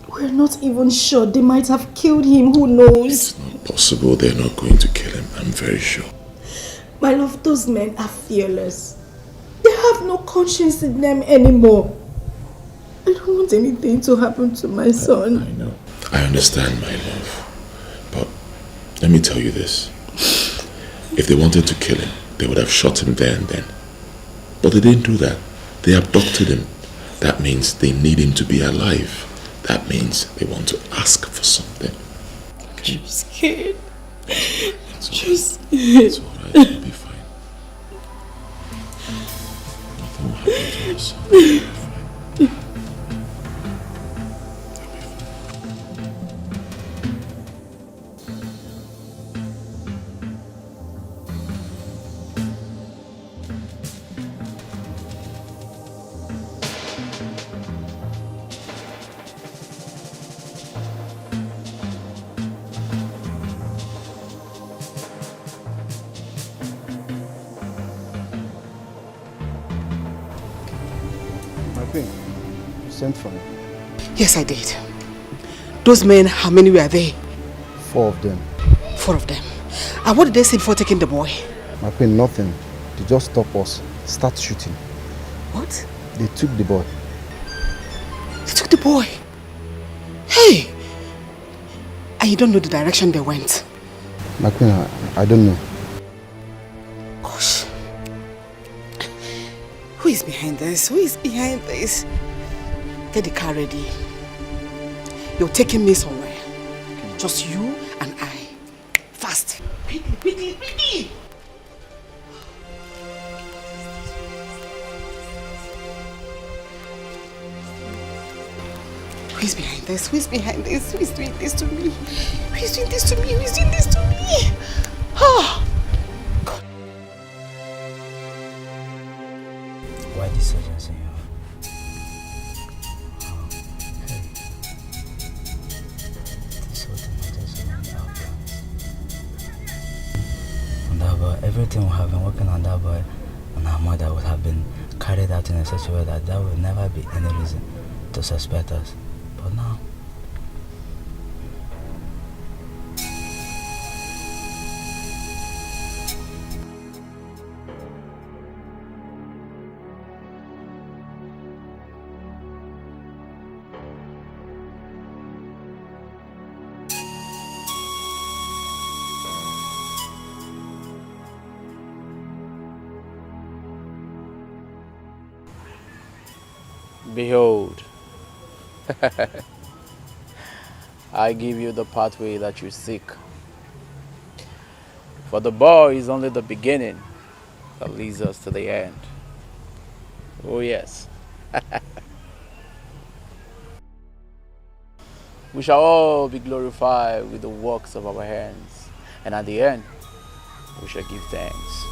We're not even sure. They might have killed him. Who knows? It's not possible. They're not going to kill him. I'm very sure. My love, those men are fearless. They have no conscience in them anymore. I don't want anything to happen to my son. I know. I understand, my love. But let me tell you this. If they wanted to kill him, they would have shot him there and then. But they didn't do that. They abducted him That means they need him to be alive. That means they want to ask for something. Okay? I'm scared. It's alright. You'll be fine. Nothing will happen to us. You'll be fine. Sent for me. Yes, I did. Those men, how many were they? 4 of them. 4 of them. And what did they say before taking the boy? My queen, nothing. They just stop us, start shooting. What? They took the boy. They took the boy? Hey! And you don't know the direction they went? My queen, I don't know. Gosh. Who is behind this? Who is behind this? Get the car ready. You're taking me somewhere. Just you and I. Fast. Quickly, quickly, quickly! Who is behind this? Who is behind this? Who is doing this to me? Who is doing this to me? Who is doing this to me? Oh! God. Why this urgency? Everything we have been working on that boy and our mother would have been carried out in such a way that there would never be any reason to suspect us. But now, behold, I give you the pathway that you seek. For the boy is only the beginning that leads us to the end. Oh yes. We shall all be glorified with the works of our hands, and at the end, we shall give thanks.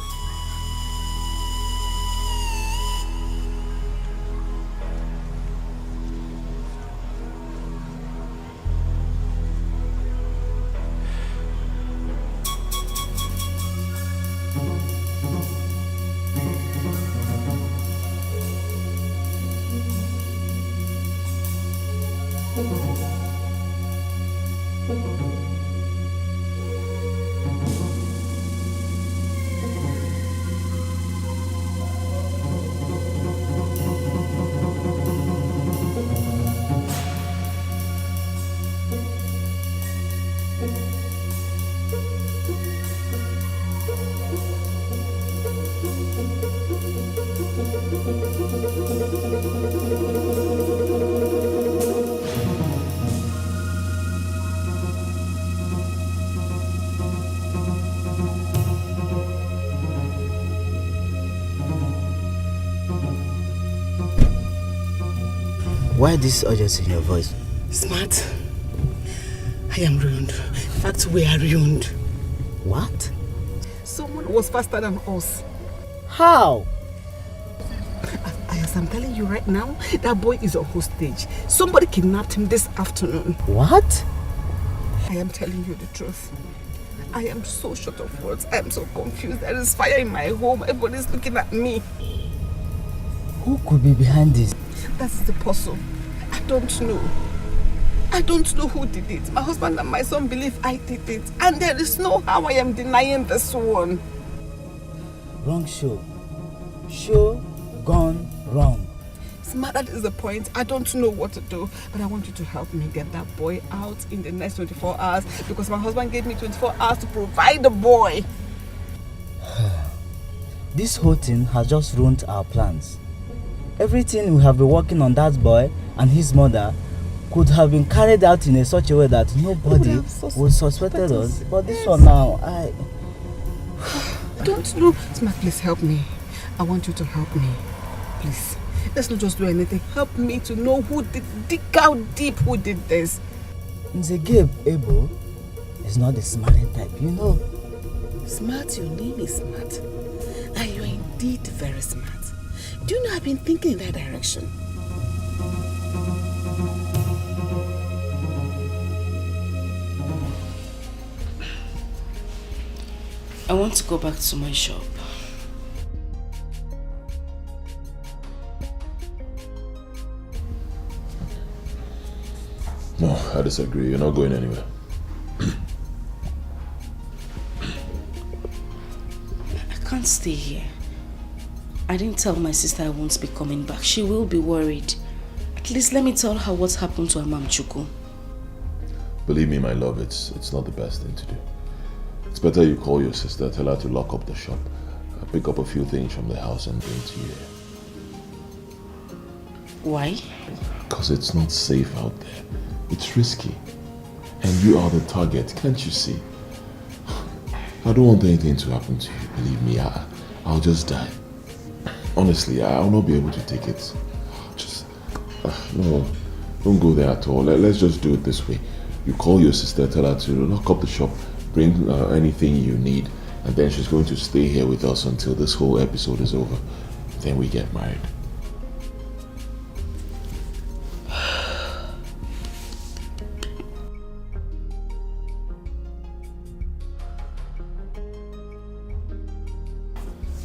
why this urgency in your voice? Smart. I am ruined. In fact, we are ruined. What? Someone was faster than us. How? As I'm telling you right now, that boy is a hostage. Somebody kidnapped him this afternoon. What? I am telling you the truth. I am so short of words. I am so confused. There is fire in my home. Everybody's looking at me. Who could be behind this? That's the puzzle. I don't know. I don't know who did it. My husband and my son believe I did it. And there is no how I am denying this one. Wrong show. Show gone wrong. Smart, that is the point. I don't know what to do. But I want you to help me get that boy out in the next 24 hours. Because my husband gave me 24 hours to provide the boy. This whole thing has just ruined our plans. everything we have been working on that boy and his mother could have been carried out in such a way that nobody would suspected us. But this one now, I don't know. Smart, please help me. I want you to help me. Please. Let's not just do anything. Help me to know who did, dig out deep who did this. Nzegeb Ebo is not the smiling type, you know. Smart, your name is Smart. And you're indeed very smart. Do you know I've been thinking in that direction? I want to go back to my shop. No, I disagree. You're not going anywhere. I can't stay here. I didn't tell my sister I won't be coming back. She will be worried. At least let me tell her what's happened to her Mom Chuku. Believe me, my love, it's not the best thing to do. It's better you call your sister, tell her to lock up the shop, pick up a few things from the house and bring it to you. Why? Because it's not safe out there. It's risky. And you are the target, can't you see? I don't want anything to happen to you, believe me. I'll just die. Honestly, I'll not be able to take it. Just, no, don't go there at all. Let's just do it this way. You call your sister, tell her to lock up the shop, bring anything you need, and then she's going to stay here with us until this whole episode is over. Then we get married.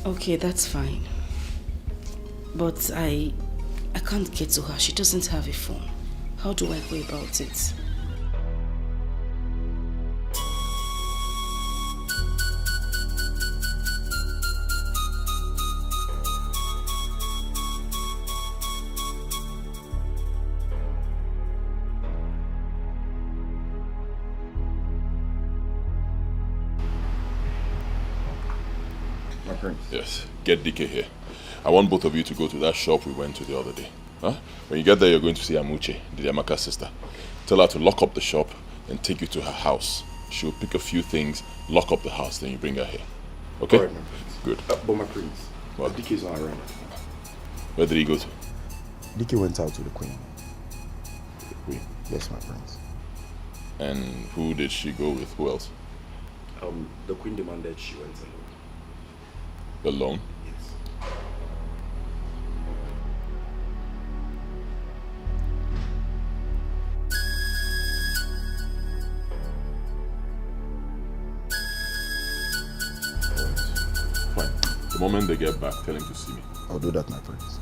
Okay, that's fine. But I can't get to her. She doesn't have a phone. How do I go about it? Yes, get DK here. I want both of you to go to that shop we went to the other day. Huh? When you get there, you're going to see Amuche, the Amaka's sister. Tell her to lock up the shop and take you to her house. She'll pick a few things, lock up the house, then you bring her here. Okay? All right, my prince. Good. But my prince, What? DK's not around. Where did he go to? DK went out to the queen. The queen? Yes, my prince. And who did she go with? Who else? The queen demanded she went alone. Alone? Yes. Fine. The moment they get back, tell him to see me. I'll do that, my prince.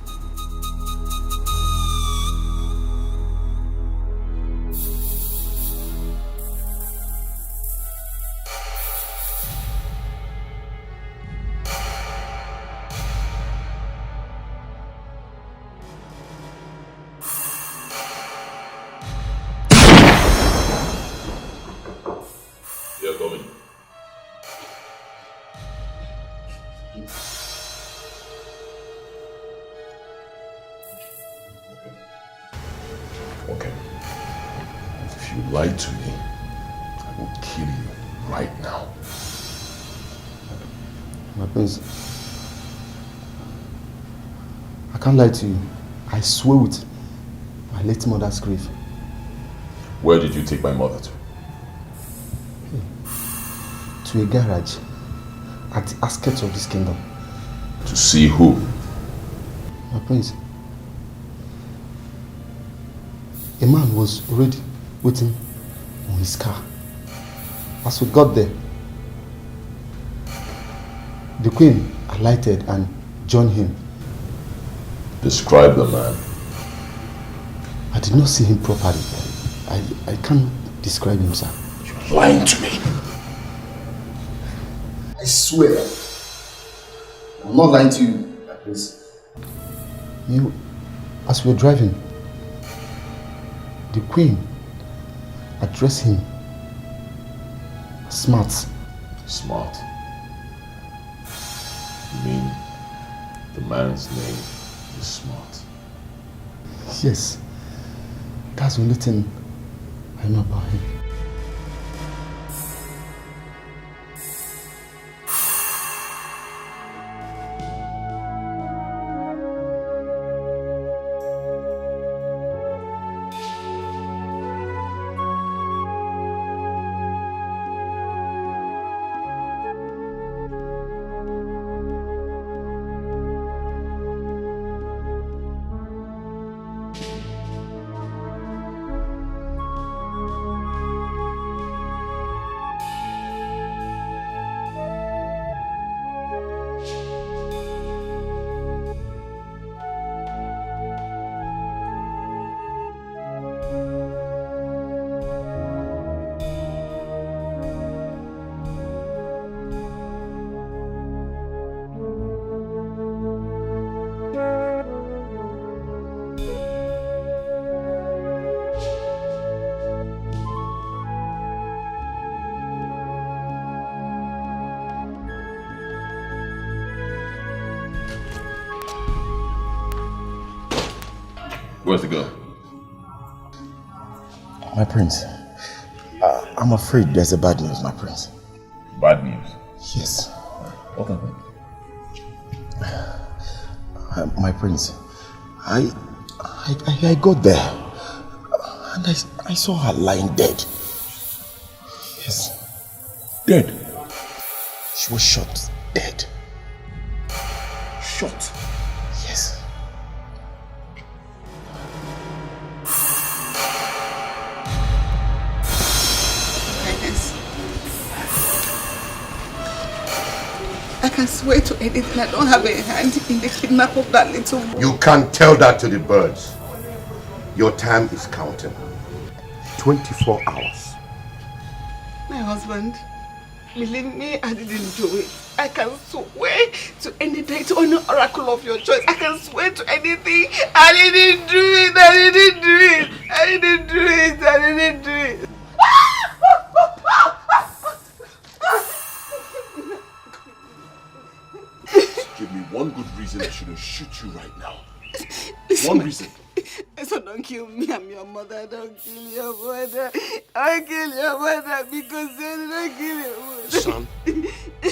You're coming. Okay. If you lie to me, I will kill you right now. My prince, I can't lie to you. I swear with my late mother's grave. Where did you take my mother to? To a garage at the outskirts of this kingdom. To see who? My prince, a man was already waiting on his car. As we got there, the queen alighted and joined him. Describe the man. I did not see him properly. I can't describe him, sir. You're lying to me. I swear. I'm not lying to you, please. You, as we were driving, the queen addressed him as smart. Smart? You mean the man's name is Smart? Yes. That's the only thing I know about him. Where's the girl? My prince, I'm afraid there's a bad news, my prince. Bad news? Yes. What happened? My prince, I got there and I saw her lying dead. Yes. Dead? She was shot dead. Shot? Yes. I can swear to anything. I don't have a hand in the kidnap of that little boy. You can't tell that to the birds. Your time is counting. 24 hours. My husband, believe me, I didn't do it. I can swear to any date or any oracle of your choice. I can swear to anything. I didn't do it. I didn't do it. I didn't do it. I didn't do it. Give me one good reason I shouldn't shoot you right now. One reason. So don't kill me, I'm your mother. Don't kill your mother. I'll kill your mother because they didn't kill your mother. Son,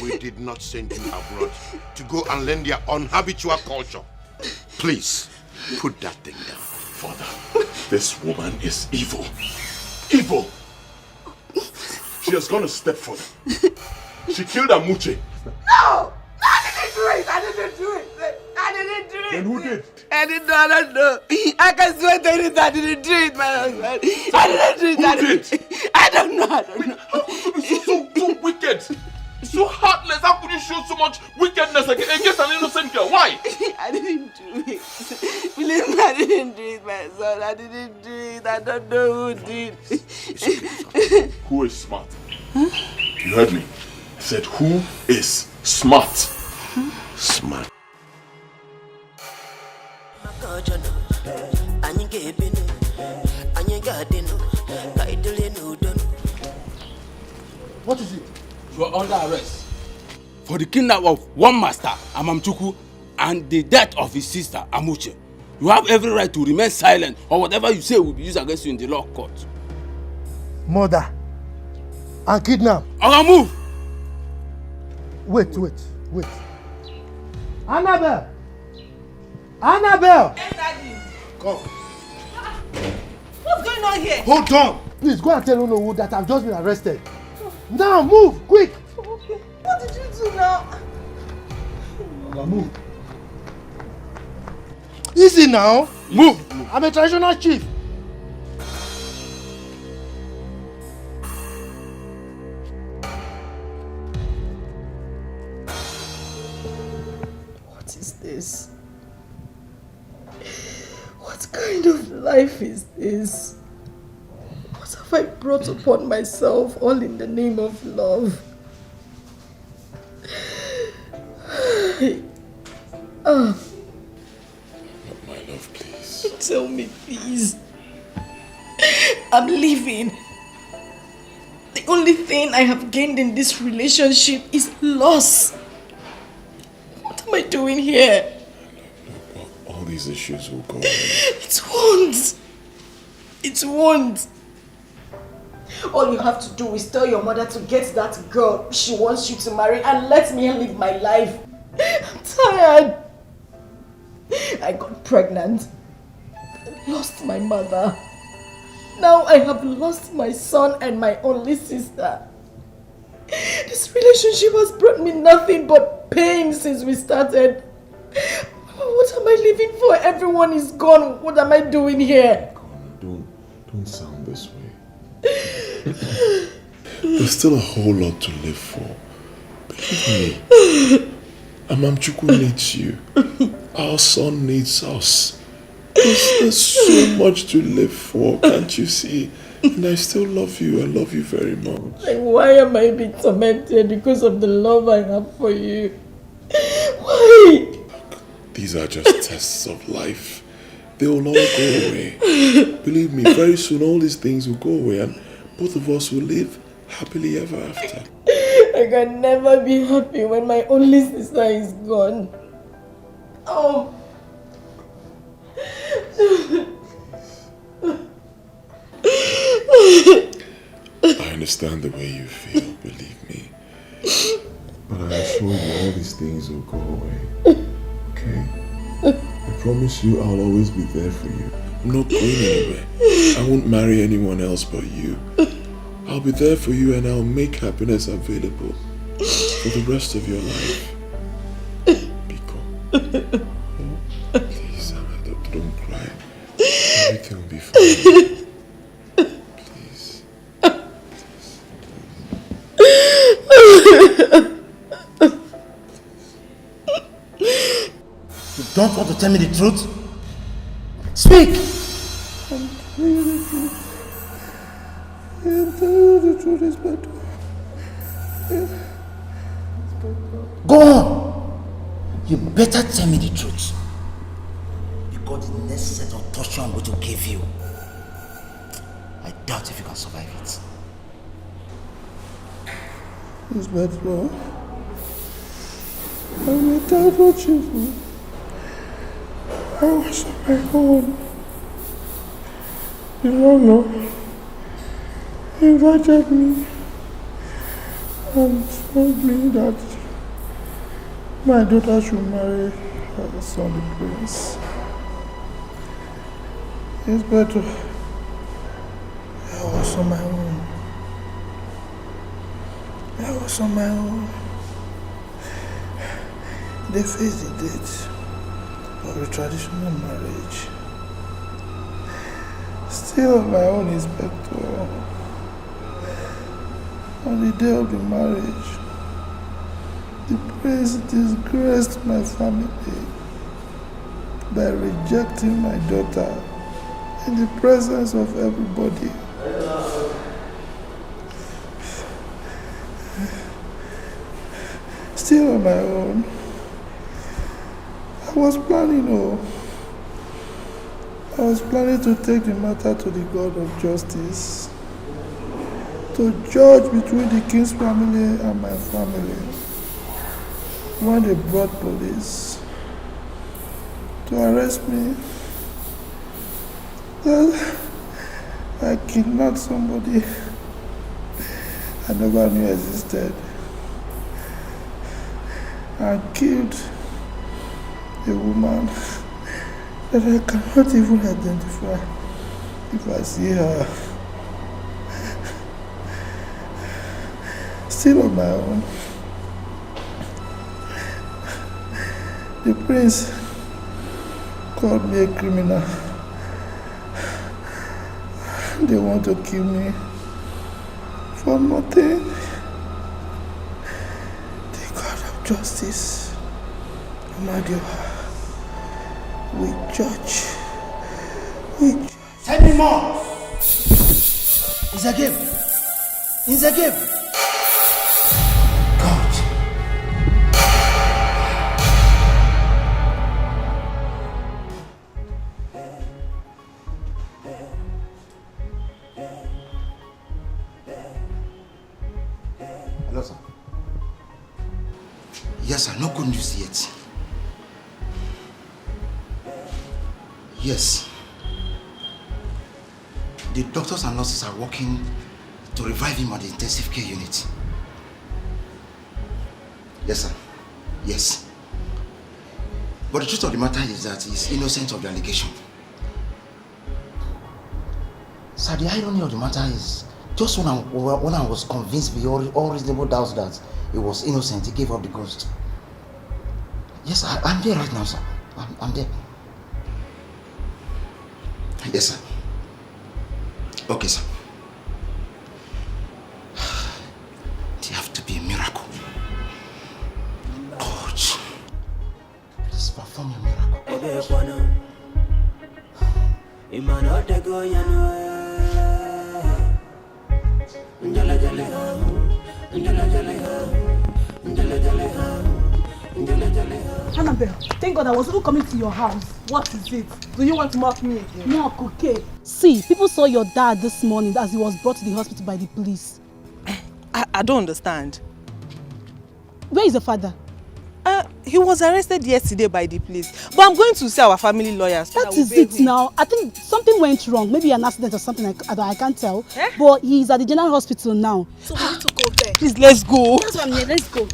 we did not send you abroad to go and learn their unhabitual culture. Please, put that thing down. Father, this woman is evil. Evil! She has gone a step further. She killed Amuche. No! I didn't do it! I didn't do it! I didn't do it! Then who did? I didn't know, I don't know. I can swear to it, I didn't do it, my husband. I didn't do it. Who did? I don't know, I don't know. How could you be so wicked? So heartless. How could you show so much wickedness against an innocent girl? Why? I didn't do it. Believe me, I didn't do it, my son. I didn't do it. I don't know who did. Who is smart? Huh? You heard me. I said, who is smart? Smart. What is it? You are under arrest for the kidnap of one master, Amamchuku, and the death of his sister, Amuche. You have every right to remain silent, or whatever you say will be used against you in the law court. Murder and kidnap. I'll move. Wait. Annabelle! Annabelle! Yes, Daddy. Come. What's going on here? Hold on! Please go and tell Unowu that I've just been arrested. Now move, quick! Okay. What did you do now? Move. Easy now. Move. I'm a traditional chief. What is this? What kind of life is this? What have I brought upon myself, all in the name of love? My love, please. Tell me, please. I'm leaving. The only thing I have gained in this relationship is loss. What am I doing here? All these issues will go away. It won't. It won't. All you have to do is tell your mother to get that girl she wants you to marry and let me live my life. I'm tired. I got pregnant. Lost my mother. Now I have lost my son and my only sister. This relationship has brought me nothing but pain since we started. What am I living for? Everyone is gone. What am I doing here? Don't sound this way. There's still a whole lot to live for. Believe me. Amamchuku needs you. Our son needs us. There's so much to live for, can't you see? And I still love you. I love you very much. Like, why am I being tormented because of the love I have for you? Why? These are just tests of life. They will all go away. Believe me, very soon all these things will go away and both of us will live happily ever after. I can never be happy when my only sister is gone. Oh. I understand the way you feel, believe me. But I assure you all these things will go away. Okay? I promise you I'll always be there for you. I'm not going anywhere. I won't marry anyone else but you. I'll be there for you and I'll make happiness available for the rest of your life. Biko. Please, don't cry. Everything will be fine. Please. You don't want to tell me the truth? Speak! I'm telling you the truth. I'm telling you the truth, Inspector. Go on! You better tell me the truth. Because the next set of torture I'm going to give you, I doubt if you can survive it. Inspector, I'm a terrible chief. I was on my own. The lawyer invited me and told me that my daughter should marry her son, the prince. Inspector, I was on my own. I was on my own. They faced the date of a traditional marriage. Still on my own, Inspector. On the day of the marriage, the prince disgraced my family by rejecting my daughter in the presence of everybody. Still on my own, I was planning to take the matter to the God of justice, to judge between the king's family and my family. When they brought police to arrest me, that I kidnapped somebody I never knew existed. I killed a woman that I cannot even identify if I see her. Still on my own. The prince called me a criminal. They want to kill me for nothing. The God of justice, Amadioha, we judge. Tell me more! It's a game. It's a game. God. Hello, sir. Yes, sir. No good news yet. Yes. The doctors and nurses are working to revive him at the intensive care unit. Yes, sir. Yes. But the truth of the matter is that he's innocent of the allegation. Sir, the irony of the matter is, just when I was convinced beyond all reasonable doubts that he was innocent, he gave up the ghost. Yes, I'm there right now, sir. I'm there. Yes, sir. Okay, sir. There have to be a miracle. God, please perform your miracle. Annabelle, thank God I was even coming to your house. What is it? Do you want to mock me again? Mock, okay. See, people saw your dad this morning as he was brought to the hospital by the police. I don't understand. Where is the father? He was arrested yesterday by the police. But I'm going to see our family lawyers. That is it now. I think something went wrong. Maybe an accident or something. I can't tell. Eh? But he's at the general hospital now. So we need to go there. Please, let's go. That's what I'm here. Let's go.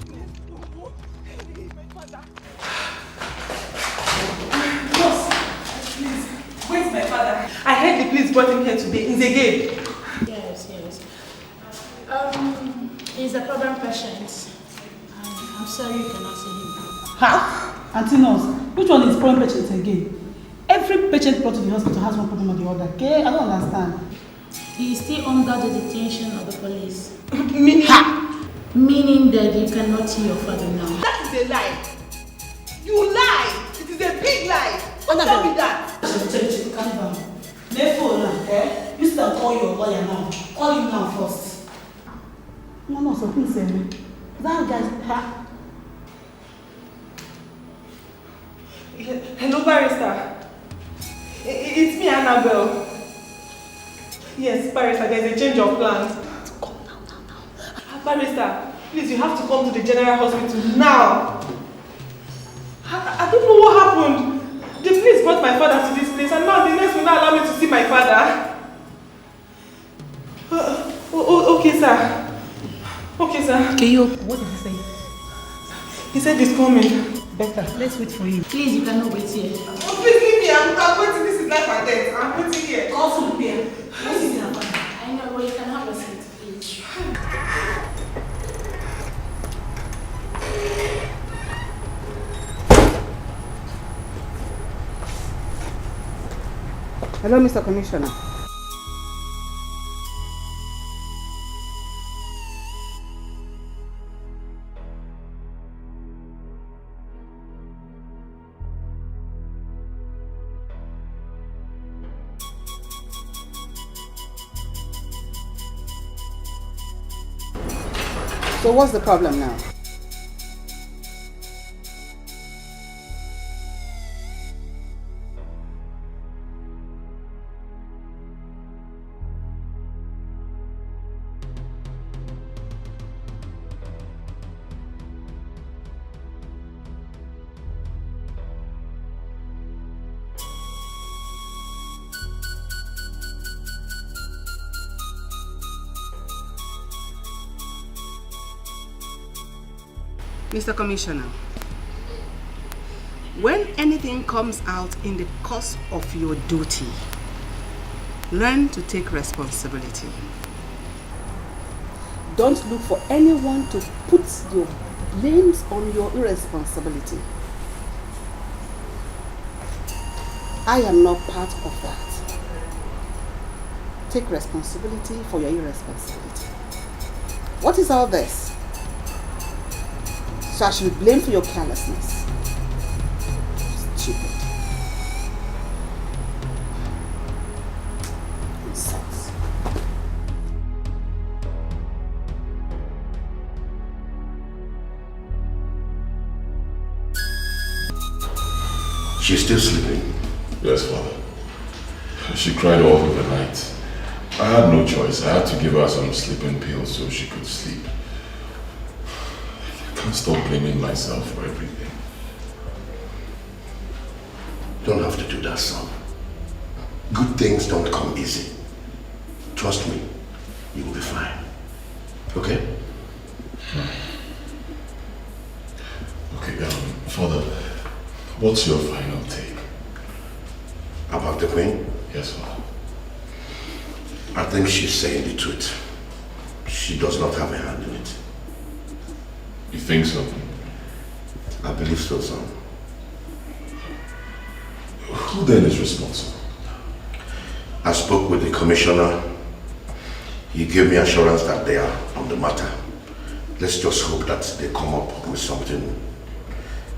Where's my father? I heard the police brought him here today. He's again. Yes. He's a problem patient. I'm sorry you cannot see him. Ha! Auntie Nurse, which one is problem patient again? Every patient brought to the hospital has one problem or the other, okay? I don't understand. He is still under the detention of the police. Meaning? Ha! Meaning that you cannot see your father now. That is a lie. You lie. It is a big lie. Don't tell me that. I should tell you to calm down. Therefore, eh? You still call your lawyer now. Call him now first. No, so please say me. That guy, Hello, barrister. It's me, Annabelle. Yes, barrister, there's a change of plans. Come now. Barrister, please, you have to come to the general hospital now. I don't know what happened. The police brought my father to this place and now the nurse will not allow me to see my father. Okay, sir. Okay, sir. What did he say? He said he's coming. Better. Let's wait for him. Please, you cannot wait here. Oh, please leave me. I'm waiting. This is life and death. I'm waiting here. Also, look here. I know, but you can have a seat, please. Hello, Mr. Commissioner. So what's the problem now? Mr. Commissioner, when anything comes out in the course of your duty, learn to take responsibility. Don't look for anyone to put your blames on your irresponsibility. I am not part of that. Take responsibility for your irresponsibility. What is all this? So I should be blamed for your carelessness. Stupid. Nonsense. She's still sleeping? Yes, Father. She cried all through the night. I had no choice. I had to give her some sleeping pills so she could sleep. I can't stop blaming myself for everything. Don't have to do that, son. Good things don't come easy. Trust me, you will be fine. Okay? Okay, Father, what's your final take? About the Queen? Yes, Father. I think she's saying the truth. She does not have a hand in it. You think so? I believe so, son. Who then is responsible? I spoke with the commissioner. He gave me assurance that they are on the matter. Let's just hope that they come up with something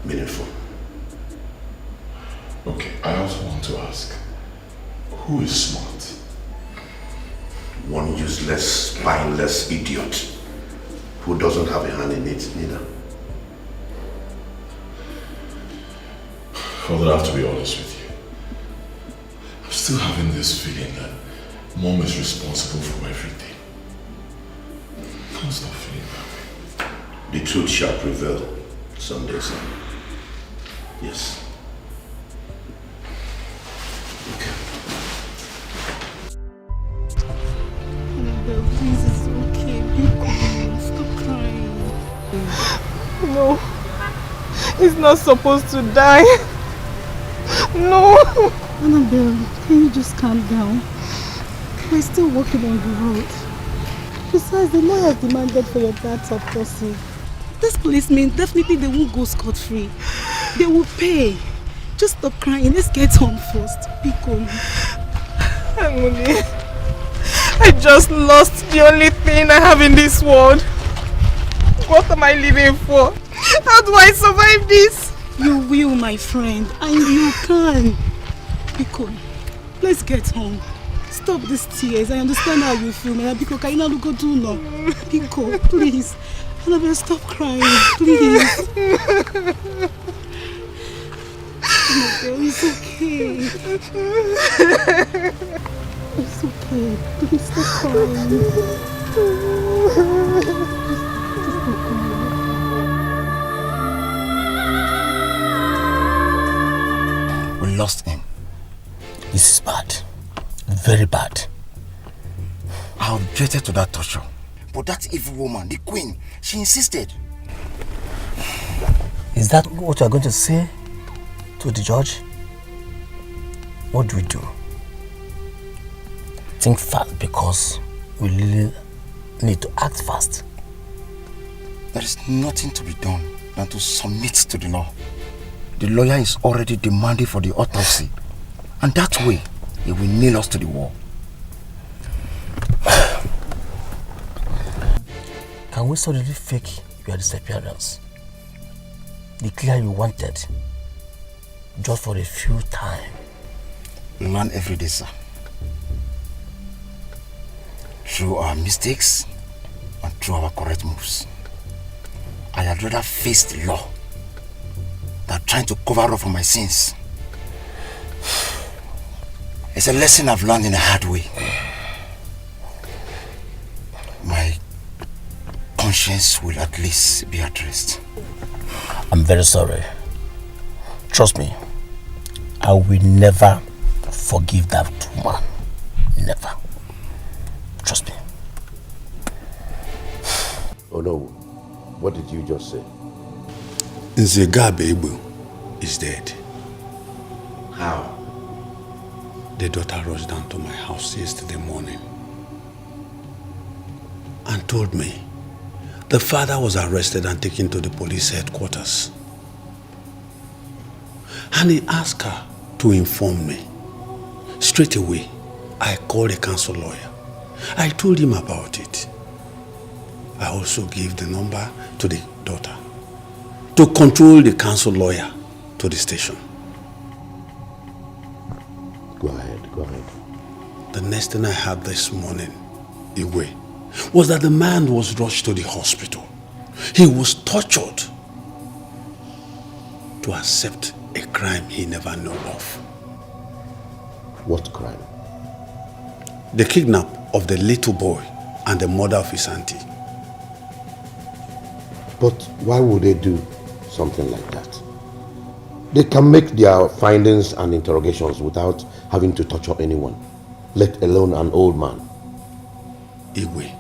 meaningful. Okay, I also want to ask, who is smart? One useless, spineless idiot who doesn't have a hand in it neither. Father, I have to be honest with you. I'm still having this feeling that Mom is responsible for everything. I can't stop feeling that way. The truth shall prevail someday, son. Yes. Annabelle, please, it's okay. Be calm. Stop crying. No. He's not supposed to die. No. Annabelle, can you just calm down? We're still walking on the road. Besides, the lawyers demanded for your dad's autopsy. This policemen, definitely they won't go scot-free. They will pay. Just stop crying. Let's get home first. Be calm. Anguni, I just lost the only thing I have in this world. What am I living for? How do I survive this? You will, my friend, and you can. Biko, let's get home. Stop these tears. I understand how you feel, man. Biko, can you not go do no? Biko, please. Annabelle, stop crying, please. Annabelle, it's okay. It's okay. Please stop crying. We lost him. This is bad. Very bad. I objected to that torture. But that evil woman, the queen, she insisted. Is that what you are going to say to the judge? What do we do? Think fast, because we really need to act fast. There is nothing to be done than to submit to the law. The lawyer is already demanding for the autopsy, and that way he will nail us to the wall. Can we suddenly fake your disappearance? Declare you wanted, just for a few time. We learn every day, sir. Through our mistakes and through our correct moves. I had rather face the law than trying to cover up for my sins. It's a lesson I've learned in a hard way. My conscience will at least be at rest. I'm very sorry. Trust me, I will never forgive that woman. Never. Trust me. Oh no, what did you just say? Nzegabe is dead. How? The daughter rushed down to my house yesterday morning and told me the father was arrested and taken to the police headquarters. And he asked her to inform me. Straight away, I called a council lawyer. I told him about it. I also gave the number to the daughter to control the council lawyer to the station. Go ahead. The next thing I heard this morning, Iwe, was that the man was rushed to the hospital. He was tortured to accept a crime he never knew of. What crime? The kidnap of the little boy and the mother of his auntie. But why would they do something like that? They can make their findings and interrogations without having to torture anyone, let alone an old man. Igwe,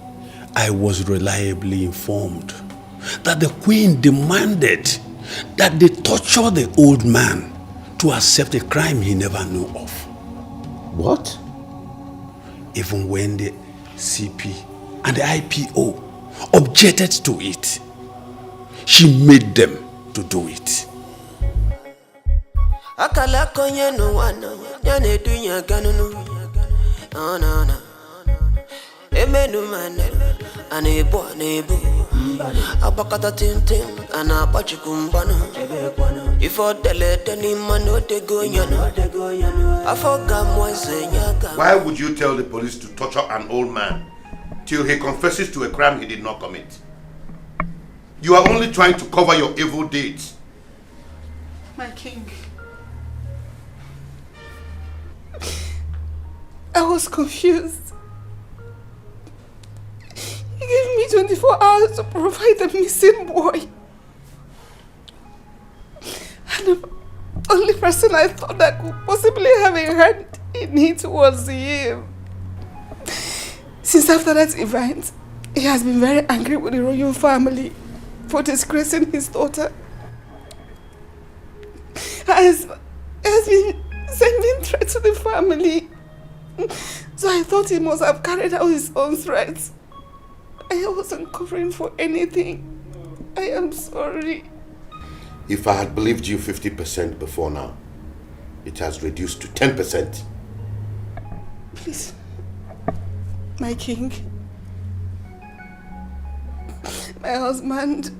I was reliably informed that the queen demanded that they torture the old man to accept a crime he never knew of. What? Even when the CP and the IPO objected to it, she made them to do it. Why would you tell the police to torture an old man till he confesses to a crime he did not commit? You are only trying to cover your evil deeds. My king, I was confused. He gave me 24 hours to provide the missing boy. And the only person I thought that could possibly have a hand in it was him. Since after that event, he has been very angry with the royal family for disgracing his daughter. Has been sending threats to the family. So I thought he must have carried out his own threats. I wasn't covering for anything. I am sorry. If I had believed you 50% before now, it has reduced to 10%. Please, my king, my husband,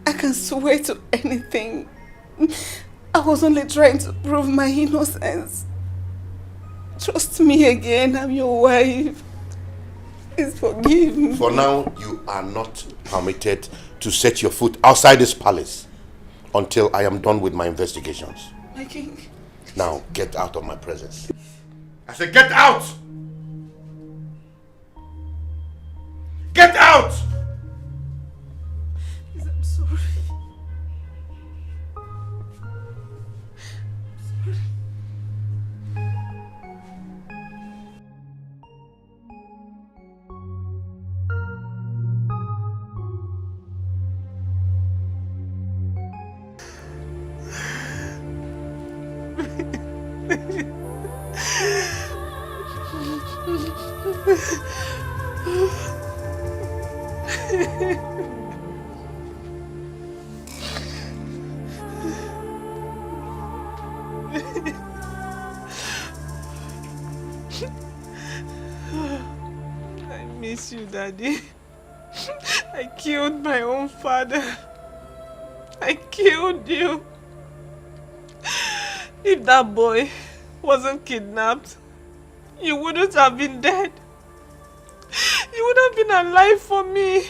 I can swear to anything. I was only trying to prove my innocence. Trust me again, I'm your wife. Please forgive me. For now, you are not permitted to set your foot outside this palace until I am done with my investigations. My king. Now, get out of my presence. I said, get out! Get out! Please, I'm sorry. I miss you, Daddy. I killed my own father. I killed you. If that boy wasn't kidnapped, you wouldn't have been dead. You would have been alive for me.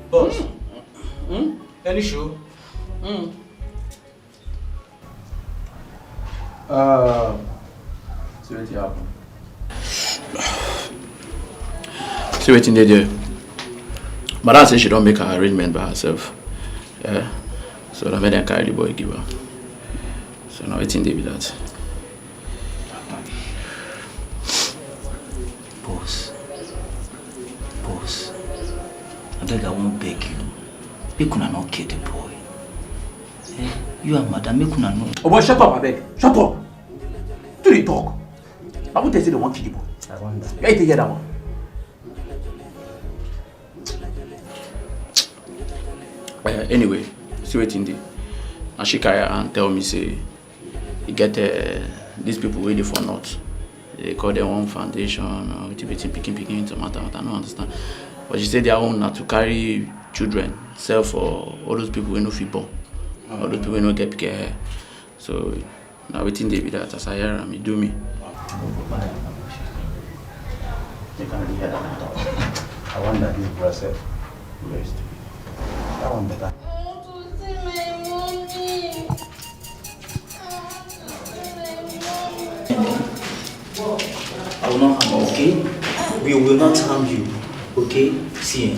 Boss, any show? See what happen. See what they do. Madam says she don't make her arrangement by herself. Yeah. So I made them carry the boy give her. So now it's in there with that. Boss, I beg, I won't beg you. Make una not kill the boy. Eh? You and madam, make una not. Oh boy, shut up, I beg. Shut up. Do they talk? I won't tell you they want kill the boy. I wonder. You ain't hear that one. Anyway, see what in there. And she carry her and tell me say, you get these people waiting for not. They call their own foundation or picking tomato. I don't understand. But she said their own not to carry children, sell for all those people who no fit born, all those people who no get hair. So Now waiting day with that as I hear me do me. You can hear that. I wonder this brass rest. That one better. I want to see my mommy. I will not harm you, okay? We will not harm you, okay? See,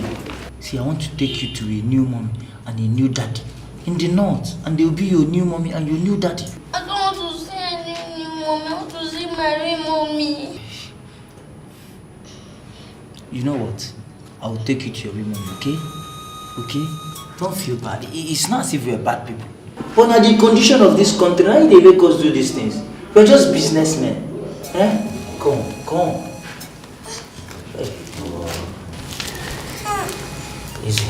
I want to take you to a new mommy and a new daddy in the north, and they will be your new mommy and your new daddy. I don't want to see any new mommy. I want to see my real mommy. You know what? I will take you to your real mommy, okay? Okay? Don't feel bad. It's not as if we're bad people. But now the condition of this country, how they make us do these things? We're just businessmen. Eh? Come. Hey. Easy.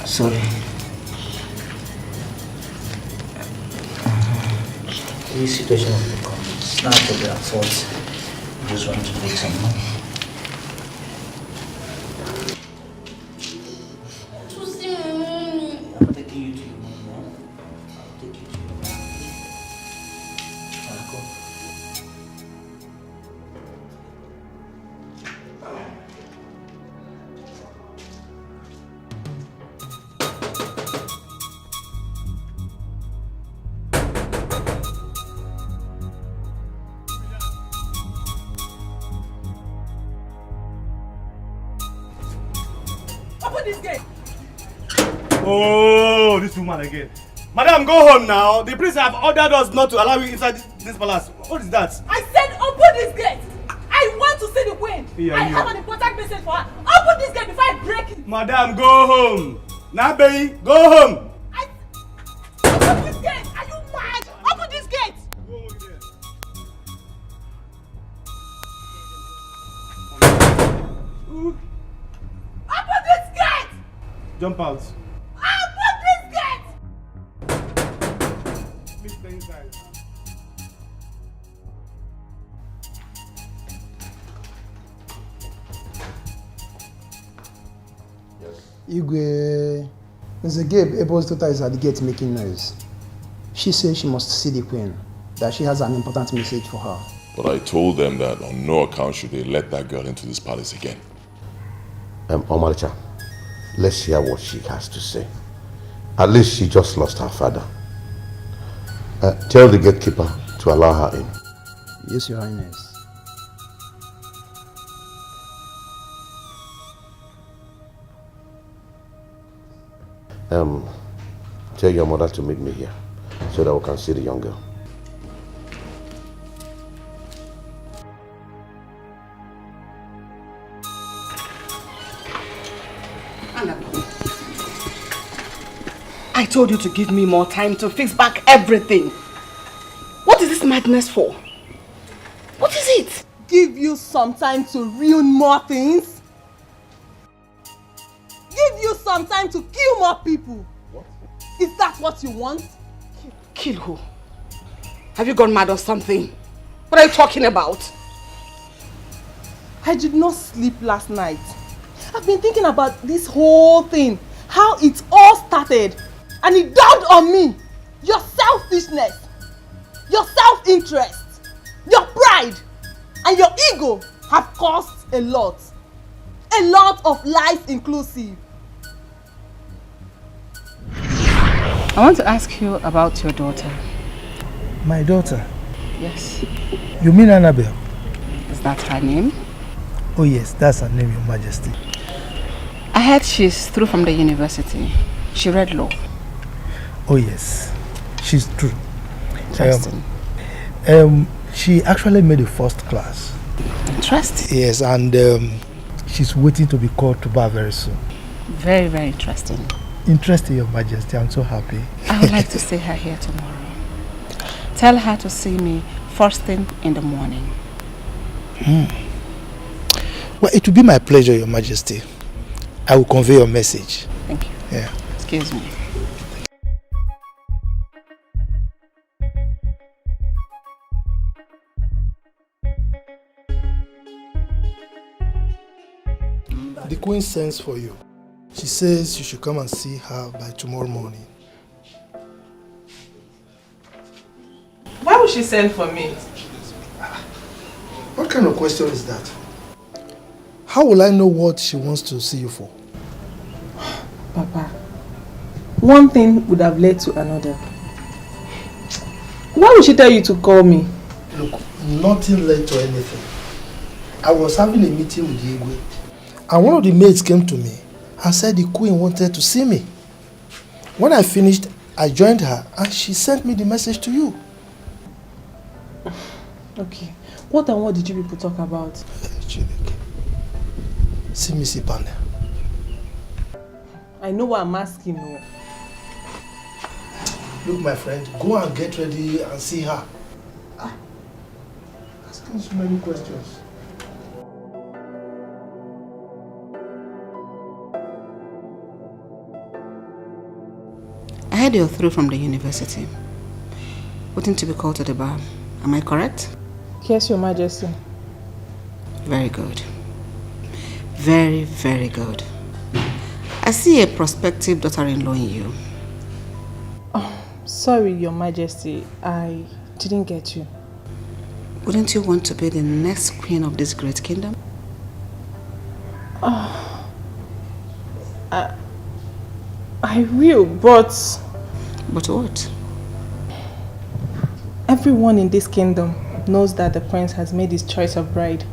Sorry. This situation will become. It's not their fault. I just want to make some money. To see my mommy. I'm taking you to your mom now. I'll take you to your mom. Come. Open this gate! Oh, this woman again. Madam, go home now. The priest have ordered us not to allow you inside this palace. What is that? I said open this gate! I want to see the queen! Yeah, I have an important message for her. Open this gate before I break it! Madam, go home. Nabe, go home. Open this gate! Are you mad? Open this gate! Open this gate! Jump out. Open this gate! Please stay inside. Igwe, Mr. Gabe Abel's daughter is at the gate making noise. She says she must see the queen, that she has an important message for her. But I told them that on no account should they let that girl into this palace again. Omaricha, let's hear what she has to say. At least she just lost her father. Tell the gatekeeper to allow her in. Yes, Your Highness. Tell your mother to meet me here so that we can see the young girl. I told you to give me more time to fix back everything. What is this madness for? What is it? Give you some time to ruin more things? Give you some time to kill more people? What? Is that what you want? Kill who? Have you gone mad or something? What are you talking about? I did not sleep last night. I've been thinking about this whole thing, how it all started, and it dawned on me. Your selfishness, your self-interest, your pride, and your ego have caused a lot of life inclusive. I want to ask you about your daughter. My daughter? Yes. You mean Annabelle? Is that her name? Oh yes, that's her name, Your Majesty. I heard she's through from the university. She read law. Oh yes, she's true. Interesting. She actually made the first class. Interesting. Yes, and she's waiting to be called to bar very soon. Very, very interesting. Interesting, Your Majesty. I'm so happy. I would like to see her here tomorrow. Tell her to see me first thing in the morning. Well, it will be my pleasure, Your Majesty. I will convey your message. Thank you. Yeah. Excuse me. The Queen sends for you. She says you should come and see her by tomorrow morning. she sent for me? What kind of question is that? How will I know what she wants to see you for? Papa, one thing would have led to another. Why would she tell you to call me? Look, nothing led to anything. I was having a meeting with Igwe, and one of the maids came to me and said the queen wanted to see me. When I finished, I joined her and she sent me the message to you. Okay. What and what did you people talk about? See me, Sipane. I know what I'm asking you. Look, my friend, go and get ready and see her. Asking so many questions. I heard you're through from the university. Waiting to be called to the bar. Am I correct? Yes, Your Majesty. Very good. Very, very good. I see a prospective daughter-in-law in you. Oh, sorry, Your Majesty. I didn't get you. Wouldn't you want to be the next queen of this great kingdom? I will, but... But what? Everyone in this kingdom knows that the prince has made his choice of bride.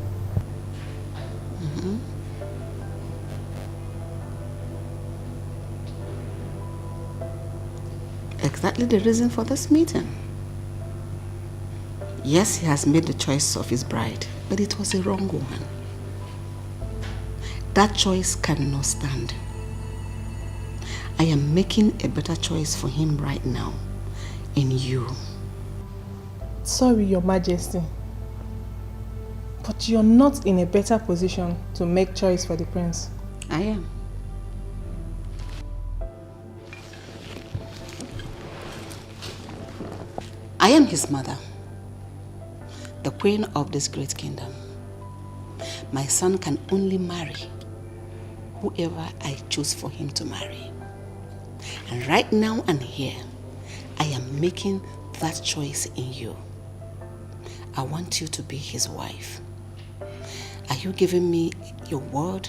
Exactly the reason for this meeting. Yes, he has made the choice of his bride, but it was a wrong one. That choice cannot stand. I am making a better choice for him right now, in you. Sorry, Your Majesty, but you're not in a better position to make choice for the prince. I am. I am his mother, the queen of this great kingdom. My son can only marry whoever I choose for him to marry. And right now and here, I am making that choice in you. I want you to be his wife. Are you giving me your word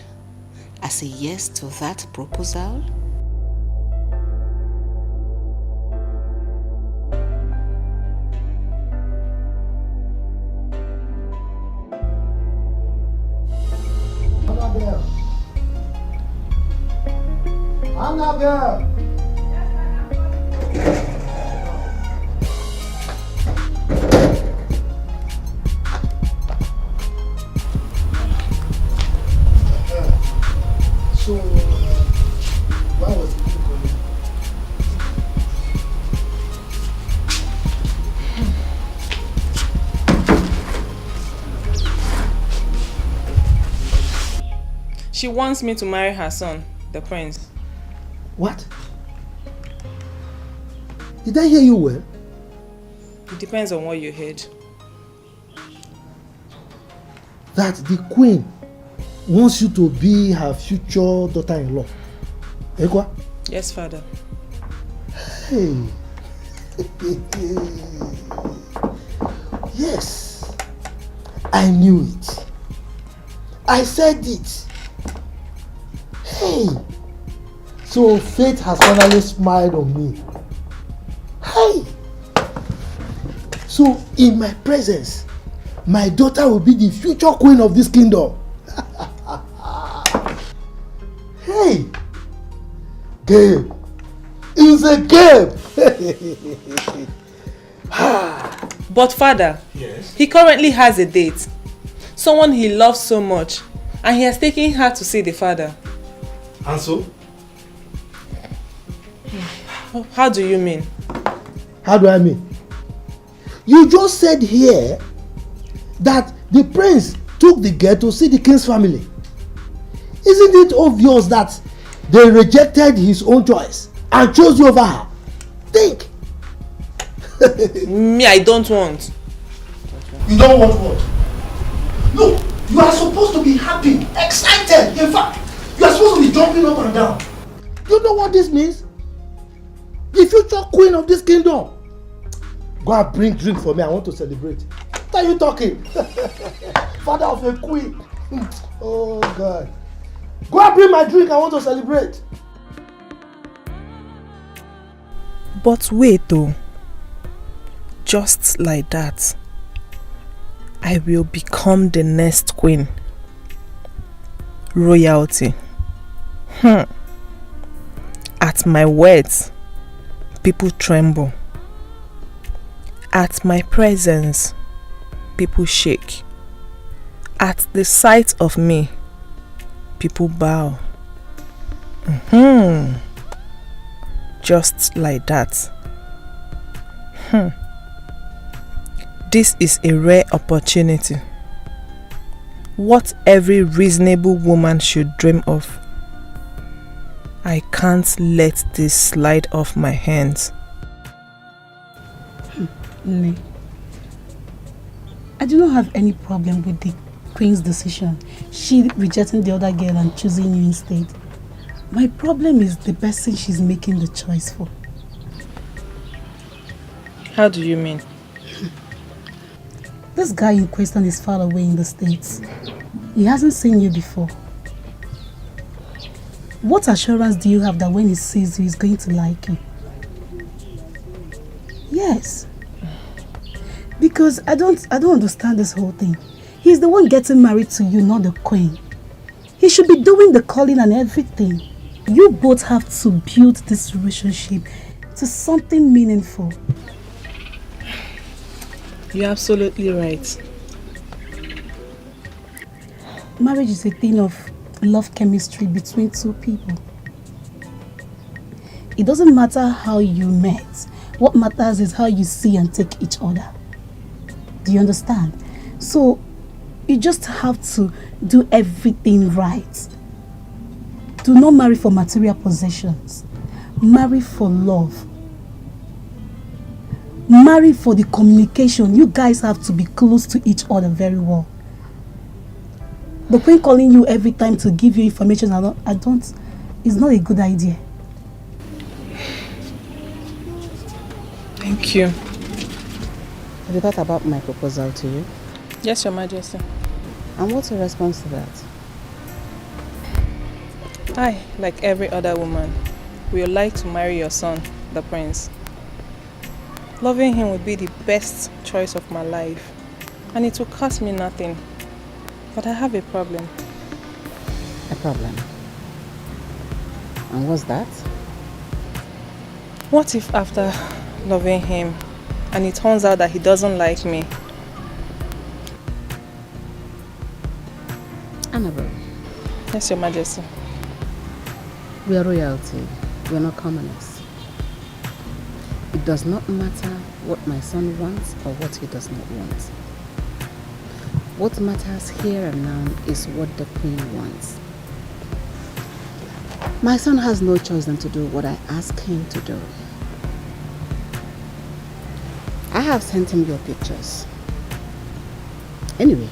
as a yes to that proposal? Annabelle! So, why was it calling? She wants me to marry her son, the prince. What? Did I hear you well? It depends on what you heard. That the queen wants you to be her future daughter-in-law. Ekwa? Yes, father. Hey. Yes. I knew it. I said it. Hey. So fate has finally smiled on me. Hey. So in my presence, my daughter will be the future queen of this kingdom. Hey. Gabe. It's a game. But father, yes, he currently has a date. Someone he loves so much. And he has taken her to see the father. And so? How do you mean? How do I mean? You just said here that the prince took the girl to see the king's family. Isn't it obvious that they rejected his own choice and chose you over her? Think. Me, I don't want. You don't want what? Look, you are supposed to be happy, excited. In fact, you are supposed to be jumping up and down. You know what this means? The future queen of this kingdom. Go and bring drink for me. I want to celebrate. What are you talking? Father of a queen. Oh God. Go and bring my drink. I want to celebrate. But wait though. Just like that, I will become the next queen. Royalty. At my words, people tremble. At my presence, people shake. At the sight of me, people bow. Just like that. This is a rare opportunity. What every reasonable woman should dream of. I can't let this slide off my hands. Nne, I do not have any problem with the Queen's decision. She rejecting the other girl and choosing you instead. My problem is the person she's making the choice for. How do you mean? This guy in question is far away in the States. He hasn't seen you before. What assurance do you have that when he sees you, he's going to like you? Yes. Because I don't understand this whole thing. He's the one getting married to you, not the Queen. He should be doing the calling and everything. You both have to build this relationship to something meaningful. You're absolutely right. Marriage is a thing of love chemistry between two people. It doesn't matter how you met. What matters is how you see and take each other. Do you understand? So, you just have to do everything right. Do not marry for material possessions. Marry for love. Marry for the communication. You guys have to be close to each other very well. The Queen calling you every time to give you information, it's not a good idea. Thank you. Have you thought about my proposal to you? Yes, Your Majesty. And what's your response to that? I, like every other woman, would like to marry your son, the prince. Loving him would be the best choice of my life, and it will cost me nothing. But I have a problem. A problem? And what's that? What if after loving him, and it turns out that he doesn't like me? Annabelle. Yes, Your Majesty. We are royalty. We are not commoners. It does not matter what my son wants or what he does not want. What matters here and now is what the Queen wants. My son has no choice than to do what I ask him to do. I have sent him your pictures. Anyway,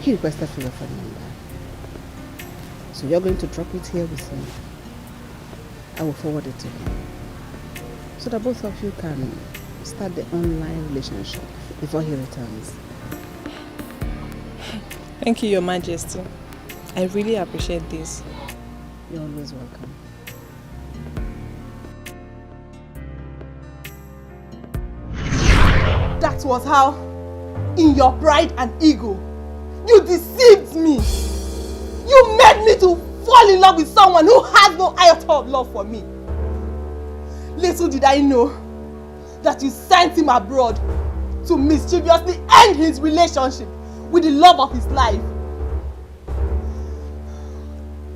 he requested for your phone number. So you're going to drop it here with me. I will forward it to him. So that both of you can start the online relationship before he returns. Thank you, Your Majesty. I really appreciate this. You're always welcome. That was how, in your pride and ego, you deceived me. You made me to fall in love with someone who has no iota of love for me. Little did I know that you sent him abroad to mischievously end his relationship with the love of his life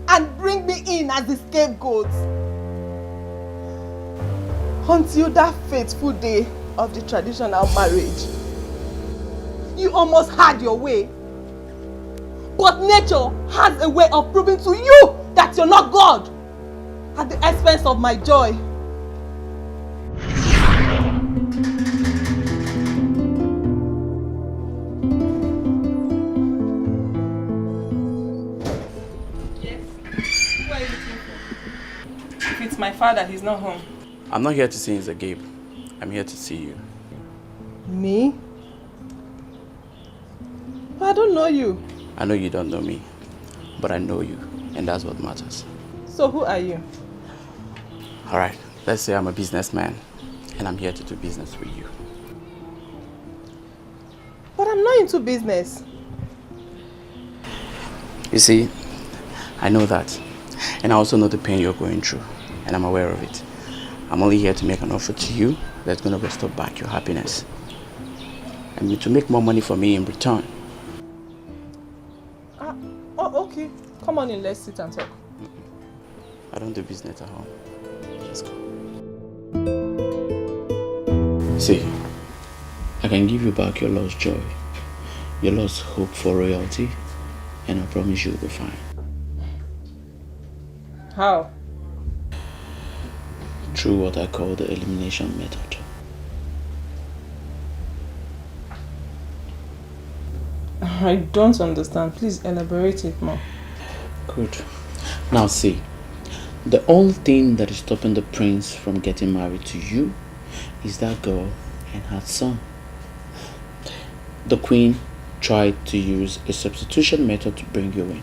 and bring me in as the scapegoat until that fateful day of the traditional marriage. You almost had your way, but nature has a way of proving to you that you're not God at the expense of my joy. If it's my father, he's not home. I'm not here to see Mr. Gabe. I'm here to see you. Me? I don't know you. I know you don't know me, but I know you, and that's what matters. So who are you? Alright, let's say I'm a businessman, and I'm here to do business with you. But I'm not into business. You see, I know that, and I also know the pain you're going through, and I'm aware of it. I'm only here to make an offer to you that's going to restore back your happiness, and to make more money for me in return. Oh, okay. Come on in, let's sit and talk. I don't do business at home. Let's go. See, I can give you back your lost joy, your lost hope for royalty, and I promise you'll be fine. How? Through what I call the elimination method. I don't understand. Please elaborate it more. Good. Now see, the only thing that is stopping the prince from getting married to you is that girl and her son. The queen tried to use a substitution method to bring you in,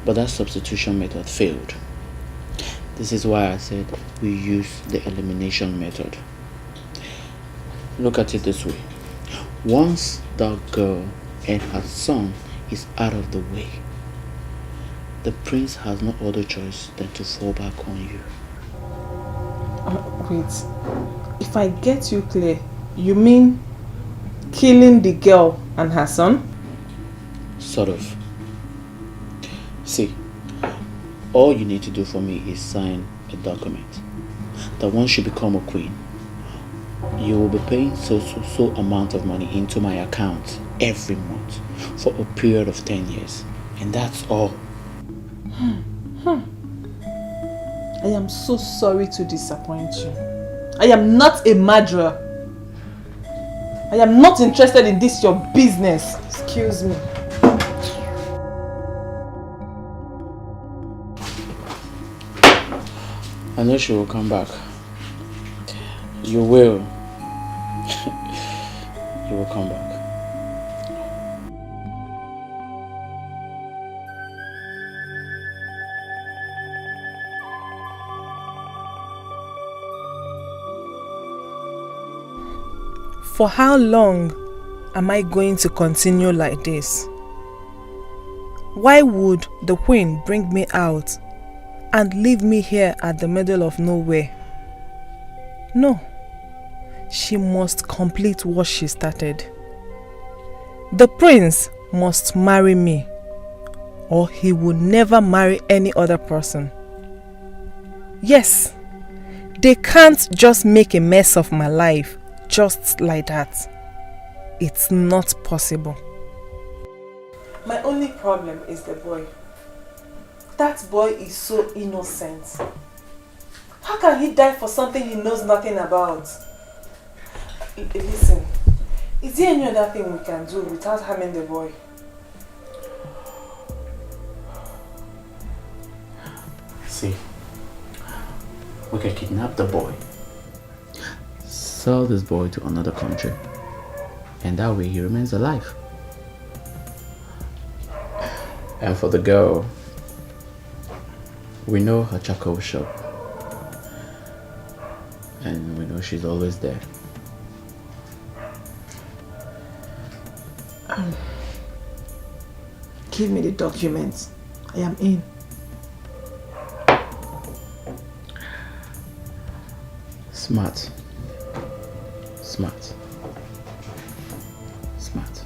but that substitution method failed. This is why I said we use the elimination method. Look at it this way. Once that girl and her son is out of the way, the prince has no other choice than to fall back on you. Wait, if I get you clear, you mean killing the girl and her son? Sort of. See, all you need to do for me is sign a document that once you become a queen, you will be paying so amount of money into my account every month for a period of 10 years. And that's all. I am so sorry to disappoint you. I am not a murderer. I am not interested in this your business. Excuse me. I know she will come back. You will. You will come back. For how long am I going to continue like this? Why would the queen bring me out and leave me here at the middle of nowhere? No, she must complete what she started. The prince must marry me, or he will never marry any other person. Yes, they can't just make a mess of my life just like that. It's not possible. My only problem is the boy. That boy is so innocent. How can he die for something he knows nothing about? Listen, is there any other thing we can do without harming the boy? See, we can kidnap the boy, sell this boy to another country, and that way he remains alive. And for the girl, we know her charcoal shop, and we know she's always there. Give me the documents. I am in. Smart. Smart. Smart.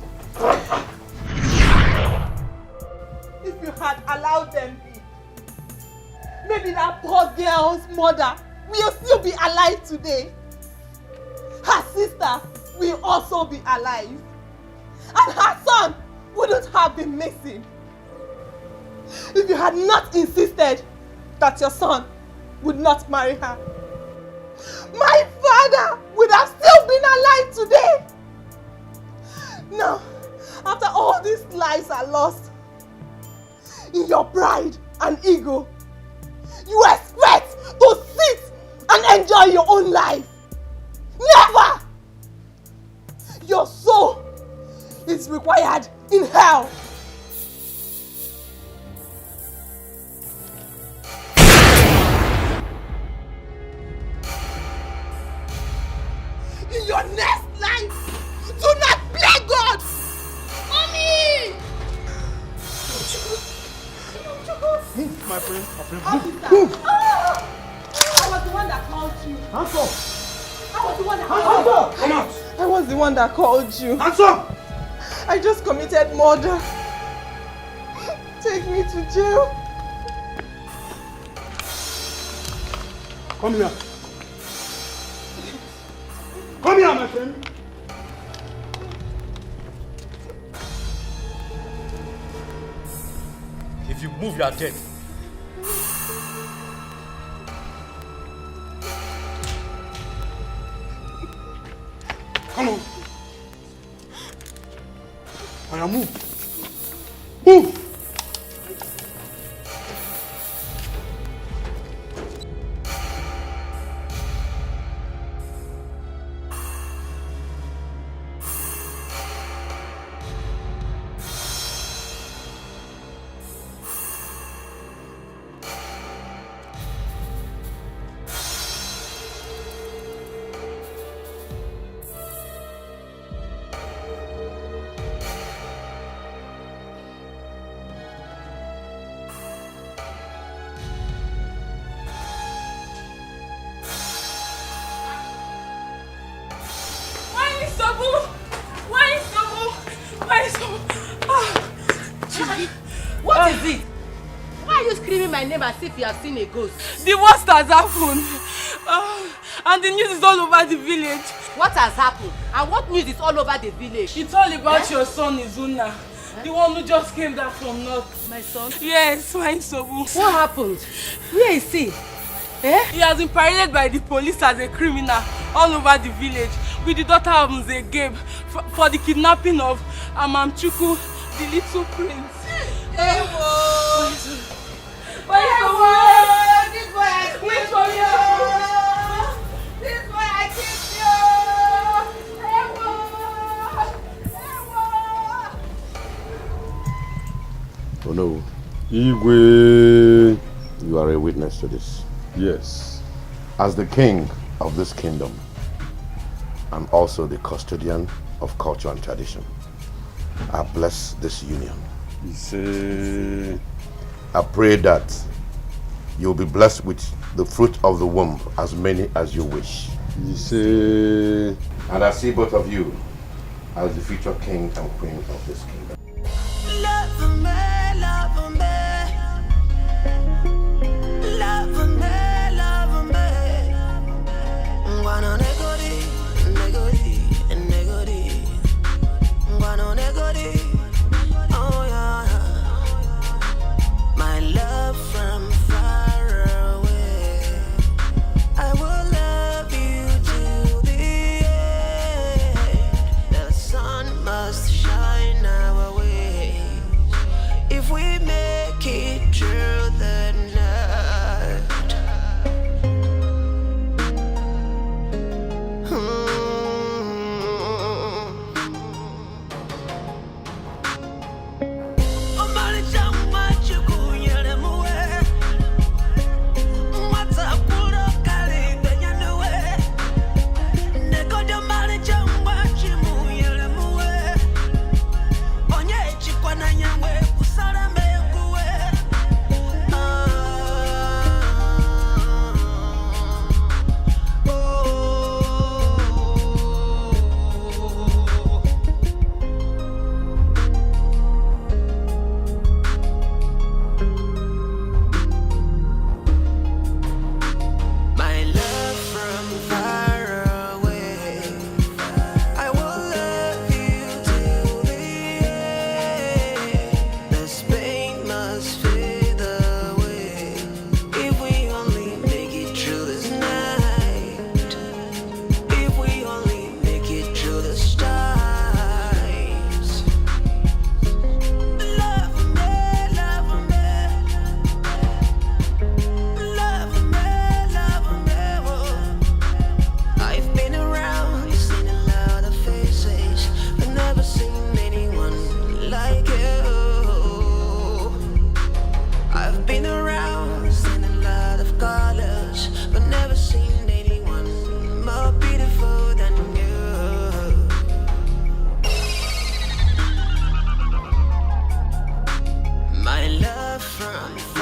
If you had allowed them be, maybe that poor girl's mother will still be alive today. Her sister will also be alive. And her son wouldn't have been missing. If you had not insisted that your son would not marry her, my father would have still been alive today. Now, after all these lives are lost, in your pride and ego, you expect to sit and enjoy your own life. Never! Your soul is required in hell. In your next life, do not play God! Mommy! Move, my friend. Officer! I was the one that called you. Hands up! I was the one that Hands called up! you. Come out! I was the one that called you. Hands up! I just committed murder. Take me to jail. Come here. Come here, my friend. If you move, you are dead. Come on. I move. Move. What is it? Why are you screaming my name as if you have seen a ghost? The worst has happened. And the news is all over the village. What has happened? And what news is all over the village? It's all about your son, Izuna. The one who just came back from north. My son? Yes, my Sobu. What happened? Where is he? He has been paraded by the police as a criminal all over the village with the daughter of Mze Gabe for the kidnapping of Amamchuku, the little prince. This boy I kissed you! Oh no. Igwe, you are a witness to this. Yes. As the king of this kingdom, and also the custodian of culture and tradition, I bless this union. I pray that you'll be blessed with the fruit of the womb, as many as you wish. And I see both of you as the future king and queen of this kingdom. Love me, love me. Love me, love me. Guano negodi, negodi, negodi. Guano negodi. Oh yeah. My love from far away. I will love you till the end. The sun must shine our way. If we make it through the night. from